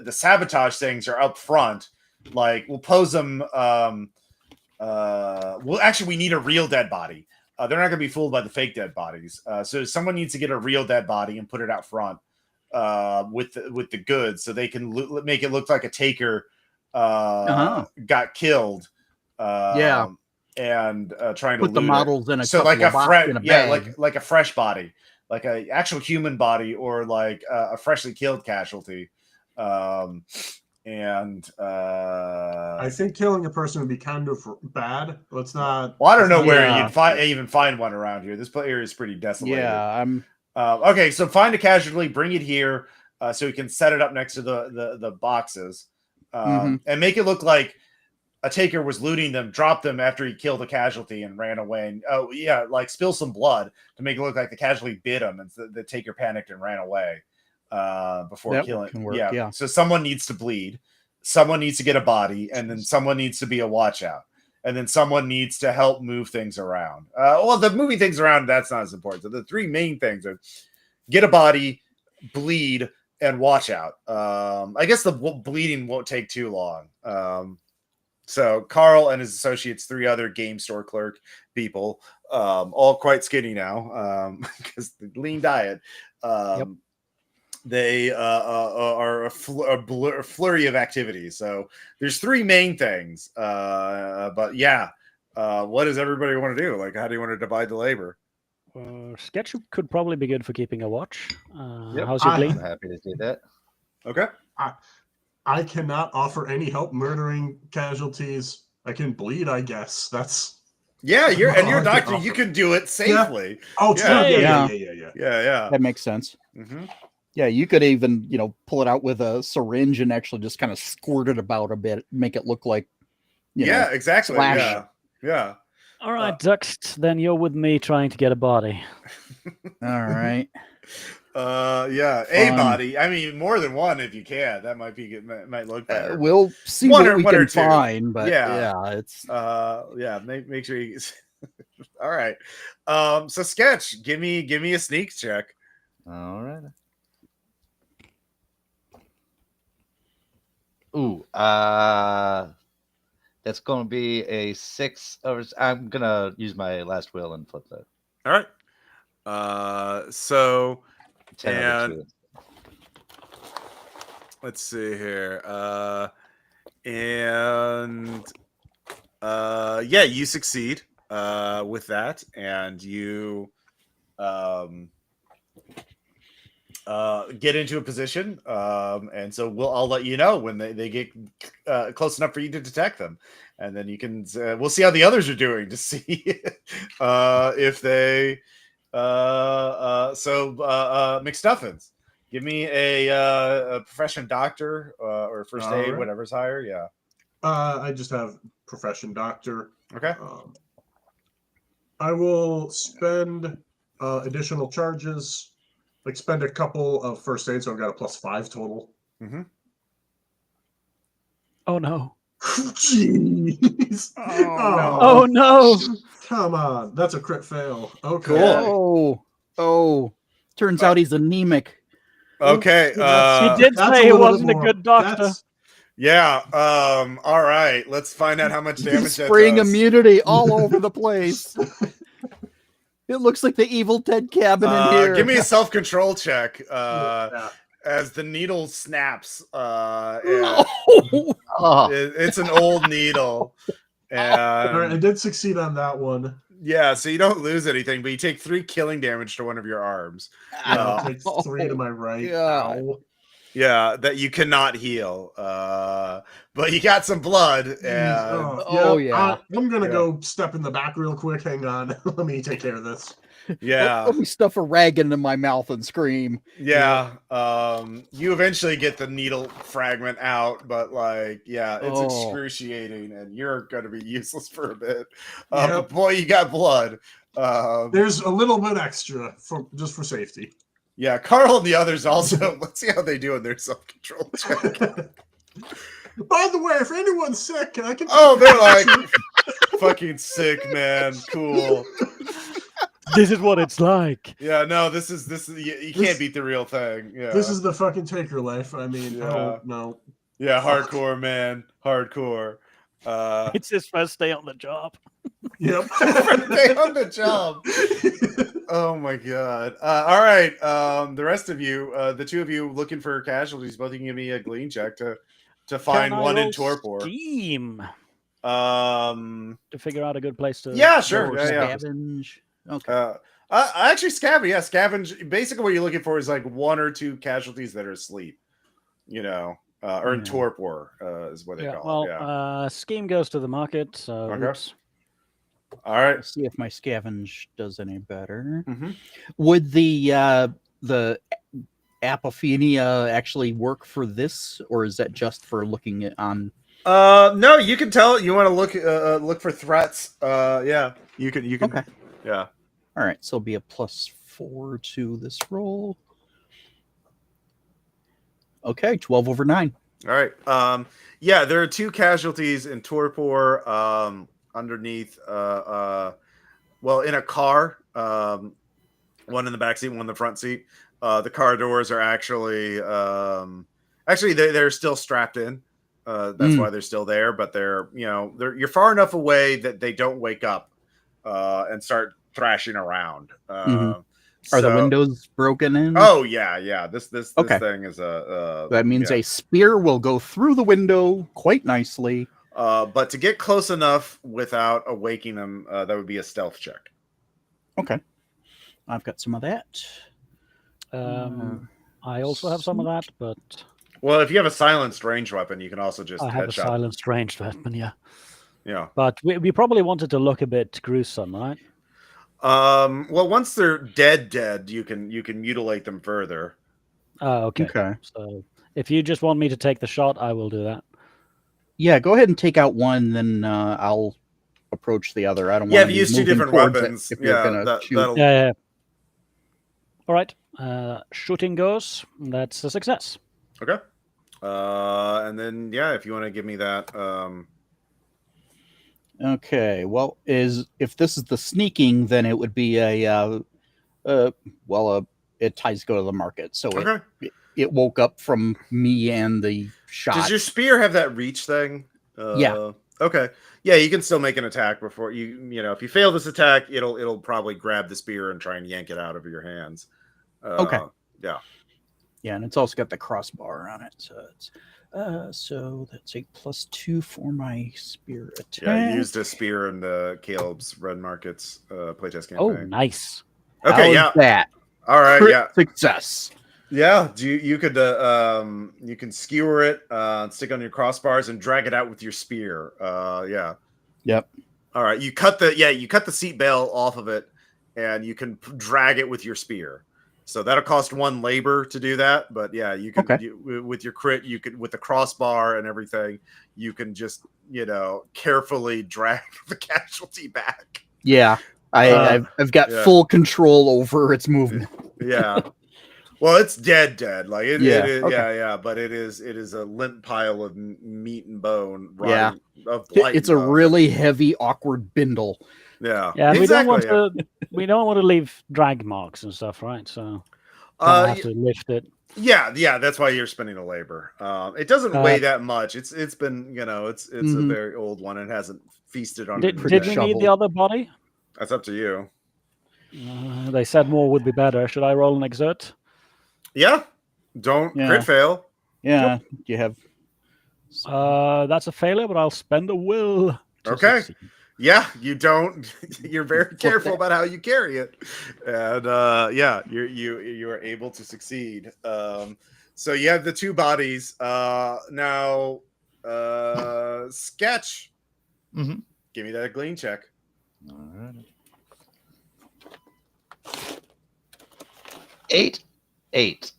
sabotage things are up front. Like we'll pose them. We need a real dead body. They're not going to be fooled by the fake dead bodies. So someone needs to get a real dead body and put it out front with the goods, so they can make it look like a taker got killed. And trying to put the models in a like a bag. like a fresh body, like a actual human body, or like a freshly killed casualty. I think killing a person would be kind of bad. Let's not. Well, I don't know where you'd even find one around here. This area is pretty desolated. Yeah, okay, so find a casualty, bring it here, so we can set it up next to the boxes, and make it look like a taker was looting them, dropped them after he killed a casualty and ran away. And spill some blood to make it look like the casualty bit him, and the taker panicked and ran away before killing. So someone needs to bleed, someone needs to get a body, and then someone needs to be a watch out, and then someone needs to help move things around. The moving things around, that's not as important. So the three main things are get a body, bleed, and watch out. I guess the bleeding won't take too long. So Carl and his associates, three other game store clerk people, all quite skinny now because the lean diet. They are a flurry of activities. So there's three main things. What does everybody want to do? Like, how do you want to divide the labor? Sketch could probably be good for keeping a watch. How's your bleed? I'm happy to do that. Okay. I cannot offer any help murdering casualties. I can bleed, I guess. That's you're a doctor. You can do it safely. Yeah. Oh, yeah. That makes sense. Mm-hmm. Yeah, you could even pull it out with a syringe and actually just kind of squirt it about a bit, make it look like Yeah, exactly. slash. Yeah. Yeah. All right, Dux. Then you're with me trying to get a body. All right. Yeah, a Fun. body. I mean, more than one if you can. That might be good. Might look better. We'll see One what or- we one or can two. find, but Yeah. it's Yeah. Make sure you. All right. So sketch. Give me a sneak check. All right. Ooh, that's going to be a 6 over. I'm gonna use my last will and flip that. All right. So 10 and over 2. let's see here. And yeah, you succeed with that, and you get into a position, and so I'll let you know when they get close enough for you to detect them, and then you can we'll see how the others are doing to see if they McStuffins, give me a profession doctor or first aid, Alright. whatever's higher. Yeah. I just have profession doctor. Okay. I will spend additional charges, like spend a couple of first aid, so I've got a +5 total. Mm-hmm. Oh no! Jeez. Oh no! Come on, that's a crit fail. Okay. Cool. oh, turns out he's anemic. Okay. He did That's say a he little bit wasn't a more- good doctor. that's- Yeah. All right. Let's find out how much damage He's that spraying does. immunity all over the place. It looks like the Evil Dead cabin in here. Give me a self-control check. Yeah. As the needle snaps. Oh, It's an old needle. And All right, I did succeed on that one. yeah, so you don't lose anything, but you take 3 killing damage to one of your arms. I'll take 3 to my right. God. Ow. Yeah, that you cannot heal. But you got some blood. And Oh, yeah. I'm gonna Yeah. go step in the back real quick. Hang on. Let me take care of this. yeah. Let me stuff a rag into my mouth and scream. Yeah. You eventually get the needle fragment out, but like, yeah, it's Oh. excruciating, and you're gonna be useless for a bit. Yep. But boy, you got blood. There's a little bit extra just for safety. Yeah, Carl and the others also. Let's see how they do in their self-control check. By the way, if anyone's sick, I can. Oh, they're like fucking sick, man. Cool. This is what it's like. Yeah, no, this is you can't beat the real thing. Yeah. This is the fucking taker life. I mean, I Yeah. don't know. Yeah, hardcore, man. Hardcore. It's his first day on the job. Yep. Day on the job. Oh my god. All right. The rest of you, the two of you looking for casualties, both of you can give me a glean check to find Can I one in roll torpor. Scheme To figure out a good place to. Yeah, sure. Or Yeah. scavenge. Okay. Actually, scavenge. Yeah, scavenge. Basically, what you're looking for is like 1 or 2 casualties that are asleep. You know, or in Yeah. torpor is what they Yeah, call well, it. Yeah. Scheme goes to the market. So, Okay. oops. All right. Let's see if my scavenge does any better. Mm-hmm. Would the apophenia actually work for this, or is that just for looking at on? No, you can tell. You want to look for threats. Yeah, you can. Okay. Yeah. All right, so it'll be a +4 to this roll. Okay, 12 over 9. All right. Yeah, there are 2 casualties in torpor. Underneath. Well, in a car. One in the back seat, one in the front seat. The car doors are actually they're still strapped in. That's why they're still there, but you're far enough away that they don't wake up and start thrashing around. Are the windows broken in? Oh yeah. This Okay. thing is a. That means a spear will go through the window quite nicely. But to get close enough without awaking them, that would be a stealth check. Okay, I've got some of that. I also have some of that, but Well, if you have a silenced ranged weapon, you can also just I have a headshot. silenced ranged weapon. Yeah, Yeah. but we probably wanted to look a bit gruesome, right? Well, once they're dead, you can mutilate them further. Oh, okay. Okay. So if you just want me to take the shot, I will do that. Yeah, go ahead and take out one, then I'll approach the other. I don't Yeah, want if to you use two different weapons, if you're gonna that, shoot. that'll. Yeah. All right. Shooting goes. That's a success. Okay. And then if you want to give me that. Okay. Well, if this is the sneaking, then it would be it ties go to the market. So Okay. it woke up from me and the shot. Does your spear have that reach thing? Yeah. Okay. Yeah, you can still make an attack before if you fail this attack, it'll probably grab the spear and try and yank it out of your hands. Okay. Yeah. Yeah, and it's also got the crossbar on it, so it's so that's a +2 for my spear attack. Yeah, I used a spear in the Caleb's Red Markets playtest campaign. Oh, nice. Okay, How's that? All right, Crit success. Yeah, you could you can skewer it, stick on your crossbars and drag it out with your spear. Yep. All right, you cut the seat bell off of it, and you can drag it with your spear. So that'll cost 1 labor to do that, but you can with your crit, you could with the crossbar and everything, you can just carefully drag the casualty back. Yeah, I've got full control over its movement. Yeah. Well, it's dead. Like it is, okay. but it is a limp pile of meat and bone. Yeah, of light it's and a bone. really heavy, awkward bindle. Yeah, exactly, we don't want to leave drag marks and stuff, right? So I have to lift it. Yeah, that's why you're spending the labor. It doesn't weigh that much. It's been it's a very old one. It hasn't feasted on. Did we need the other body? That's up to you. They said more would be better. Should I roll an exert? Yeah, don't crit fail. Yeah, you have. That's a failure, but I'll spend a will. Okay. Succeed. Yeah, you don't. You're very careful about how you carry it, and you are able to succeed. So you have the 2 bodies now. Sketch. Mm-hmm. Give me that glean check. All right. 8.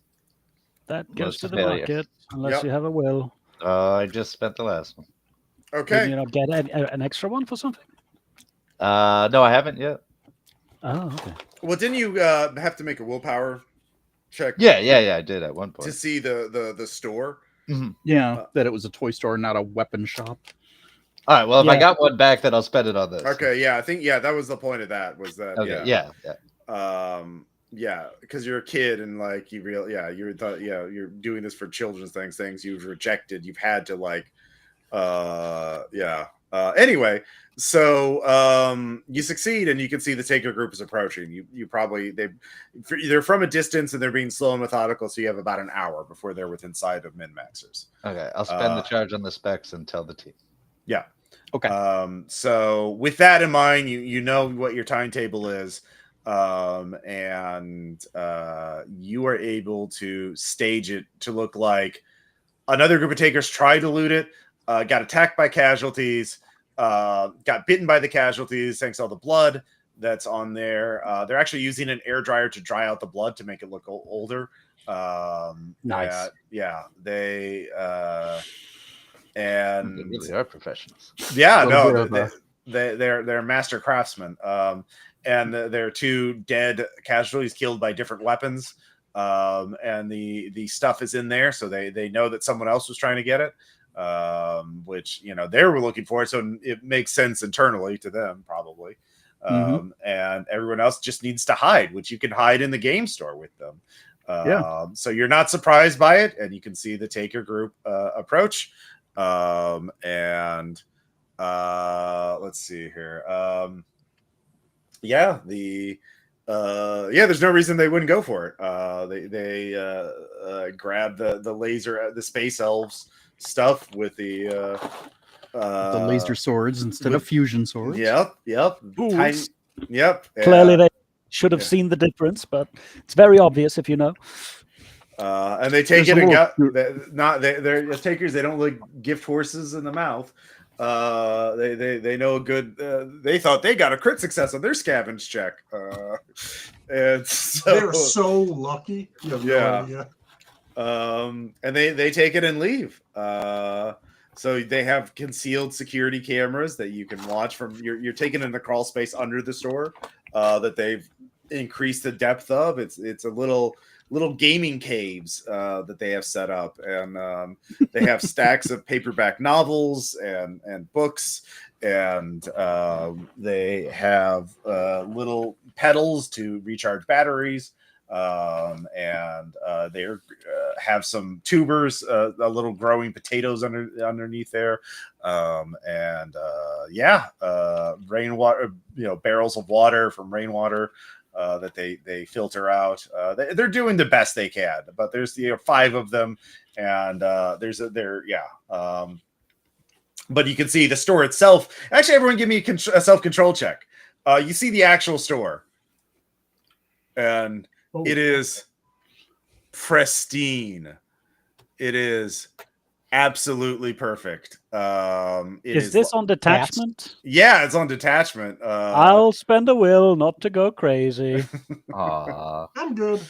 That goes to the market unless you have a will. I just spent the last one. Okay. Did you not get an extra one for something? No, I haven't yet. Oh, okay. Well, didn't you have to make a willpower check? Yeah, I did at one point to see the store. Mm-hmm. Yeah, that it was a toy store, not a weapon shop. All right. Well, if I got one back, then I'll spend it on this. Okay. Yeah, I think that was the point of that. Was that? Okay. Yeah. Because you're a kid and like you thought you're doing this for children's things you've rejected. You've had to anyway, so you succeed and you can see the taker group is approaching. They're from a distance and they're being slow and methodical, so you have about an hour before they're within sight of min-maxers. Okay, I'll spend the charge on the specs and tell the team. Yeah. Okay. So with that in mind, you know what your timetable is. And you are able to stage it to look like another group of takers tried to loot it, got attacked by casualties, got bitten by the casualties thanks to all the blood that's on there. They're actually using an air dryer to dry out the blood to make it look older. Nice. They and they really are professionals. Yeah, no, they're master craftsmen. And there are 2 dead casualties killed by different weapons. And the stuff is in there, so they know that someone else was trying to get it, which they were looking for it, so it makes sense internally to them probably. And everyone else just needs to hide, which you can hide in the game store with them. So you're not surprised by it, and you can see the taker group approach. Let's see here. There's no reason they wouldn't go for it. They grab the laser, the space elves stuff with the laser swords instead of fusion swords. Yep. Tiny, yep. Clearly, they should have seen the difference, but it's very obvious if you know. And they take it and they're takers. They don't like gift horses in the mouth. They know a good. They thought they got a crit success on their scavenge check, and so they're so lucky. You have no idea. And they take it and leave. So they have concealed security cameras that you can watch from. You're taken in the crawl space under the store that they've increased the depth of. It's a little gaming caves that they have set up, and they have stacks of paperback novels and books, and they have little pedals to recharge batteries. And they have some tubers, a little growing potatoes underneath there, rainwater, barrels of water from rainwater that they filter out. They're doing the best they can, but there's 5 of them, and but you can see the store itself. Actually, everyone, give me a self-control check. You see the actual store, and it is pristine. It is absolutely perfect. Is this on detachment? Yeah, it's on detachment. I'll spend a will not to go crazy. I'm good.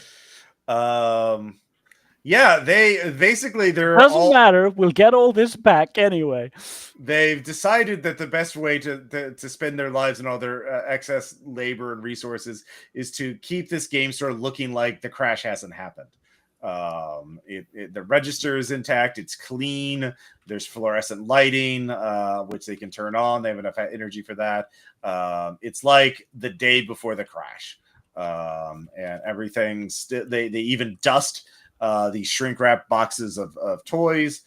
Yeah, they basically doesn't matter. We'll get all this back anyway. They've decided that the best way to spend their lives and all their excess labor and resources is to keep this game store looking like the crash hasn't happened. The register is intact. It's clean. There's fluorescent lighting, which they can turn on. They have enough energy for that. It's like the day before the crash, and everything's. They even dust these shrink wrap boxes of toys.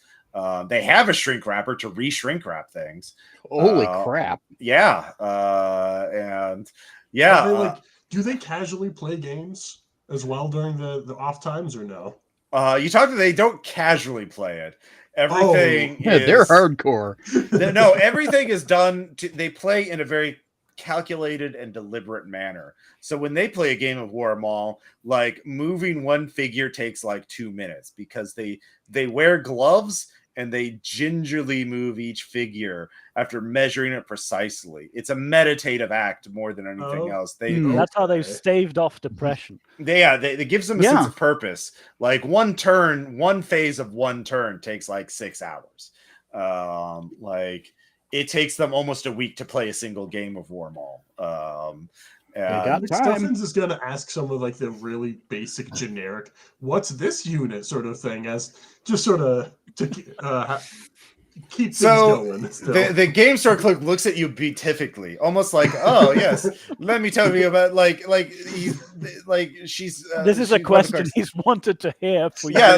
They have a shrink wrapper to re-shrink wrap things. Holy crap! Yeah, do they casually play games as well during the off times, or no? They don't casually play it. Everything they're hardcore. No, everything is done. They play in a very calculated and deliberate manner. So when they play a game of War Mall, like moving one figure takes like 2 minutes because they wear gloves and they gingerly move each figure after measuring it precisely. It's a meditative act more than anything else. That's how they've staved off depression. It gives them a sense of purpose. Like one phase of one turn takes like 6 hours. It takes them almost a week to play a single game of War Mall. Stuffins is going to ask some of like the really basic generic, what's this unit sort of thing, as just sort of to keep things going. The game store clerk looks at you beatifically, almost like, oh yes, let me tell you about she's. This is a question he's wanted to hear for years. Yeah,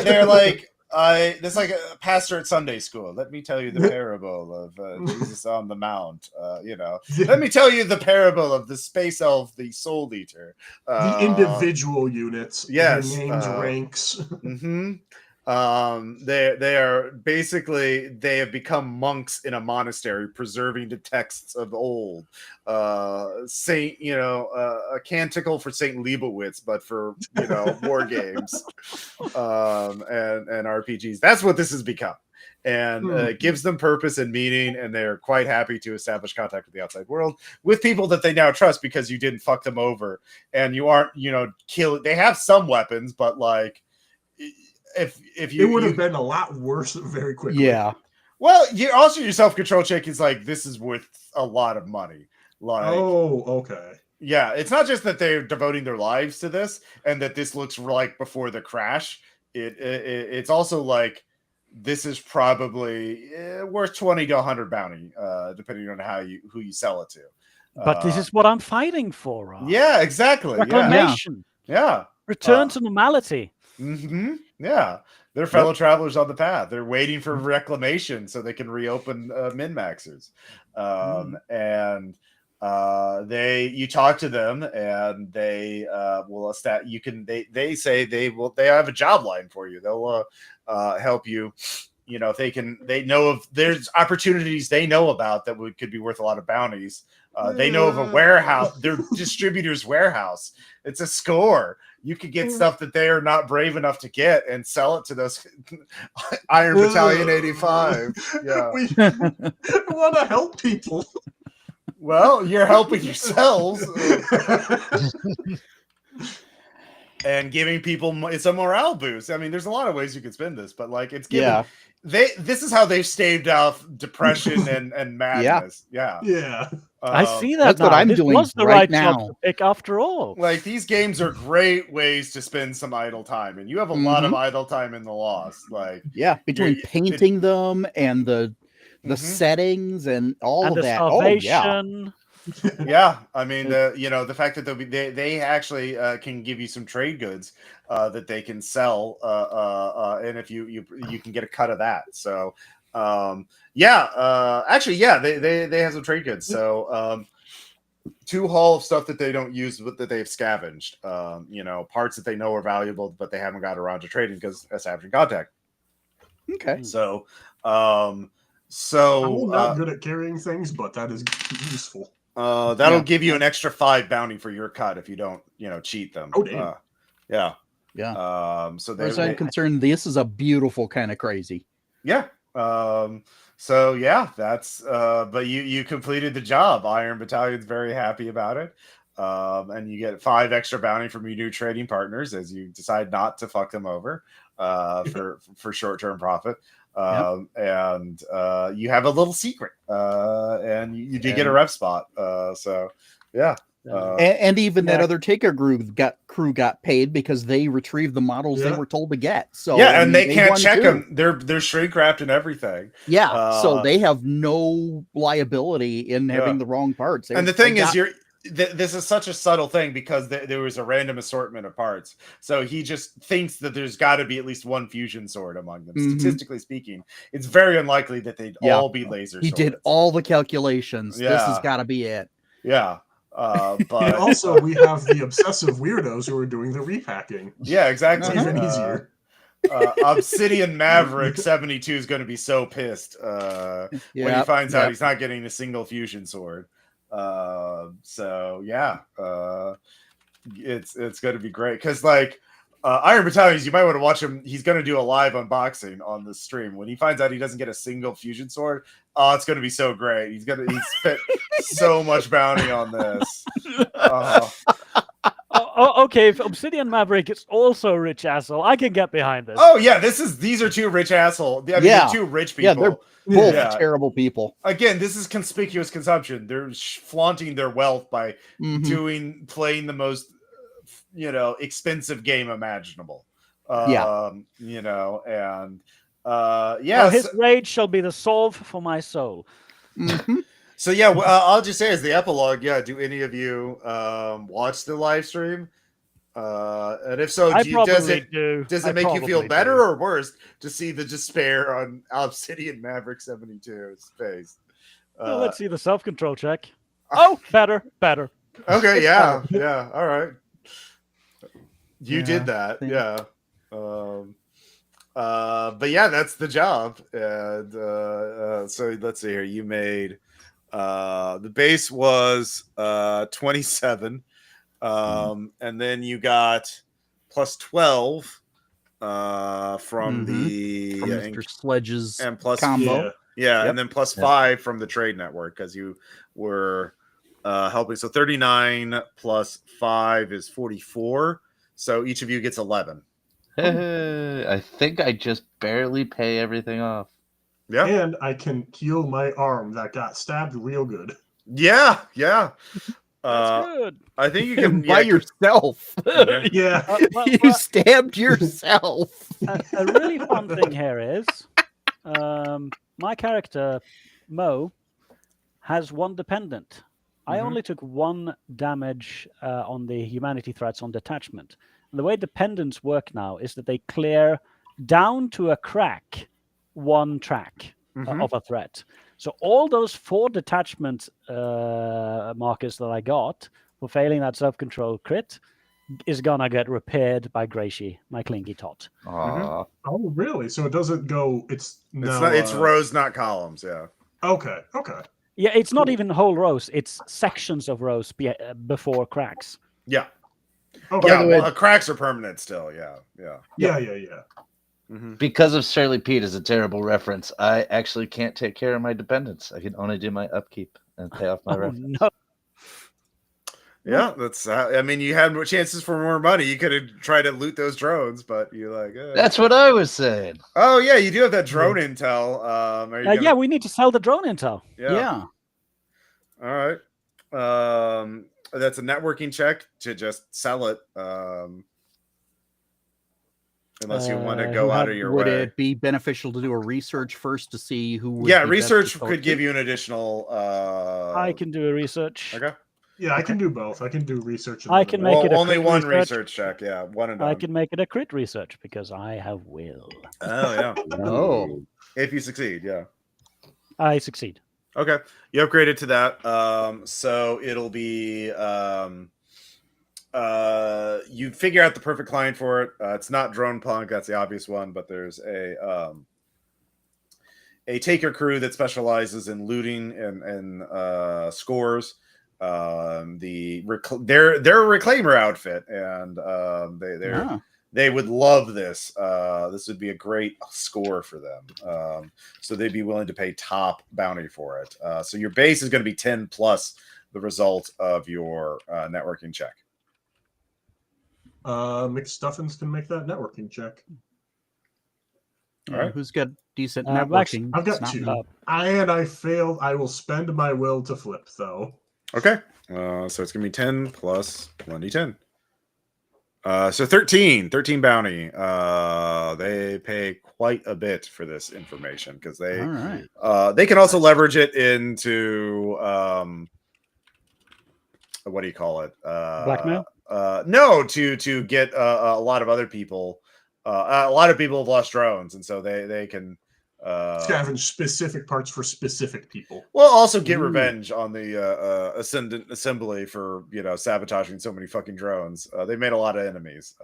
they're like. That's like a pastor at Sunday school. Let me tell you the parable of Jesus on the Mount. Let me tell you the parable of the space elf, the soul eater. The individual units, yes, their names, ranks. Mm-hmm. They are basically, they have become monks in a monastery, preserving the texts of old. A canticle for Saint Leibowitz, but for war games, and RPGs. That's what this has become, and it gives them purpose and meaning, and they're quite happy to establish contact with the outside world with people that they now trust because you didn't fuck them over, and you aren't killing. They have some weapons, but like. If it would have been a lot worse very quickly. Yeah. Well, your self-control check is like, this is worth a lot of money. Like, okay. Yeah, it's not just that they're devoting their lives to this and that this looks like before the crash. It's also like this is probably worth 20 to 100 bounty, depending on who you sell it to. But this is what I'm fighting for. Yeah, exactly. Reclamation. Yeah. Return to normality. Mm-hmm. Yeah, they're fellow travelers on the path. They're waiting for reclamation so they can reopen min-maxers. And you talk to them, and they will they say they have a job line for you. They'll help you. If they know of there's opportunities they know about that could be worth a lot of bounties. They know of a warehouse, their distributor's warehouse. It's a score. You could get stuff that they are not brave enough to get and sell it to those Iron Battalion 85. Yeah. We want to help people. Well, you're helping yourselves. and giving people it's a morale boost. I mean, there's a lot of ways you could spin this, but like it's giving this is how they've staved off depression and madness. Yeah. I see that That's now. what I'm this doing was the right right job now. to pick after all. Like these games are great ways to spend some idle time, and you have a lot of idle time in the Lost. Like between painting them and the settings and all and of the that. salvation. Yeah, I mean the fact that they actually can give you some trade goods that they can sell, and if you can get a cut of that. So actually they have some trade goods. So 2 haul of stuff that they don't use but that they've scavenged. Parts that they know are valuable but they haven't got around to trading because establishing contact. Okay. So I'm not good at carrying things, but that is useful. That'll give you an extra 5 bounty for your cut if you don't, cheat them. Oh, damn. Yeah. So as I'm concerned, this is a beautiful kind of crazy. Yeah. So yeah, that's but you completed the job. Iron Battalion's very happy about it. And you get 5 extra bounty from your new trading partners as you decide not to fuck them over for short-term profit. And you have a little secret, and you do get a rep spot. So yeah. And even that other Taker crew got paid because they retrieved the models they were told to get. So and they can't check them. They're shrink wrapped and everything. So they have no liability in having the wrong parts. And the thing is, this is such a subtle thing because there was a random assortment of parts. So he just thinks that there's got to be at least one fusion sword among them. Statistically speaking, it's very unlikely that they'd all be laser swords. He did all the calculations. This has got to be it. Yeah. But and also we have the obsessive weirdos who are doing the repacking. Yeah, exactly. It's even easier. Obsidian Maverick 72 is going to be so pissed when he finds out he's not getting a single fusion sword. So yeah, it's going to be great because like Iron Battalions, you might want to watch him. He's going to do a live unboxing on the stream when he finds out he doesn't get a single fusion sword. Oh, it's going to be so great. He's spent so much bounty on this. Okay, if Obsidian Maverick is also a rich asshole, I can get behind this. Oh yeah, these are 2 rich assholes. I mean, they're 2 rich people. Yeah, they're both terrible people. Again, this is conspicuous consumption. They're flaunting their wealth by playing the most expensive game imaginable. His rage shall be the solve for my soul. So yeah, I'll just say as the epilogue, do any of you watch the live stream? And if so, does it make you feel better or worse to see the despair on Obsidian Maverick 72's face? Well, let's see the self-control check. Oh, better. Okay, yeah, all right. You did that, yeah. But yeah, that's the job. And so let's see here. You made the base was 27. And then you got plus 12 from the Mr. Sledge's and plus combo. And then plus 5 from the trade network because you were helping. So 39 plus 5 is 44. So each of you gets 11. I think I just barely pay everything off. Yeah. And I can heal my arm that got stabbed real good. Yeah. That's good. I think you can by yourself. Yeah. You stabbed yourself. A really fun thing here is my character, Mo, has 1 dependent. I only took 1 damage on the humanity threats on detachment. And the way dependents work now is that they clear down to a crack 1 track of a threat. So all those 4 detachment markers that I got for failing that self-control crit is gonna get repaired by Gracie, my clinky tot. Oh, really? So it doesn't go. It's rows, not columns. Yeah. Okay. Yeah, it's not even whole rows; it's sections of rows before cracks. Yeah. Oh, cracks are permanent still. Yeah. Because of Shirley Pete is a terrible reference, I actually can't take care of my dependents. I can only do my upkeep and pay off my reference. No. Yeah, that's. I mean, you had more chances for more money. You could have tried to loot those drones, but you're like, That's what I was saying. Oh yeah, you do have that drone intel. Are you Yeah, we need to sell the drone intel. Yeah. All right. That's a networking check to just sell it. Unless you want to go out of your Would way. it be beneficial to do a research first to see who would Yeah, be research best to could give you an additional. I can do a research. Okay. Yeah, I can do both. I can do research. And I then can a- make it a only crit one research. research check. Yeah, one and done. I can make it a crit research because I have will. Oh yeah. Oh. If you succeed, yeah. I succeed. Okay, you upgraded to that. So it'll be you figure out the perfect client for it. It's not Drone Punk, that's the obvious one, but there's a taker crew that specializes in looting and scores. They're a reclaimer outfit, and they would love this. This would be a great score for them. So they'd be willing to pay top bounty for it. So your base is going to be 10 plus the result of your networking check. McStuffins can make that networking check. All right. Who's got decent actually, networking? I've got It's 2. not me. I failed. I will spend my will to flip, though. Okay. So it's going to be 10 plus 1d10. So 13 bounty. They pay quite a bit for this information because they All right. they can also leverage it into what do you call it? Blackmail? No, to get a lot of other people. A lot of people have lost drones, and so they can Scavenge specific parts for specific people. well also get revenge on the Ascendant Assembly for sabotaging so many fucking drones. They made a lot of enemies.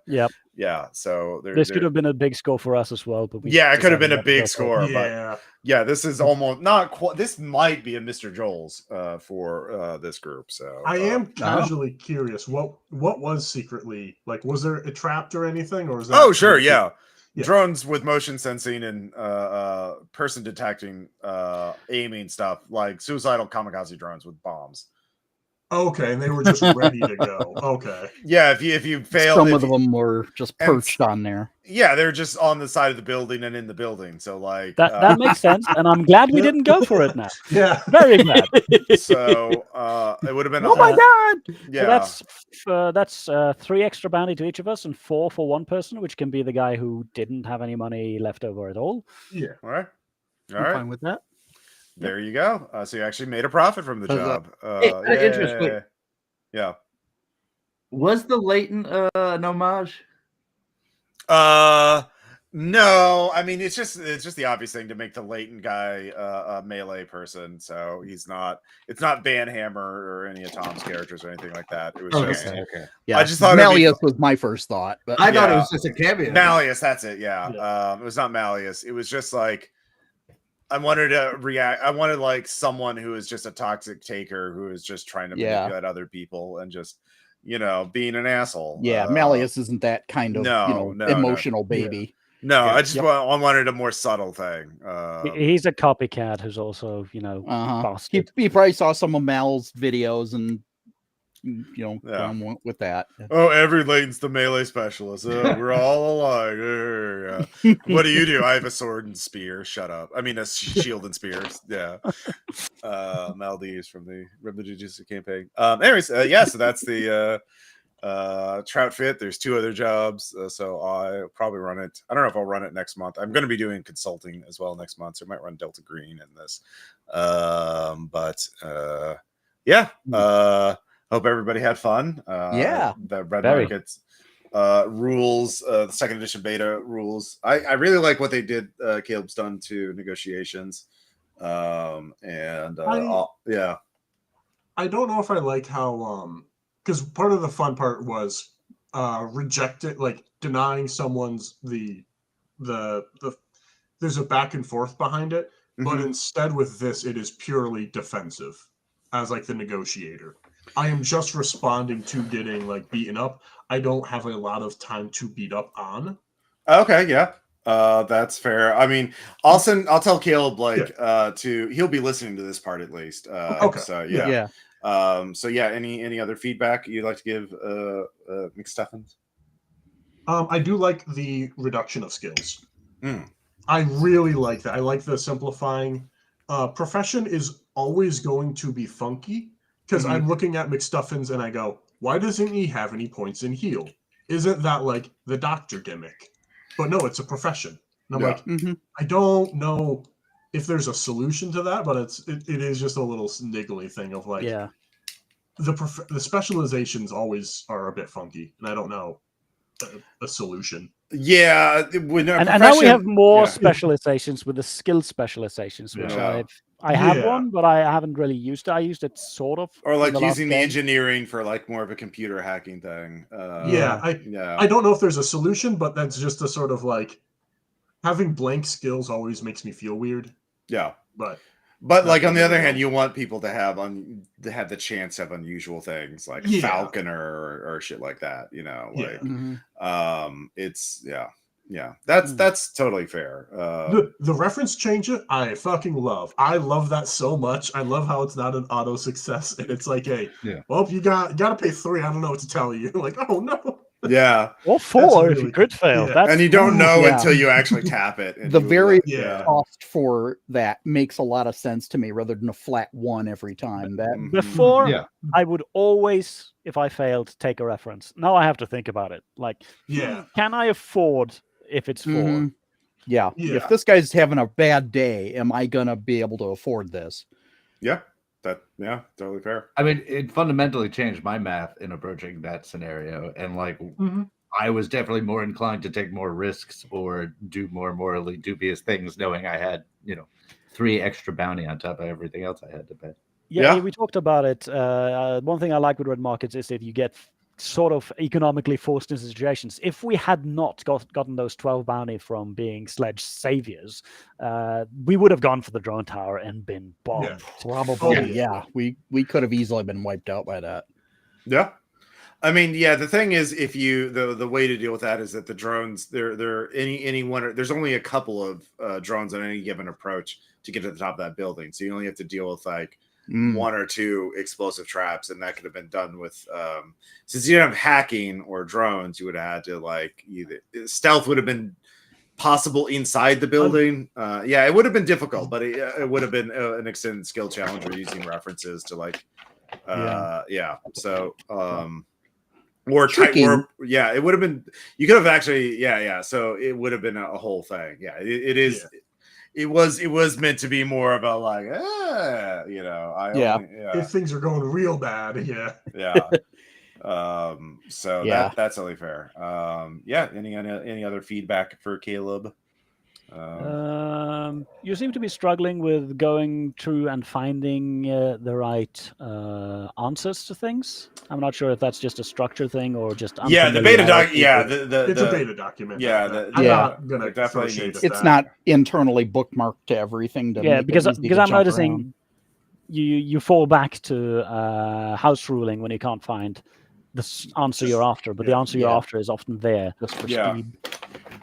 Yep. Yeah, so This could have been a big score for us as well, but it could have been a decided not to big go for it. score. Yeah. But yeah, this is almost not quite. This might be a Mr. Joel's for this group. So I am casually curious. What was secretly like? Was there a trapped or anything, or was that? Oh sure, yeah. Yeah. Drones with motion sensing and person detecting, aiming stuff like suicidal kamikaze drones with bombs. Okay, and they were just ready to go. Okay. Yeah, if you fail, Some of them were just and- perched on there. yeah, they're just on the side of the building and in the building. So like That makes sense, and I'm glad we didn't go for it now. Yeah. Very glad. so it would have been. Oh my god! Yeah, So that's 3 extra bounty to each of us, and 4 for one person, which can be the guy who didn't have any money left over at all. Yeah. all right, I'm fine with that. There you go. So you actually made a profit from the job. Interesting. Yeah. Was the latent an homage? No, I mean it's just the obvious thing to make the latent guy a melee person. So it's not Banhammer or any of Tom's characters or anything like that. It was just Okay. Yeah, I just thought it'd be Malleus was my first thought, but I thought it Yeah. was just a cameo. Malleus. That's it. Yeah. It was not Malleus. It was just like I wanted to react. I wanted like someone who is just a toxic taker who is just trying to manipulate other people and just being an asshole. yeah, Malleus isn't that kind of no, emotional baby. No, Yeah. I just I wanted a more subtle thing. He's a copycat who's also, bastard. He probably saw some of Mal's videos and went with that. Oh, every laten's the melee specialist. We're all alike. What do you do? I have a sword and spear. Shut up. I mean, a shield and spear. Yeah. Maldives from the Jiu-Jitsu campaign. Anyways, so that's the Troutfit. There's 2 other jobs, so I'll probably run it. I don't know if I'll run it next month. I'm going to be doing consulting as well next month, so I might run Delta Green in this. Hope everybody had fun. The Red Markets rules, the 2nd edition beta rules. I really like what they did. Caleb's done to negotiations, I don't know if I like how because part of the fun part was denying someone's the there's a back and forth behind it, but instead with this it is purely defensive as like the negotiator. I am just responding to getting like beaten up. I don't have a lot of time to beat up on. Okay, yeah. That's fair. I mean, I'll tell Caleb he'll be listening to this part at least. Okay. So Yeah. So yeah, any other feedback you'd like to give McStuffins? I do like the reduction of skills. Mm. I really like that. I like the simplifying. Profession is always going to be funky because I'm looking at McStuffins and I go, why doesn't he have any points in heal? Isn't that like the doctor gimmick? But no, it's a profession. And I'm like, I don't know if there's a solution to that, but it is just a little niggly thing of like, the specializations always are a bit funky, and I don't know a solution. Yeah, and now we have more specializations with the skill specializations, which I have one, but I haven't really used it. I used it sort of, or like using the engineering for like more of a computer hacking thing. I don't know if there's a solution, but that's just a sort of like having blank skills always makes me feel weird. Yeah, but like on the other hand, you want people to have the chance to have unusual things like Falconer or shit like that. You know, like it's that's totally fair. The reference changer, I fucking love. I love that so much. I love how it's not an auto success and it's like, hey, well, you gotta pay 3. I don't know what to tell you. Like, oh no. Yeah, or 4 if you crit fail. And you don't know until you actually tap it. The very cost for that makes a lot of sense to me, rather than a flat 1 every time. That before, I would always, if I failed, take a reference. Now I have to think about it. Like, can I afford if it's 4? Yeah. If this guy's having a bad day, am I gonna be able to afford this? Yeah. Totally fair. I mean, it fundamentally changed my math in approaching that scenario, and like I was definitely more inclined to take more risks or do more morally dubious things, knowing I had 3 extra bounty on top of everything else I had to pay. Yeah, we talked about it. One thing I like with red markets is that you get sort of economically forced into situations. If we had not gotten those 12 bounty from being sledge saviors, we would have gone for the drone tower and been bombed. Probably, we could have easily been wiped out by that. Yeah, I mean, the thing is, if you the way to deal with that is that the drones, they're any one. There's only a couple of drones on any given approach to get to the top of that building, so you only have to deal with like 1 or 2 explosive traps, and that could have been done with since you didn't have hacking or drones, you would have had to like either stealth would have been possible inside the building. It would have been difficult, but it would have been an extended skill challenge or using references to like so or Tricky. it would have been, you could have actually so it would have been a whole thing. It is. It was meant to be more of a like, if things are going real bad, so that's totally fair. Any other feedback for Caleb? You seem to be struggling with going through and finding the right answers to things. I'm not sure if that's just a structure thing or just the beta doc. It's a beta document. I'm not gonna definitely. It's not internally bookmarked to everything. Because I'm noticing you fall back to house ruling when you can't find the answer you're after, but the answer you're after is often there just for speed.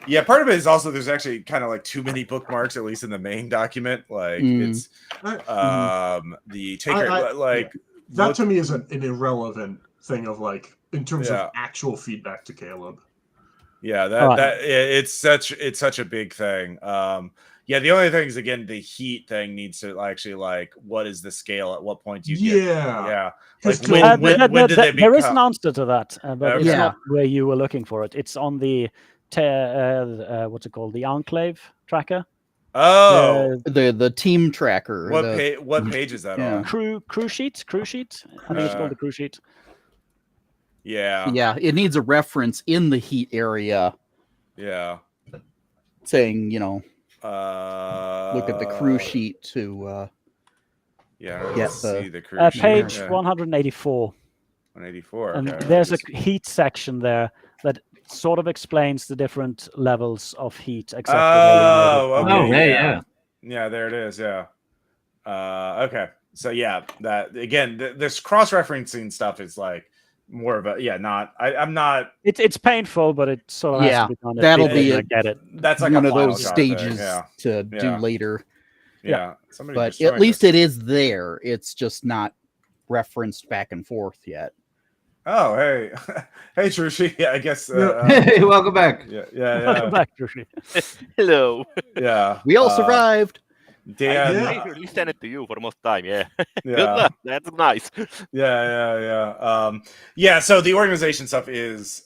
Yeah, part of it is also there's actually kind of like too many bookmarks, at least in the main document. Like it's the taker that to me is an irrelevant thing of like in terms of actual feedback to Caleb. It's such a big thing. The only thing is, again, the heat thing needs to actually like, what is the scale? At what point do you get? Like when did they become? There is an answer to that, but it's not where you were looking for it. It's on the what's it called? The Enclave tracker. Oh, the team tracker. What page is that on? Crew sheet. I think it's called the crew sheet. Yeah. It needs a reference in the heat area. Yeah. Saying, look at the crew sheet to get the crew sheet. Page 184. 184. And there's a heat section there that sort of explains the different levels of heat. Yeah, there it is. Yeah. Okay. So that again, this cross-referencing stuff is like more of a I'm not. It's painful, but it sort of has to be done. That'll be I get it. That's like one a of those thing. stages to do later. Yeah. But at least it is there. It's just not referenced back and forth yet. Oh, hey, hey, Trushi. Yeah, I guess. Hey, welcome back. Welcome back, Trushi. Hello. Yeah, We all survived. Dan. Yeah. I usually send it to you for most time. Yeah. Good Yeah. luck. That's nice. Yeah. So the organization stuff is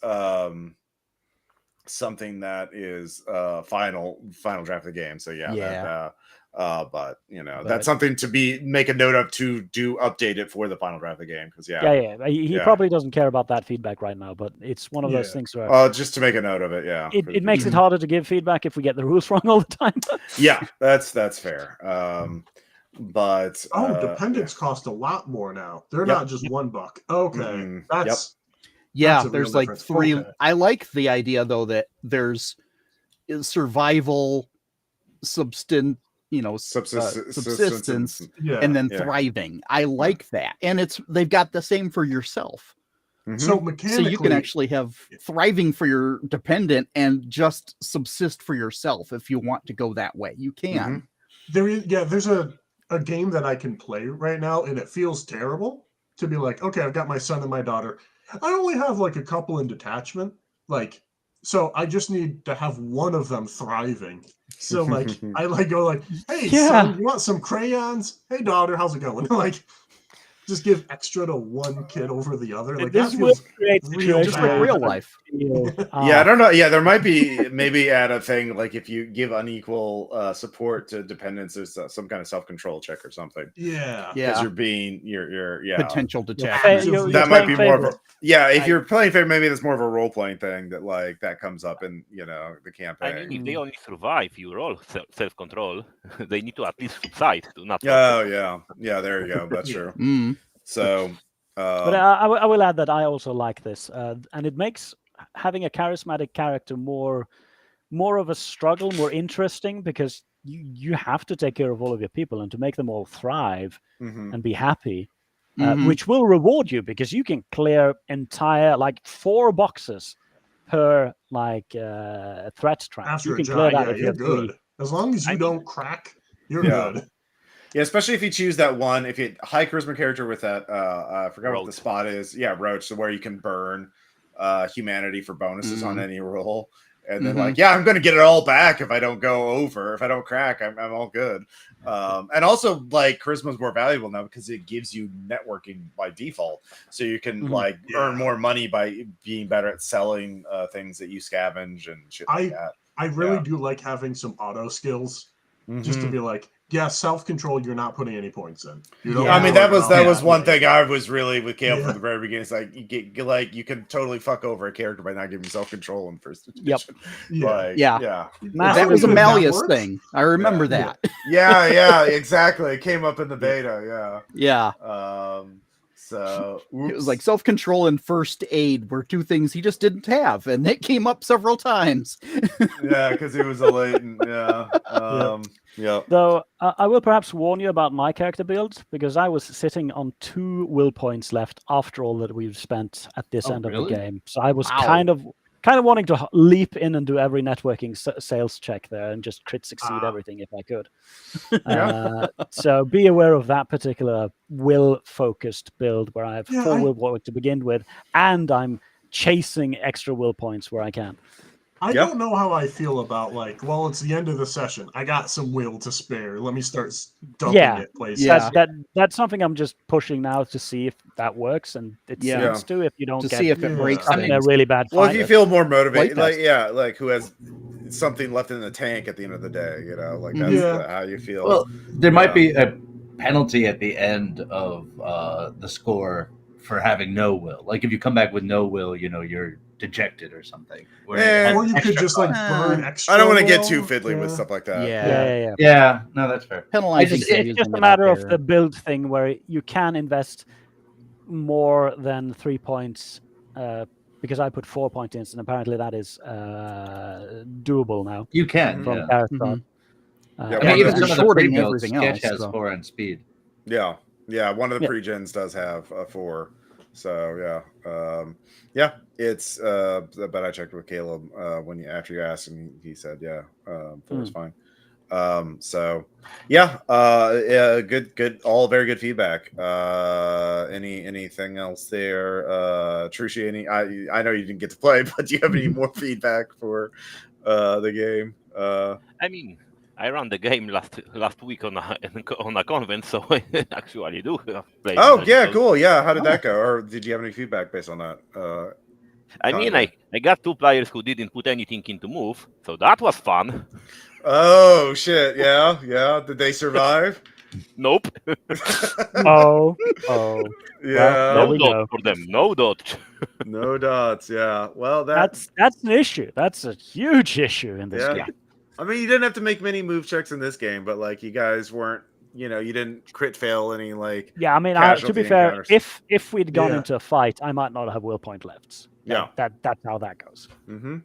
something that is final draft of the game. So yeah. But that's something to make a note of to update it for the final draft of the game because He probably doesn't care about that feedback right now, but it's one of those things where just to make a note of it. Yeah, it makes it harder to give feedback if we get the rules wrong all the time. Yeah, that's fair. But dependents cost a lot more now. They're not just $1. Okay, that's yeah. that's a There's real like difference. 3. Okay. I like the idea though that there's survival, subsistence, and then thriving. I like that, and they've got the same for yourself. So mechanically, so you can actually have thriving for your dependent and just subsist for yourself if you want to go that way. You can. There's a game that I can play right now, and it feels terrible to be like, okay, I've got my son and my daughter. I only have like a couple in detachment, so I just need to have one of them thriving. So I go like, hey son, you want some crayons? Hey daughter, how's it going? Just give extra to one kid over the other. This that feels real, just like real life. I don't know. Yeah, there might be maybe add a thing like if you give unequal support to dependents, there's some kind of self-control check or something. Yeah, because you're potential to check. That might be more of a if you're playing favorite, maybe that's more of a role-playing thing that comes up in the campaign. I mean, if they only survive your all self-control, they need to at least subside to not. Yeah. There you go. That's true. So, but I will add that I also like this, and it makes having a charismatic character more of a struggle, more interesting, because you have to take care of all of your people and to make them all thrive and be happy, which will reward you because you can clear entire 4 boxes per threat track. After you can clear that if you're good. 3. As long as you don't crack, you're good. Yeah, especially if you choose that one, if you high charisma character with that, I forgot what the spot is. Yeah, Roach, so where you can burn humanity for bonuses on any roll. And then I'm going to get it all back if I don't go over. If I don't crack, I'm all good. And also, charisma is more valuable now because it gives you networking by default. So you can earn more money by being better at selling things that you scavenge and shit like that. I really do like having some auto skills just to be like, self-control, you're not putting any points in. I mean, that was one thing I was really with Kale from the very beginning. It's like you can totally fuck over a character by not giving self-control in first edition. That was a Malleus thing. I remember that. Yeah, exactly. It came up in the beta. Yeah. So it was like self-control and first aid were 2 things he just didn't have, and it came up several times. Because he was a latent. Though I will perhaps warn you about my character build because I was sitting on 2 will points left after all that we've spent at this end of the game. So I was kind of wanting to leap in and do every networking sales check there and just crit succeed everything if I could. So be aware of that particular will-focused build where I have 4 will points to begin with, and I'm chasing extra will points where I can. I don't know how I feel about it's the end of the session. I got some will to spare. Let me start dumping it places. That's something I'm just pushing now to see if that works, and it seems to. If you don't see if it breaks, they're really bad. Well, if you feel more motivated, who has something left in the tank at the end of the day, that's how you feel. Well, there might be a penalty at the end of the score for having no will. Like if you come back with no will, you're dejected or something. Or you could just burn extra. I don't want to get too fiddly with stuff like that. Yeah. No, that's fair. It's just a matter of the build thing where you can invest more than 3 points because I put 4 points in, and apparently that is doable now. You can from character. Even some of the pre-builds, Sketch has 4 on speed. Yeah, one of the pre-gens does have 4. So it's but I checked with Caleb after you asked, and he said 4 is fine. So yeah, good, all very good feedback. Anything else there? Trushi, I know you didn't get to play, but do you have any more feedback for the game? I mean, I ran the game last week on a convent, so I actually do play. Oh yeah, cool. Yeah, how did that go? Or did you have any feedback based on that? I mean, I got 2 players who didn't put anything into move, so that was fun. Oh shit! Yeah. Did they survive? Nope. Oh. Yeah. There No we dot go. for them. No dot. No dots. Yeah. Well, That's an issue. That's a huge issue in this game. I mean, you didn't have to make many move checks in this game, but like you guys weren't, you didn't crit fail any like. Yeah, I mean, to be fair, if we'd gone into a fight, I might not have will point left. That's how that goes. Mm-hmm.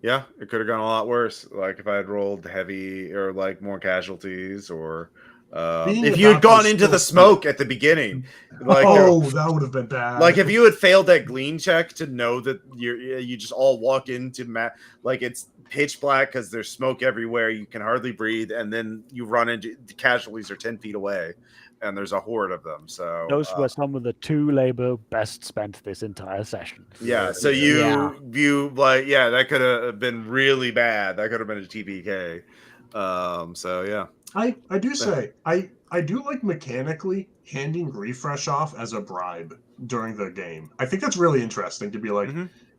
Yeah, it could have gone a lot worse. Like if I had rolled heavy or like more casualties, or if you had gone into the smoke at the beginning, like that would have been bad. Like if you had failed that glean check to know that you just all walk into like it's pitch black because there's smoke everywhere, you can hardly breathe, and then you run into the casualties are 10 feet away, and there's a horde of them. So those were some of the 2 labor best spent this entire session. Yeah, so that could have been really bad. That could have been a TPK. So yeah. I do say I do like mechanically handing refresh off as a bribe during the game. I think that's really interesting to be like,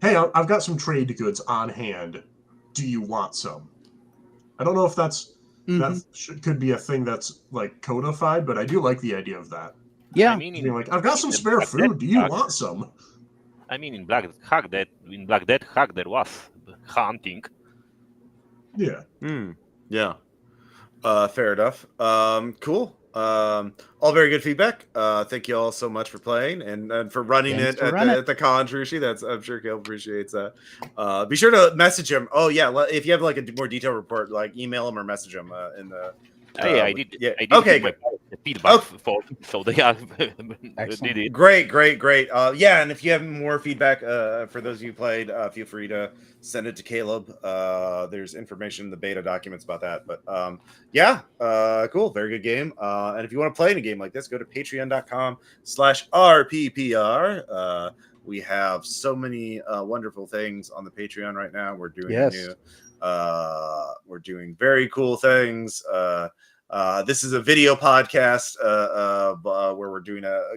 hey, I've got some trade goods on hand. Do you want some? I don't know if that could be a thing that's like codified, but I do like the idea of that. Yeah, I mean, being like, I've got some spare food. Do you want some? I mean, in Black Death Hack there was hunting. Yeah. Yeah. Fair enough. Cool. All very good feedback. Thank you all so much for playing and for running it at the con, Trushi. I'm sure Caleb appreciates that. Be sure to message him. Oh yeah, if you have like a more detailed report, like email him or message him in the. I did. Yeah. I did Okay. The feedback for so they are. Did it. Great. Yeah, and if you have more feedback for those of you who played, feel free to send it to Caleb. There's information in the beta documents about that. But cool. Very good game. And if you want to play in a game like this, go to patreon.com/RPPR. We have so many wonderful things on the Patreon right now. We're doing we're doing very cool things. This is a video podcast where we're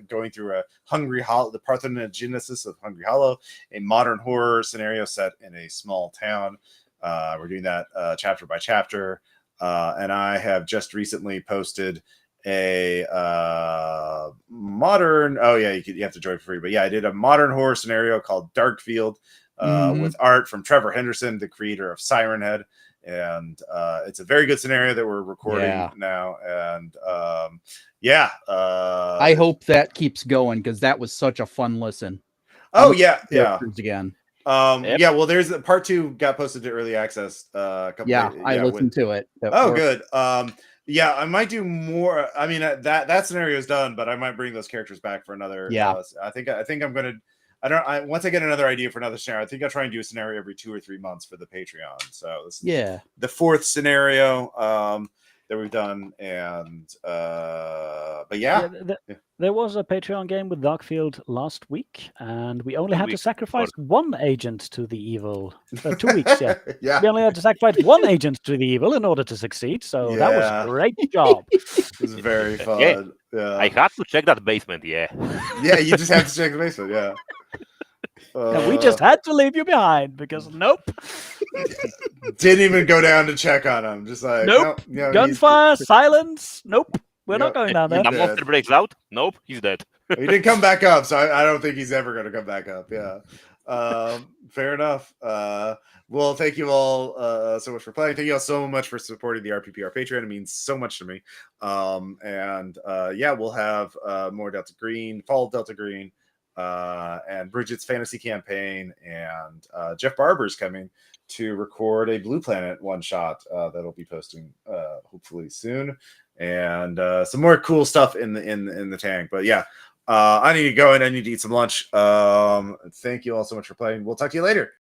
going through a Hungry Hollow, the parthenogenesis of Hungry Hollow, a modern horror scenario set in a small town. We're doing that chapter by chapter, and I have just recently posted a modern. Oh yeah, you have to join for free, but yeah, I did a modern horror scenario called Darkfield with art from Trevor Henderson, the creator of Siren Head. And it's a very good scenario that we're recording now, and I hope that keeps going because that was such a fun listen. Again. Well, there's part 2 got posted to early access. I listened to it. Good. I might do more. I mean, that scenario is done, but I might bring those characters back for another. I think I'm gonna. Once I get another idea for another scenario, I think I'll try and do a scenario every 2 or 3 months for the Patreon. So this is the 4th scenario that we've done, and there was a Patreon game with Darkfield last week, and we only had to sacrifice 1 agent to the evil. 2 weeks, we only had to sacrifice 1 agent to the evil in order to succeed. So that was a great job. It was very fun. Yeah. I had to check that basement. You just have to check the basement. And we just had to leave you behind because didn't even go down to check on him. Just like gunfire, silence. We're not going down there. The monster breaks out. Nope, he's dead. He didn't come back up, so I don't think he's ever going to come back up. Fair enough. Well, thank you all so much for playing. Thank you all so much for supporting the RPPR Patreon. It means so much to me. We'll have more Delta Green, Fall Delta Green, and Bridget's Fantasy Campaign, and Jeff Barber's coming to record a Blue Planet one-shot that'll be posting hopefully soon, and some more cool stuff in the tank. But I need to go and I need to eat some lunch. Thank you all so much for playing. We'll talk to you later.